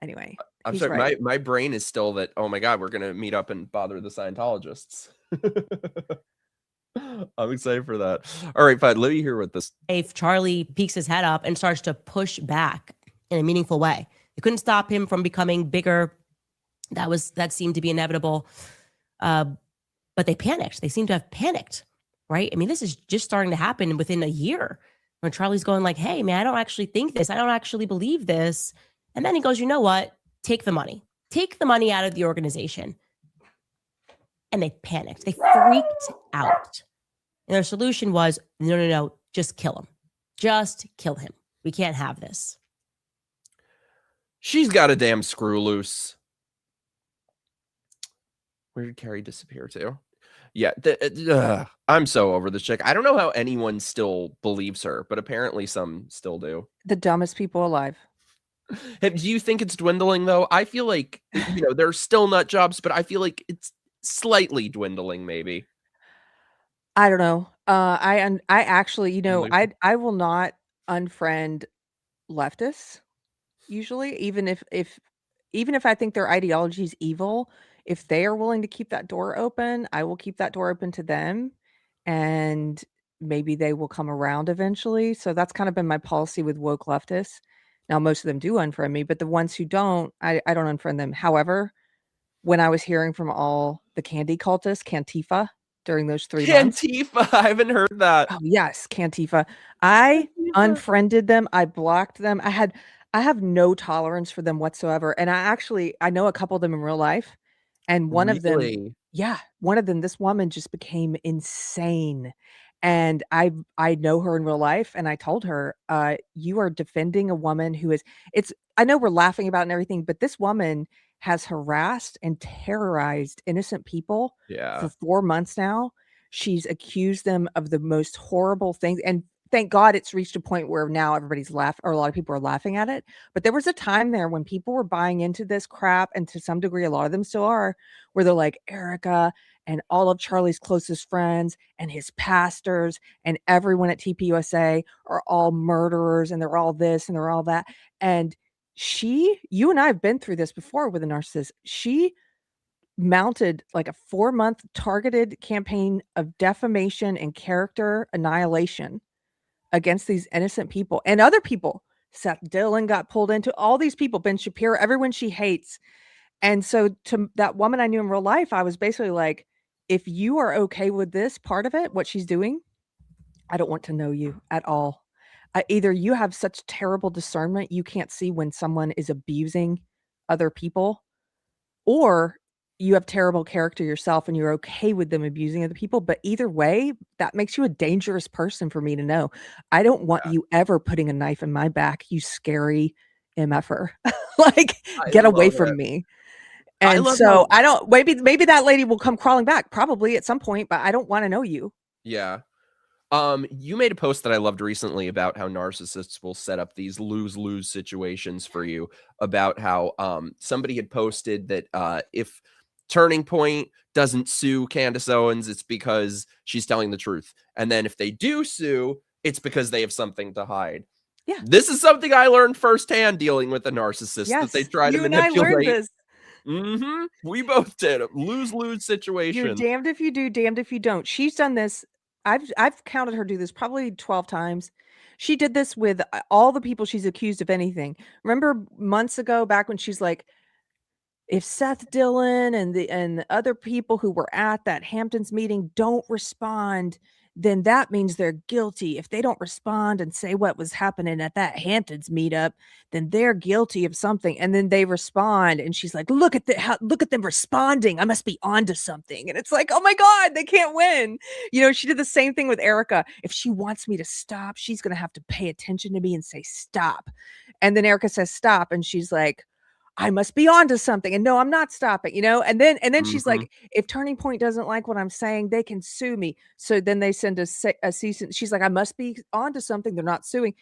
Anyway, I'm he's sorry. right. My brain is still that. Oh my god, we're gonna meet up and bother the Scientologists. I'm excited for that. All right, fine. Let me hear what this. If Charlie peeks his head up and starts to push back in a meaningful way, they couldn't stop him from becoming bigger. That seemed to be inevitable. But they panicked. They seem to have panicked, right? I mean, this is just starting to happen within a year when Charlie's going like, hey, man, I don't actually think this. I don't actually believe this. And then he goes, you know what? Take the money. Take the money out of the organization. And they panicked. They freaked out. And their solution was, no, just kill him. Just kill him. We can't have this. She's got a damn screw loose. Where did Keri disappear to? Yeah, I'm so over this chick. I don't know how anyone still believes her, but apparently some still do. The dumbest people alive. Do you think it's dwindling though? I feel like there's still nut jobs, but I feel like it's slightly dwindling. Maybe. I don't know. I actually, I will not unfriend leftists usually, even if I think their ideology is evil. If they are willing to keep that door open, I will keep that door open to them, and maybe they will come around eventually. So that's kind of been my policy with woke leftists. Now, most of them do unfriend me, but the ones who don't, I don't unfriend them. However, when I was hearing from all the candy cultists, Cantifa, during those 3 months. Cantifa, I haven't heard that. Oh, yes, Cantifa. I unfriended them. I blocked them. I have no tolerance for them whatsoever. And I know a couple of them in real life. And one of them, this woman just became insane. And I know her in real life, and I told her, you are defending a woman who is, I know we're laughing about it and everything, but this woman has harassed and terrorized innocent people for 4 months now. She's accused them of the most horrible things. And thank God it's reached a point where now everybody's laughing, or a lot of people are laughing at it. But there was a time there when people were buying into this crap, and to some degree, a lot of them still are, where they're like, Erica and all of Charlie's closest friends and his pastors and everyone at TPUSA are all murderers, and they're all this and they're all that. And you and I have been through this before with a narcissist. She mounted like a 4-month targeted campaign of defamation and character annihilation against these innocent people and other people. Seth Dillon got pulled into, all these people, Ben Shapiro, everyone she hates. And so to that woman I knew in real life, I was basically like, if you are okay with this part of it, what she's doing, I don't want to know you at all. Either you have such terrible discernment, you can't see when someone is abusing other people, or you have terrible character yourself and you're okay with them abusing other people. But either way, that makes you a dangerous person for me to know. I don't want you ever putting a knife in my back, you scary, MFer. Like, I get away love from it. me. I And love so how- I don't, maybe that lady will come crawling back probably at some point, but I don't want to know you. Yeah. You made a post that I loved recently about how narcissists will set up these lose-lose situations for you, about how somebody had posted that if Turning Point doesn't sue Candace Owens, it's because she's telling the truth. And then if they do sue, it's because they have something to hide. Yeah. This is something I learned firsthand dealing with a narcissist, that they Yes, try to you and I learned manipulate. this. We both did. Lose-lose You're situation. damned if you do, damned if you don't. She's done this. I've counted her do this probably 12 times. She did this with all the people she's accused of anything. Remember months ago, back when she's like, if Seth Dillon and the other people who were at that Hamptons meeting don't respond, then that means they're guilty. If they don't respond and say what was happening at that Hamptons meetup, then they're guilty of something. And then they respond, and she's like, look at them responding. I must be onto something. And it's like, oh my God, they can't win. You know, she did the same thing with Erica. If she wants me to stop, she's gonna have to pay attention to me and say stop. And then Erica says stop, and she's like, I must be onto something. And no, I'm not stopping, you know? And then she's like, if Turning Point doesn't like what I'm saying, they can sue me. So then they send a cease and she's like, I must be onto something. They're not suing.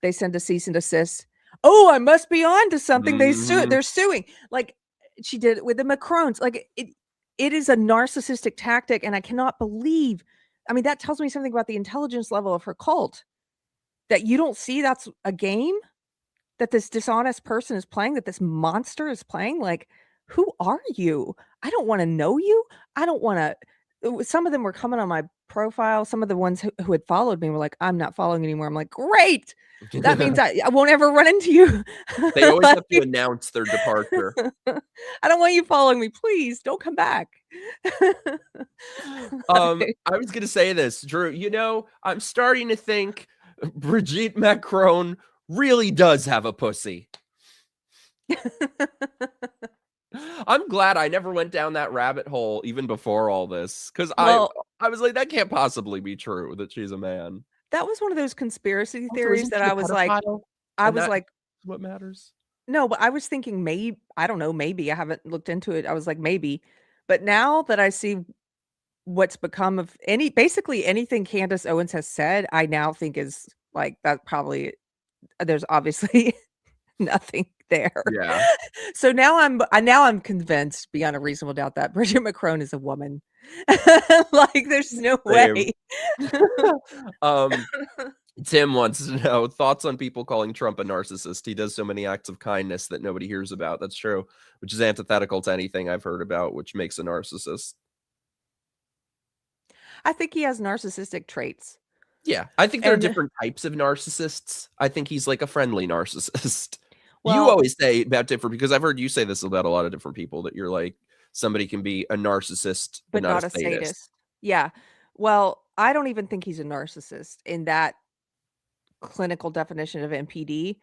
They send a cease and desist. Oh, I must be onto something. They're suing. Like she did it with the Macrones. Like it is a narcissistic tactic. And I cannot believe, I mean, that tells me something about the intelligence level of her cult, that you don't see that's a game that this dishonest person is playing, that this monster is playing. Like, who are you? I don't want to know you. I don't want to. Some of them were coming on my profile. Some of the ones who had followed me were like, I'm not following anymore. I'm like, great. That means I won't ever run into you. They always have to announce their departure. I don't want you following me. Please don't come back. I was going to say this, Drew. You know, I'm starting to think Brigitte Macron really does have a pussy. I'm glad I never went down that rabbit hole even before all this, because I was like, that can't possibly be true that she's a man. That was one of those conspiracy Also, theories isn't that she a I was like, pedophile? And that's what matters. No, but I was thinking maybe, I don't know, maybe I haven't looked into it. I was like, maybe. But now that I see what's become of basically anything Candace Owens has said, I now think is like, that probably, there's obviously nothing there. Yeah. So now I'm convinced beyond a reasonable doubt that Brigitte Macron is a woman. Like there's no way. Tim wants to know thoughts on people calling Trump a narcissist. He does so many acts of kindness that nobody hears about. That's true, which is antithetical to anything I've heard about, which makes a narcissist. I think he has narcissistic traits. Yeah, I think there are different types of narcissists. I think he's like a friendly narcissist. You Well- always say about different, because I've heard you say this about a lot of different people, that you're like, somebody can be a narcissist but not a sadist. Yeah. Well, I don't even think he's a narcissist in that clinical definition of NPD.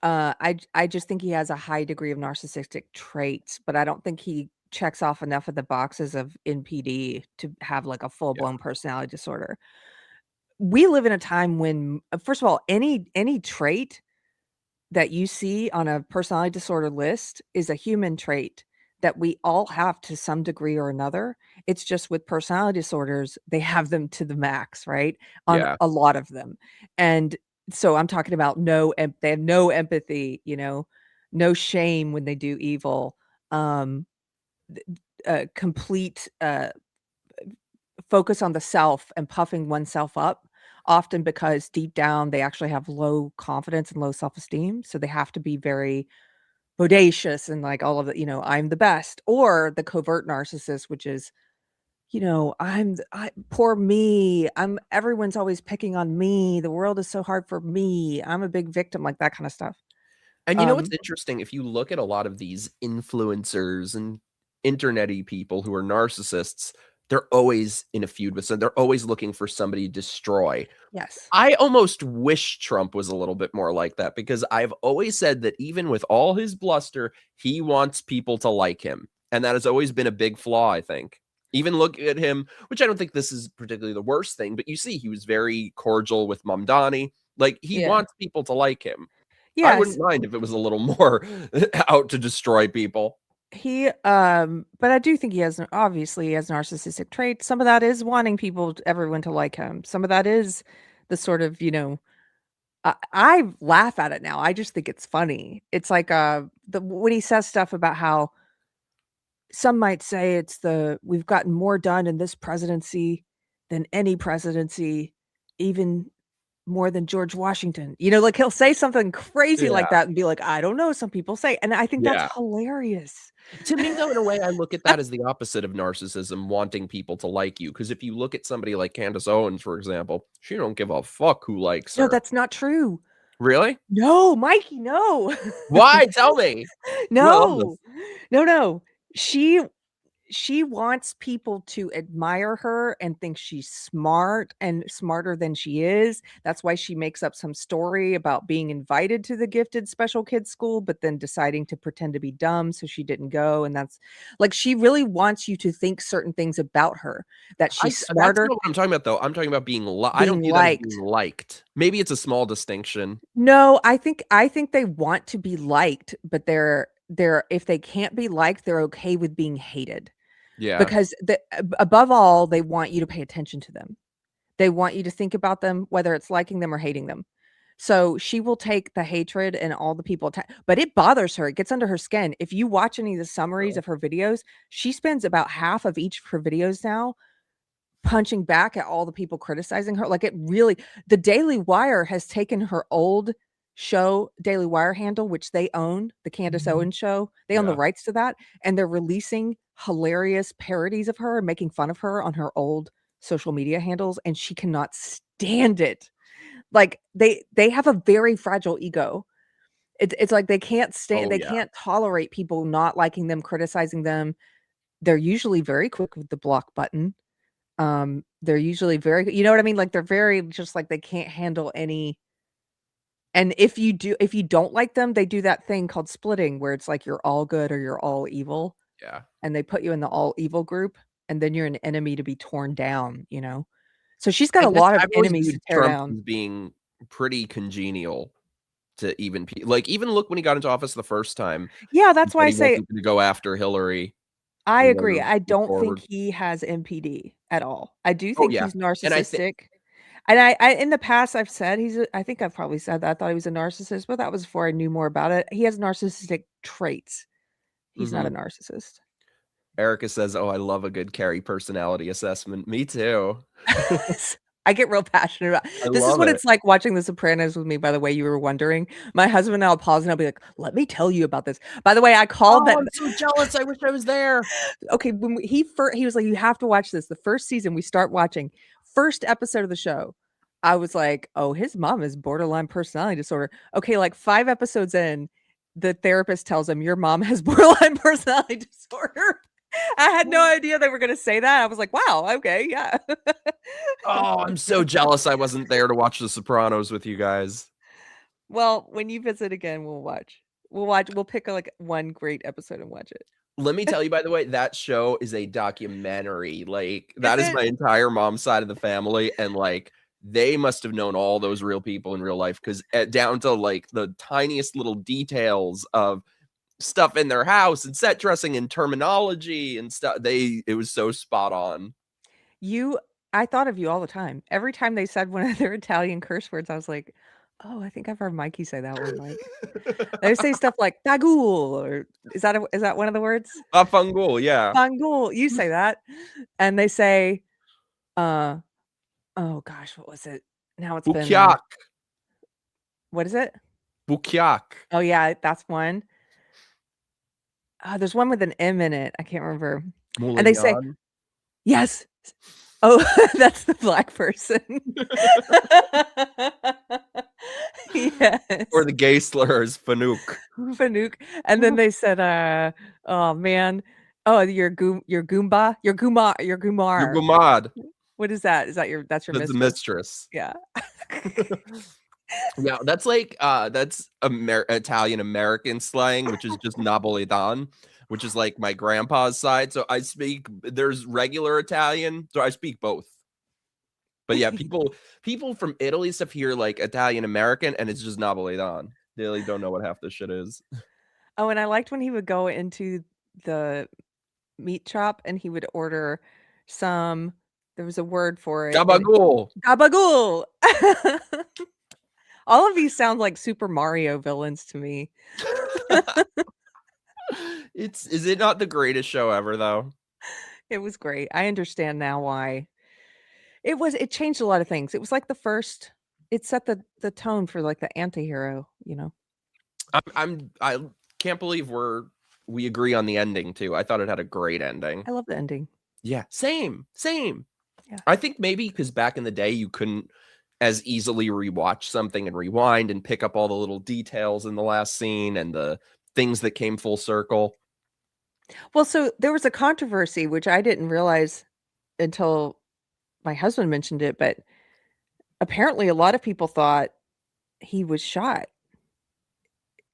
I just think he has a high degree of narcissistic traits, but I don't think he checks off enough of the boxes of NPD to have like a full-blown personality disorder. We live in a time when, first of all, any trait that you see on a personality disorder list is a human trait that we all have to some degree or another. It's just with personality disorders, they have them to the max, right? On a lot of them. And so I'm talking about they have no empathy, you know, no shame when they do evil, complete focus on the self and puffing oneself up, often because deep down they actually have low confidence and low self-esteem. So they have to be very bodacious and like all of the, you know, I'm the best. Or the covert narcissist, which is, you know, poor me. Everyone's always picking on me. The world is so hard for me. I'm a big victim, like that kind of stuff. And you know what's interesting? If you look at a lot of these influencers and internet-y people who are narcissists, they're always in a feud with they're always looking for somebody to destroy. Yes. I almost wish Trump was a little bit more like that, because I've always said that even with all his bluster, he wants people to like him. And that has always been a big flaw, I think. Even look at him, which I don't think this is particularly the worst thing, but you see he was very cordial with Mamdani. Like he wants people to like him. I wouldn't mind if it was a little more out to destroy people. He but I do think he has obviously he has narcissistic traits. Some of that is wanting everyone to like him. Some of that is the sort of, I laugh at it now. I just think it's funny. It's like when he says stuff about how some might say we've gotten more done in this presidency than any presidency, even more than George Washington. Like he'll say something crazy like Yeah. that and be like, I don't know, some people say, and I think Yeah. that's hilarious. To me, though, in a way, I look at that as the opposite of narcissism, wanting people to like you. Because if you look at somebody like Candace Owens, for example, she don't give a fuck who likes her. No, that's not true. Really? No, Mikey, no. Why? Tell me. No. No. She wants people to admire her and think she's smart and smarter than she is. That's why she makes up some story about being invited to the gifted special kids school, but then deciding to pretend to be dumb so she didn't go. And that's like, she really wants you to think certain things about her, that she's smarter. That's not what I'm talking about, though. I'm talking about being I don't view that as being liked. Maybe it's a small distinction. No, I think they want to be liked, but they're if they can't be liked, they're okay with being hated. Yeah. Because above all, they want you to pay attention to them. They want you to think about them, whether it's liking them or hating them. So she will take the hatred and all the people, but it bothers her. It gets under her skin. If you watch any of the summaries of her videos, she spends about half of each of her videos now punching back at all the people criticizing her. Like the Daily Wire has taken her old show Daily Wire handle, which they own, the Candace Owens show. They own the rights to that, and they're releasing hilarious parodies of her and making fun of her on her old social media handles, and she cannot stand it. Like they have a very fragile ego. It's like they can't stand, they can't tolerate people not liking them, criticizing them. They're usually very quick with the block button. They're usually very, you know what I mean? Like they're very just like they can't handle any. And if you don't like them, they do that thing called splitting where it's like you're all good or you're all evil. Yeah. And they put you in the all evil group, and then you're an enemy to be torn down, So she's got a lot of enemies to tear Trump down. as being pretty congenial to even people. Like even look when he got into office the first time. Yeah, that's why I say to go after Hillary. I agree. I don't think he has MPD at all. I do think he's narcissistic. And I in the past I've said I think I've probably said that I thought he was a narcissist, but that was before I knew more about it. He has narcissistic traits. He's not a narcissist. Erica says, "Oh, I love a good Keri personality assessment." Me too. I get real passionate about this. Is what it's like watching The Sopranos with me, by the way, you were wondering. My husband and I'll pause and I'll be like, let me tell you about this. By the way, I called that. I'm so jealous. I wish I was there. Okay, when he was like, you have to watch this. The first season we start watching, first episode of the show, I was like, oh, his mom has borderline personality disorder. Okay, like 5 episodes in, the therapist tells him your mom has borderline personality disorder. I had no idea they were going to say that. I was like, wow, okay, yeah. Oh, I'm so jealous I wasn't there to watch The Sopranos with you guys. Well, when you visit again, we'll watch. We'll pick one great episode and watch it. Let me tell you, by the way, that show is a documentary. Like that is my entire mom's side of the family. And like, they must have known all those real people in real life, because down to like the tiniest little details of stuff in their house and set dressing and terminology and stuff. It was so spot on. I thought of you all the time. Every time they said one of their Italian curse words, I was like, oh, I think I've heard Mikey say that one, Mike. They say stuff like "fagul," or is that one of the words? Fangul, yeah. Fangul, you say that. And they say, oh gosh, what was it? Now it's Bukyak. What is it? Bukyak. Oh yeah, that's one. There's one with an M in it. I can't remember. Moulignon. And they say, yes. Oh, that's the black person. Yes. Or the gay slur is Fanuc. Fanuc. And then they said, oh man, you're Goomba, you're Gumar. You're Gumad. What is that? Is that that's your mistress? Mistress? Yeah. Yeah, that's like that's Italian American slang, which is just Napoletan, which is like my grandpa's side. So there's regular Italian, so I speak both. But yeah, people from Italy stuff here like Italian American, and it's just Napoletan. They don't know what half this shit is. Oh, and I liked when he would go into the meat shop and he would order some. There was a word for it. Gabagool. Gabagool. All of these sound like Super Mario villains to me. Is it not the greatest show ever though? It was great. I understand now why. It changed a lot of things. It was like it set the tone for like the anti-hero, you know. I can't believe we agree on the ending too. I thought it had a great ending. I love the ending. Yeah, same. Yeah. I think maybe because back in the day you couldn't as easily rewatch something and rewind and pick up all the little details in the last scene and the things that came full circle. Well, so there was a controversy which I didn't realize until my husband mentioned it, but apparently a lot of people thought he was shot.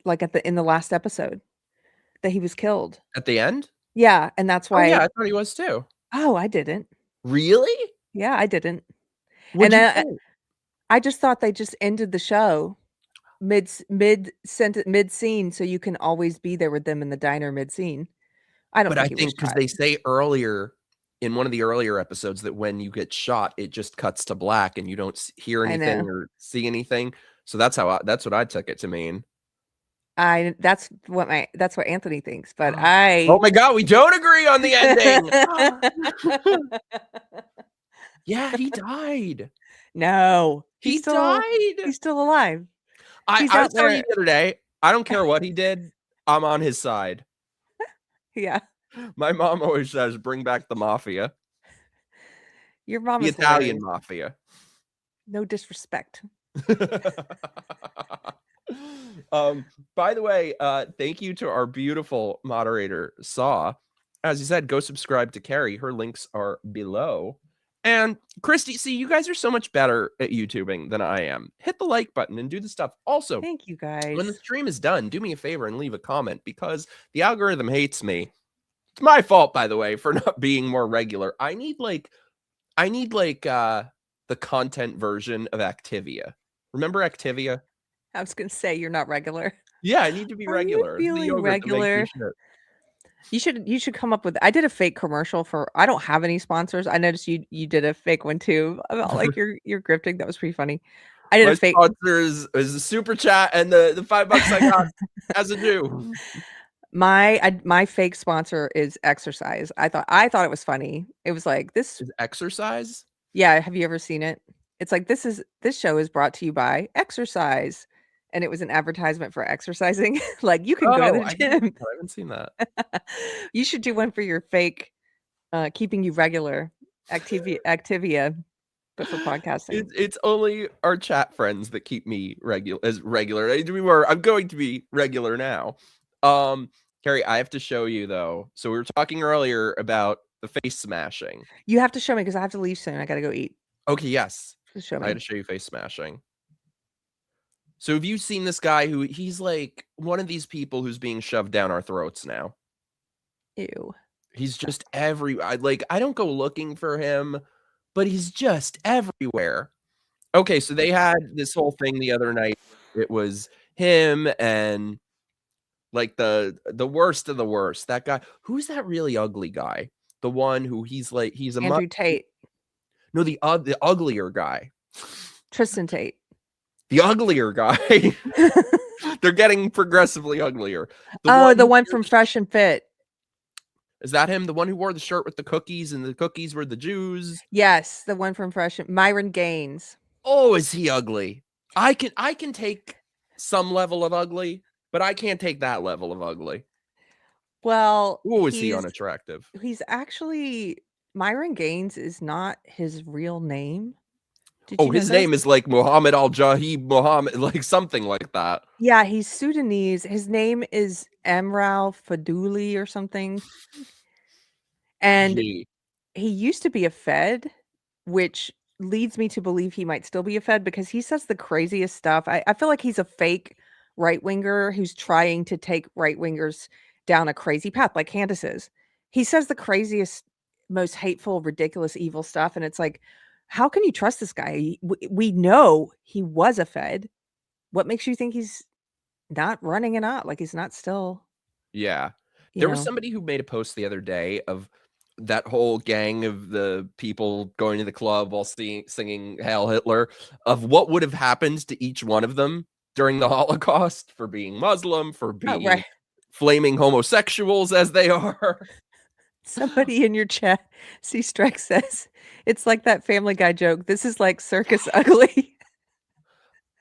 Like in the last episode that he was killed. At the end? Yeah, and that's Oh why yeah, I thought he was too. Oh, I didn't. Really? Yeah, I didn't. What'd And you then think? I just thought they just ended the show mid scene so you can always be there with them in the diner mid scene. I don't But I think he was think because shot. they say earlier in one of the earlier episodes that when you get shot, it just cuts to black and you don't hear I anything know. or see anything. So that's what I took it to mean. That's what Anthony thinks, but Oh my god, we don't agree on the ending. Yeah, he died. No, He died. He's still alive. I He's was out telling you there. the other day, I don't care what he did. I'm on his side. Yeah. My mom always says, bring back the mafia. Your mom The is Italian hilarious. mafia. No disrespect. By the way, thank you to our beautiful moderator, Saw. As you said, go subscribe to Keri. Her links are below. And Christy, see, you guys are so much better at YouTubing than I am. Hit the like button and do the stuff. Also, Thank you guys. when the stream is done, do me a favor and leave a comment because the algorithm hates me. It's my fault, by the way, for not being more regular. I need the content version of Activia. Remember Activia? I was gonna say you're not regular. Yeah, I need to be Are regular. you It's the feeling yogurt that makes me regular? shit. You should come up with. I did a fake commercial for. I don't have any sponsors. I noticed you did a fake one too about like your grifting. That was pretty funny. I did My a fake. sponsor is the super chat and the $5 I got as a due. My fake sponsor is exercise. I thought it was funny. It was like this is exercise. Yeah, have you ever seen it? It's like this show is brought to you by exercise, and it was an advertisement for exercising. Like you can go to the gym. I haven't seen that. You should do one for your fake, keeping you regular Activia, but for podcasting. It's only our chat friends that keep me regular. I'm going to be regular now. Keri, I have to show you though. So we were talking earlier about the face smashing. You have to show me because I have to leave soon. I got to go eat. Okay, yes. Just show me. I had to show you face smashing. So have you seen this guy he's like one of these people who's being shoved down our throats now? Ew. He's just I don't go looking for him, but he's just everywhere. Okay, so they had this whole thing the other night. It was him and like the worst of the worst. That guy, who's that really ugly guy? The one who he's a Andrew Tate. No, the uglier guy. Tristan Tate. The uglier guy. They're getting progressively uglier. The one from Fresh and Fit. Is that him? The one who wore the shirt with the cookies and the cookies were the Jews? Yes, the one from Fresh and Myron Gaines. Oh, is he ugly? I can take some level of ugly, but I can't take that level of ugly. Well, is he unattractive? He's actually Myron Gaines is not his real name. His name is like Muhammad Al-Jahib Muhammad, like something like that. Yeah, he's Sudanese. His name is Amral Faduli or something. And he used to be a Fed, which leads me to believe he might still be a Fed because he says the craziest stuff. I feel like he's a fake right-winger who's trying to take right-wingers down a crazy path like Candace is. He says the craziest, most hateful, ridiculous, evil stuff. And it's like, how can you trust this guy? We know he was a Fed. What makes you think he's not running it out. Like he's not still, Yeah. you There was know. somebody who made a post the other day of that whole gang of the people going to the club while singing Hail Hitler, of what would have happened to each one of them during the Holocaust for being Muslim, for Oh, being right. flaming homosexuals as they are. Somebody in your chat, C Strike says, it's like that Family Guy joke. This is like Circus Ugly.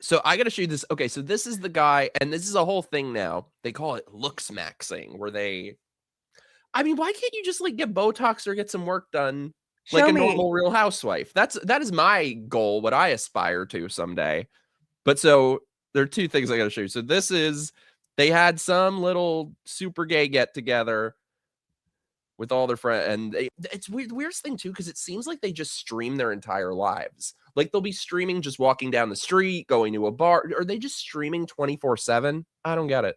So I got to show you this. Okay, so this is the guy, and this is a whole thing now. They call it looks maxing, where I mean, why can't you just like get Botox or get some work done like Show a me. normal Real Housewife? That is my goal, what I aspire to someday. But so there are two things I got to show you. So this is, they had some little super gay get together with all their friends, and it's weird. The weirdest thing too, because it seems like they just stream their entire lives. Like they'll be streaming just walking down the street, going to a bar. Are they just streaming 24/7? I don't get it.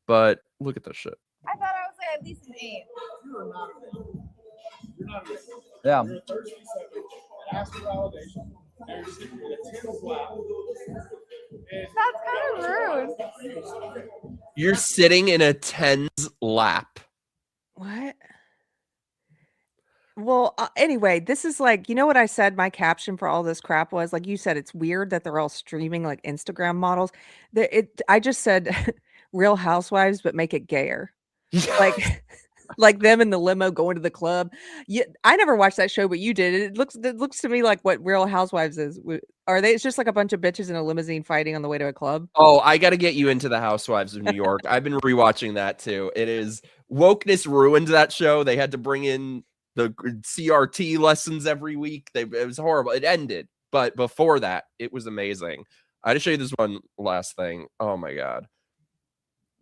But look at this shit. I thought I was at least an 8. Yeah. That's kind of rude. You're sitting in a 10's lap. What? Well, anyway, this is like, you know what I said my caption for all this crap was? Like you said, it's weird that they're all streaming like Instagram models. I just said Real Housewives, but make it gayer. Like like them in the limo going to the club. Yeah, I never watched that show, but you did. It looks to me like what Real Housewives is. Are they? It's just like a bunch of bitches in a limousine fighting on the way to a club. Oh, I got to get you into the Housewives of New York. I've been rewatching that too. It is wokeness ruined that show. They had to bring in the CRT lessons every week. It was horrible. It ended, but before that, it was amazing. I had to show you this one last thing. Oh my god,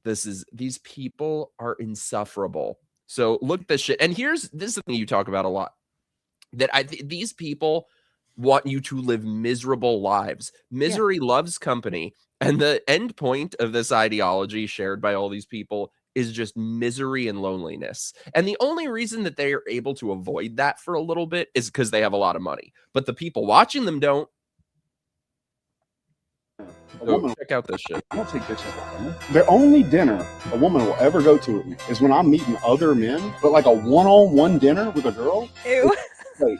these people are insufferable. So look at this shit. And this is the thing you talk about a lot. That these people want you to live miserable lives. Misery loves company. And the end point of this ideology shared by all these people is just misery and loneliness. And the only reason that they are able to avoid that for a little bit is because they have a lot of money. But the people watching them don't. So check out this shit. I don't take bitches with dinner. The only dinner a woman will ever go to with me is when I'm meeting other men, but like a one-on-one dinner with a girl, ew, like,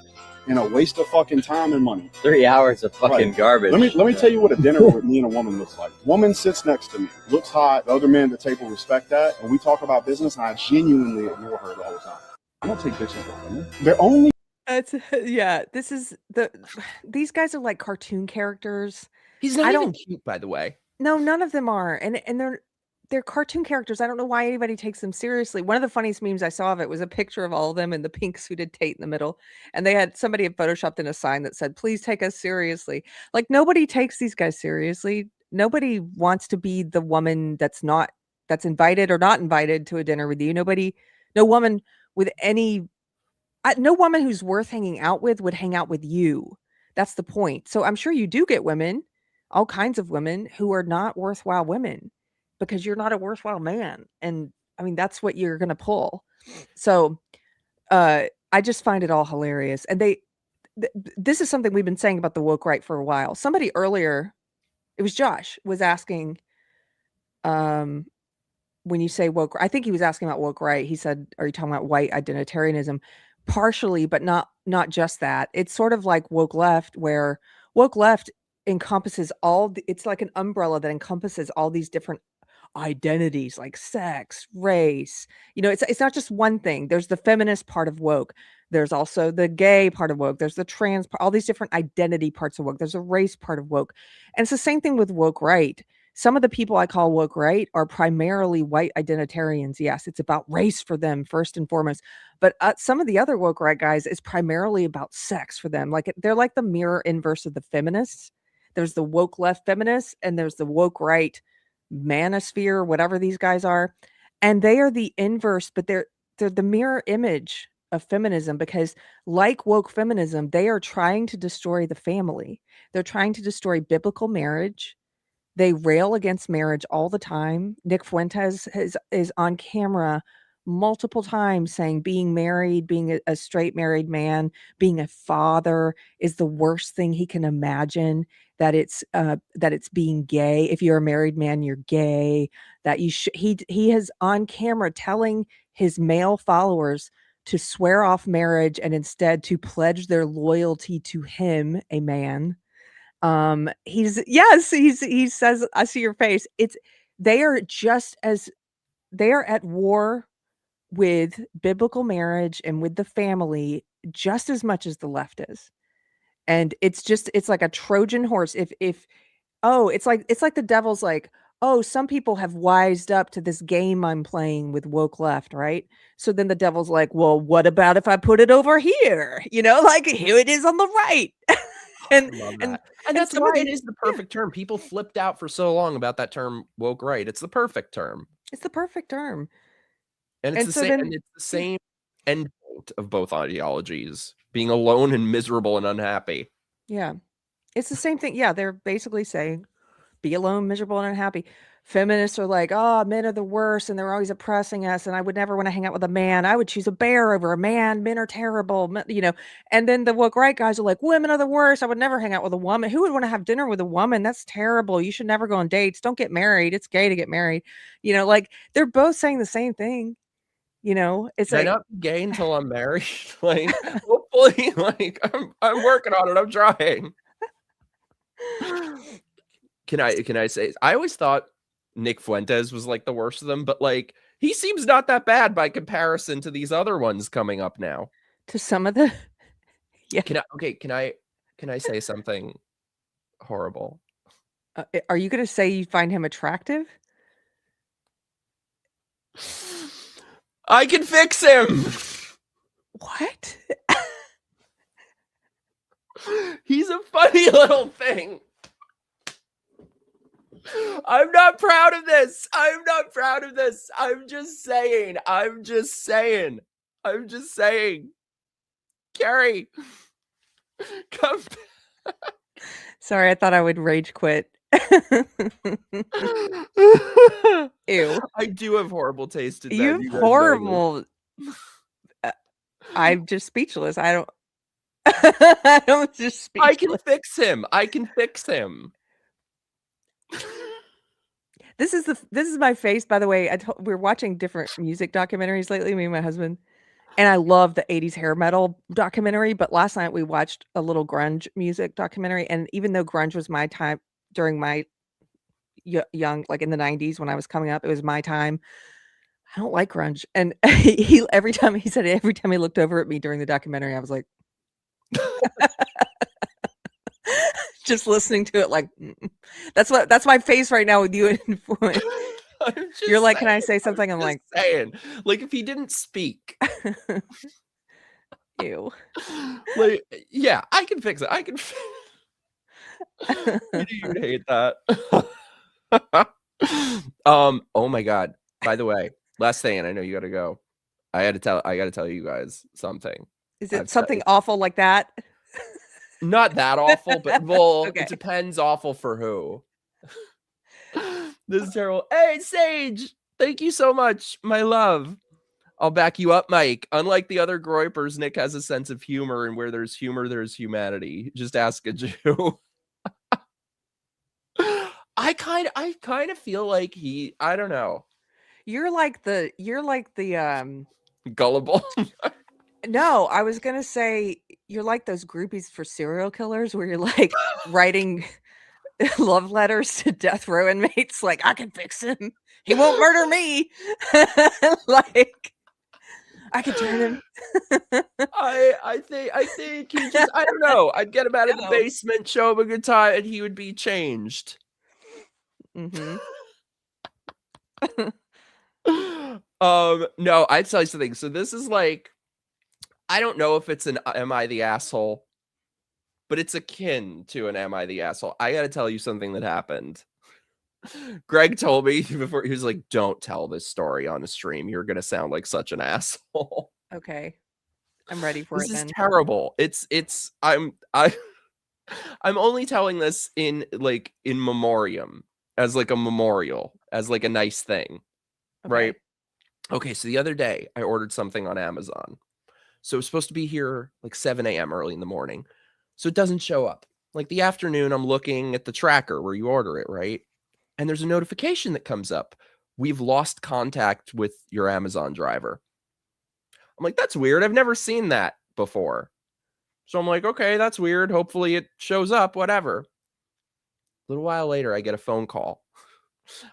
and a waste of fucking time and money. 3 hours of fucking garbage. Let me tell you what a dinner with me and a woman looks like. Woman sits next to me, looks hot. The other men at the table respect that, and we talk about business, and I genuinely ignore her the whole time. I don't take bitches with dinner. They're only. Yeah. This is these guys are like cartoon characters. He's not even cute, by the way. No, none of them are. And they're cartoon characters. I don't know why anybody takes them seriously. One of the funniest memes I saw of it was a picture of all of them in the pink suited Tate in the middle. And they had somebody had photoshopped in a sign that said, "Please take us seriously." Like nobody takes these guys seriously. Nobody wants to be the woman that's invited or not invited to a dinner with you. No woman with no woman who's worth hanging out with would hang out with you. That's the point. So I'm sure you do get women, all kinds of women who are not worthwhile women because you're not a worthwhile man. And I mean, that's what you're going to pull. So I just find it all hilarious. And this is something we've been saying about the woke right for a while. Somebody earlier, it was Josh, was asking, when you say woke, I think he was asking about woke right. He said, are you talking about white identitarianism? Partially, but not just that. It's sort of like woke left, where woke left encompasses it's like an umbrella that encompasses all these different identities like sex, race. It's not just one thing. There's the feminist part of woke. There's also the gay part of woke. There's the trans part, all these different identity parts of woke. There's a race part of woke. And it's the same thing with woke right. Some of the people I call woke right are primarily white identitarians. Yes, it's about race for them first and foremost. But some of the other woke right guys is primarily about sex for them. Like they're like the mirror inverse of the feminists. There's the woke left feminists and there's the woke right manosphere, whatever these guys are. And they are the inverse, but they're the mirror image of feminism, because like woke feminism, they are trying to destroy the family. They're trying to destroy biblical marriage. They rail against marriage all the time. Nick Fuentes is on camera multiple times saying being married, being a straight married man, being a father is the worst thing he can imagine. That it's being gay. If you're a married man, you're gay. That you should. He has on camera telling his male followers to swear off marriage and instead to pledge their loyalty to him, a man. He says, I see your face. They are at war with biblical marriage and with the family just as much as the left is. And it's like a Trojan horse. It's like the devil's like, oh, some people have wised up to this game I'm playing with woke left, right? So then the devil's like, well, what about if I put it over here? Like here it is on the right. And that's some why of these- it is the perfect term. People flipped out for so long about that term woke right. It's the perfect term. It's the perfect term. And it's the same endpoint of both ideologies, being alone and miserable and unhappy. Yeah. It's the same thing. Yeah, they're basically saying be alone, miserable, and unhappy. Feminists are like, oh, men are the worst and they're always oppressing us. And I would never want to hang out with a man. I would choose a bear over a man. Men are terrible. And then the woke right guys are like, women are the worst. I would never hang out with a woman. Who would want to have dinner with a woman? That's terrible. You should never go on dates. Don't get married. It's gay to get married. Like they're both saying the same thing. It's Can I not be gay until I'm married? Like, hopefully, like I'm working on it. I'm trying. Can I say I always thought Nick Fuentes was like the worst of them, but like he seems not that bad by comparison to these other ones coming up now. To some of the yeah. Can I say something horrible? Are you going to say you find him attractive? I can fix him. What? He's a funny little thing. I'm not proud of this. I'm just saying. Keri, come back. Sorry, I thought I would rage quit. Ew. I do have horrible taste in that. You have horrible. I'm just speechless. I'm just speechless. I can fix him. This is my face, by the way. We're watching different music documentaries lately, me and my husband, and I love the 80s hair metal documentary. But last night we watched a little grunge music documentary, and even though grunge was my time during my young, like in the 90s when I was coming up, it was my time. I don't like grunge, and every time he looked over at me during the documentary, I was like. Just listening to it, like that's my face right now with you. You're like, can I say something? I'm like, saying, like, if he didn't speak, ew. Like, yeah, I can fix it. You'd hate that. Oh my god. By the way, last thing, and I know you gotta go. I gotta tell you guys something. Is it something awful like that? Not that awful, but Okay. It depends awful for who. This is terrible. Hey, Sage, thank you so much, my love. I'll back you up, Mike. Unlike the other Groypers, Nick has a sense of humor, and where there's humor, there's humanity. Just ask a Jew. I kind of feel like I don't know. You're like the gullible. No, I was gonna say you're like those groupies for serial killers where you're like writing love letters to death row inmates, like, I can fix him. He won't murder me. Like I could turn him. I think he just I don't know. I'd get him out of the basement, show him a good time, and he would be changed. Mm-hmm. No, I'd tell you something. So this is like, I don't know if it's an Am I the Asshole, but it's akin to an Am I the Asshole. I gotta tell you something that happened. Greg told me before, he was like, don't tell this story on a stream. You're gonna sound like such an asshole. Okay. I'm ready for This it is then. terrible. I'm only telling this in memoriam, as like a memorial, as like a nice thing. Okay. Right? Okay, so the other day I ordered something on Amazon. So it was supposed to be here like 7 a.m. early in the morning. So it doesn't show up. Like the afternoon, I'm looking at the tracker where you order it, right? And there's a notification that comes up. We've lost contact with your Amazon driver. I'm like, that's weird. I've never seen that before. So I'm like, okay, that's weird. Hopefully it shows up, whatever. A little while later, I get a phone call.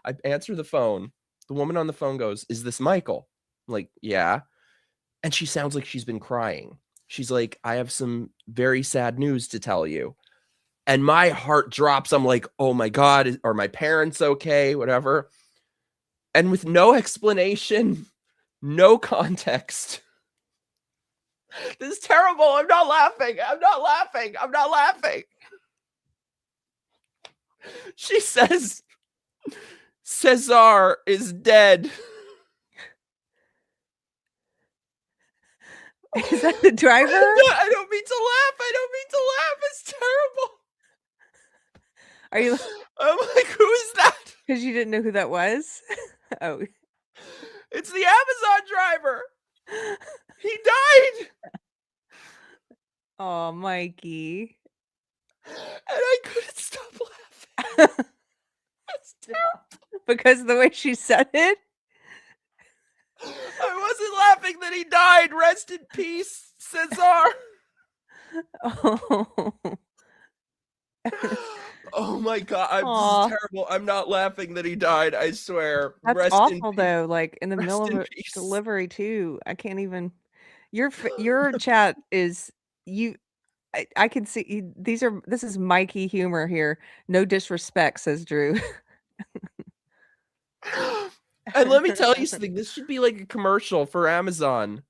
I answer the phone. The woman on the phone goes, is this Michael? I'm like, yeah. And she sounds like she's been crying. She's like, I have some very sad news to tell you. And my heart drops. I'm like, oh my God, are my parents okay? Whatever. And with no explanation, no context. This is terrible. I'm not laughing. I'm not laughing. I'm not laughing. She says, Cesar is dead. Is that the driver? No, I don't mean to laugh. I don't mean to laugh. It's terrible. Are you? I'm like, who is that? Because you didn't know who that was? Oh. It's the Amazon driver. He died. Oh, Mikey. And I couldn't stop laughing. That's terrible. Because of the way she said it? I wasn't laughing that he died. Rest in peace, Cesar. Oh. Oh my God. Aw. This is terrible. I'm not laughing that he died. I swear. That's Rest in awful, peace. though. Like in the Rest middle of in a peace. delivery, too. I can't even. Your chat is you. I can see this is Mikey humor here. No disrespect, says Drew. And let me tell you something. This should be like a commercial for Amazon.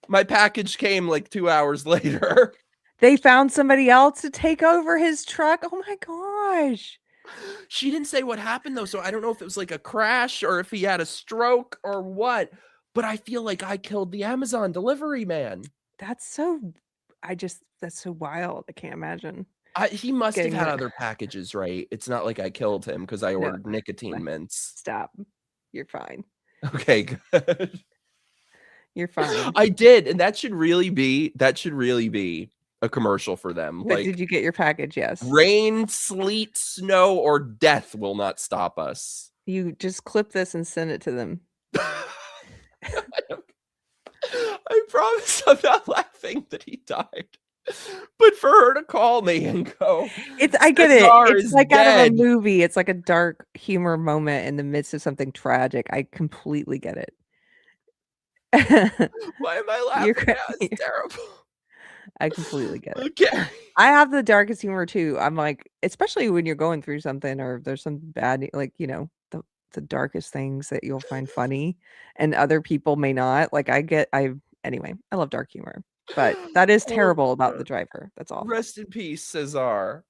My package came like 2 hours later. They found somebody else to take over his truck. Oh my gosh. She didn't say what happened though, so I don't know if it was like a crash or if he had a stroke or what. But I feel like I killed the Amazon delivery man. That's so wild. I can't imagine. He must have getting had that. other packages, right? It's not like I killed him because I No. ordered nicotine mints. Stop. You're fine. Okay, good. You're fine. I did, and that should really be a commercial for them. But Like, did you get your package? Yes. rain, sleet, snow, or death will not stop us. You just clip this and send it to them. I promise I'm not laughing that he died. But for her to call me and go, I get it. Cesar It's is like out of a dead. movie. It's like a dark humor moment in the midst of something tragic. I completely get it. Why am I laughing now? It's terrible. I completely get it. Okay. I have the darkest humor too. I'm like, especially when you're going through something or there's some bad, like, the darkest things that you'll find funny and other people may not. Like anyway, I love dark humor, but that is terrible about the driver. That's awful. Rest in peace, Cesar.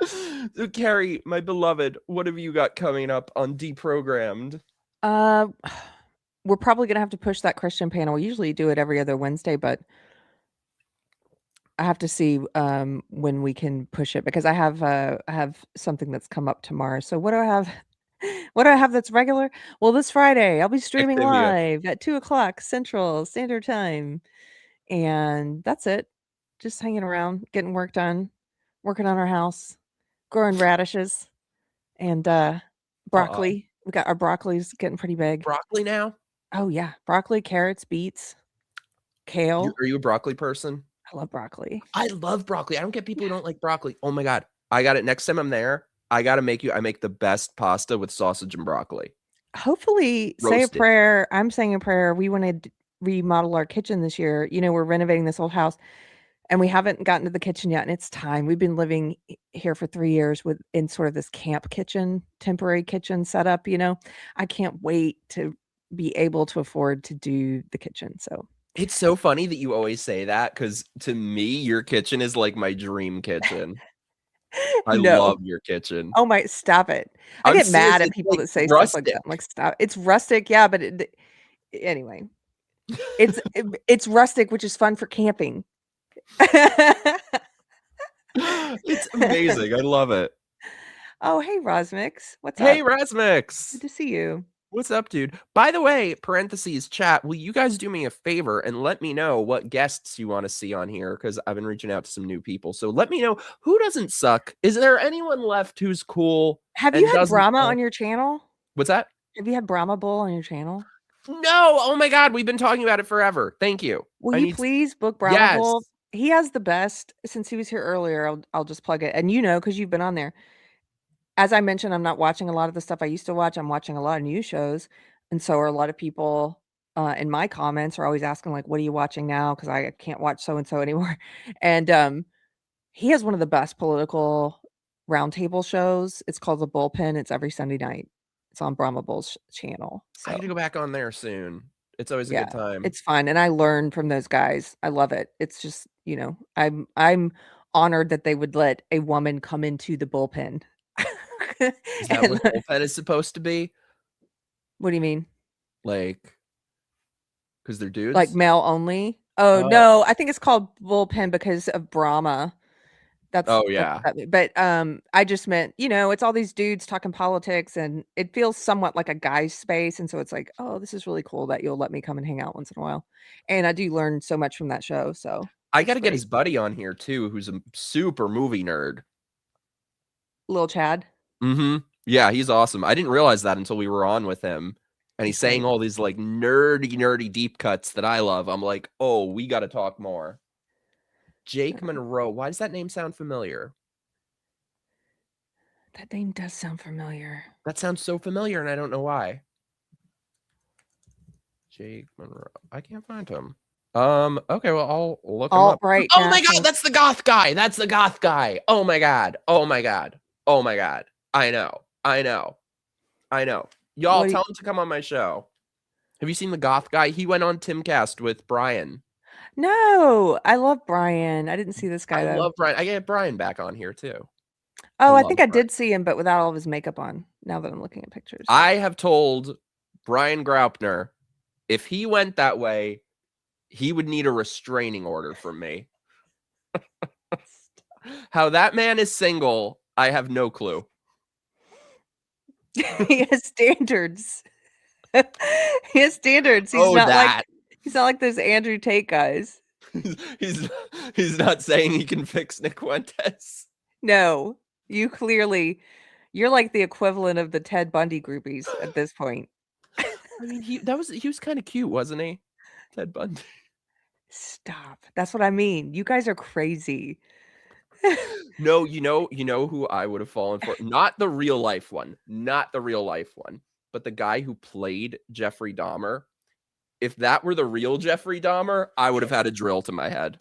So, Keri, my beloved, what have you got coming up on Deprogrammed? We're probably gonna have to push that Christian panel. We usually do it every other Wednesday, but I have to see when we can push it because I have something that's come up tomorrow. So what do I have? What do I have that's regular? Well, this Friday I'll be streaming Activia. live at 2:00 Central Standard Time, and that's it. Just hanging around, getting work done, working on our house, growing radishes, and broccoli. We got our broccoli's getting pretty big. Broccoli now? Oh yeah, broccoli, carrots, beets, kale. Are you a broccoli person? I love broccoli. I love broccoli. I don't get people who don't like broccoli. Oh my God. I got it. Next time I'm there, I got to I make the best pasta with sausage and broccoli. Hopefully, say a Roasted. prayer. I'm saying a prayer. We want to remodel our kitchen this year. We're renovating this old house and we haven't gotten to the kitchen yet. And it's time. We've been living here for 3 years in sort of this camp kitchen, temporary kitchen setup. I can't wait to be able to afford to do the kitchen. So It's so funny that you always say that because to me, your kitchen is like my dream kitchen. I No. love your kitchen. Oh my, stop it. I I'm get mad serious, at it's people like that say stuff like rustic. that. I'm like, stop. It's rustic, yeah, but anyway. It's rustic, which is fun for camping. It's amazing. I love it. Oh, hey, Rosmix. What's up? Hey, Rasmix. Good to see you. What's up, dude? By the way, parentheses chat, will you guys do me a favor and let me know what guests you want to see on here? Because I've been reaching out to some new people. So let me know who doesn't suck. Is there anyone left who's cool? Have and you had doesn't Brahma suck? on your channel? What's that? Have you had Brahma Bowl on your channel? No. Oh my God. We've been talking about it forever. Thank you. Will I you need- please book Brahma Yes. Bowl? He has the best. Since he was here earlier, I'll just plug it. And you know, because you've been on there. As I mentioned, I'm not watching a lot of the stuff I used to watch. I'm watching a lot of new shows. And so are a lot of people in my comments are always asking, like, what are you watching now? Because I can't watch so-and-so anymore. And he has one of the best political roundtable shows. It's called The Bullpen. It's every Sunday night. It's on Brahma Bull's channel. I So need to go back on there soon. It's always a good time. it's fun. And I learn from those guys. I love it. It's just, you know, I'm honored that they would let a woman come into the bullpen. Is that what bullpen is supposed to be? What do you mean? Like, because they're dudes? Like male only? Oh, Oh. no, I think it's called bullpen because of Brahma. Oh, yeah. But I just meant, you know, it's all these dudes talking politics and it feels somewhat like a guy's space. And so it's like, oh, this is really cool that you'll let me come and hang out once in a while. And I do learn so much from that show. So I got to get his buddy on here too, who's a super movie nerd. Lil Chad. Mm-hmm. Yeah, he's awesome. I didn't realize that until we were on with him. And he's saying all these like nerdy deep cuts that I love. I'm like, oh, we got to talk more. Jake Monroe. Why does that name sound familiar? That name does sound familiar. That sounds so familiar, and I don't know why. Jake Monroe. I can't find him. Okay, well, I'll look him up. Alt-right Oh my national- God, that's the goth guy. That's the goth guy. Oh my God. Oh my God. Oh my God. I know. Y'all, tell him to come on my show. Have you seen the goth guy? He went on Timcast with Brian. No, I love Brian. I didn't see this guy I though. love Brian. I get Brian back on here too. Oh, I love think I did see him, but without all of his makeup on. Now that I'm looking at pictures. I have told Brian Graupner if he went that way, he would need a restraining order from me. How that man is single, I have no clue. He has standards. He has standards. He's not like those Andrew Tate guys. He's not saying he can fix Nick Fuentes. No, you're like the equivalent of the Ted Bundy groupies at this point. I mean, he was kind of cute, wasn't he? Ted Bundy. Stop. That's what I mean. You guys are crazy. No, you know who I would have fallen for? Not the real life one, but the guy who played Jeffrey Dahmer. If that were the real Jeffrey Dahmer, I would have had a drill to my head.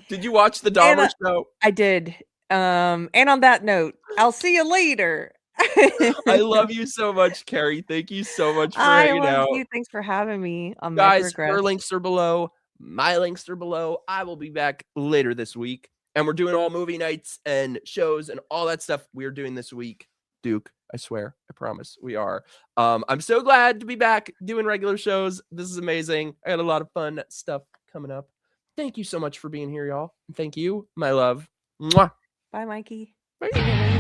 Did you watch the Dahmer show? I did. And on that note, I'll see you later. I love you so much, Keri. Thank you so much for hanging out. You. Thanks for having me on Guys, MIKEroaggress'd. her links are below. My links are below. I will be back later this week. And we're doing all movie nights and shows and all that stuff we're doing this week. Duke, I swear, I promise we are. I'm so glad to be back doing regular shows. This is amazing. I got a lot of fun stuff coming up. Thank you so much for being here, y'all. And thank you, my love. Mwah. Bye, Mikey. Bye.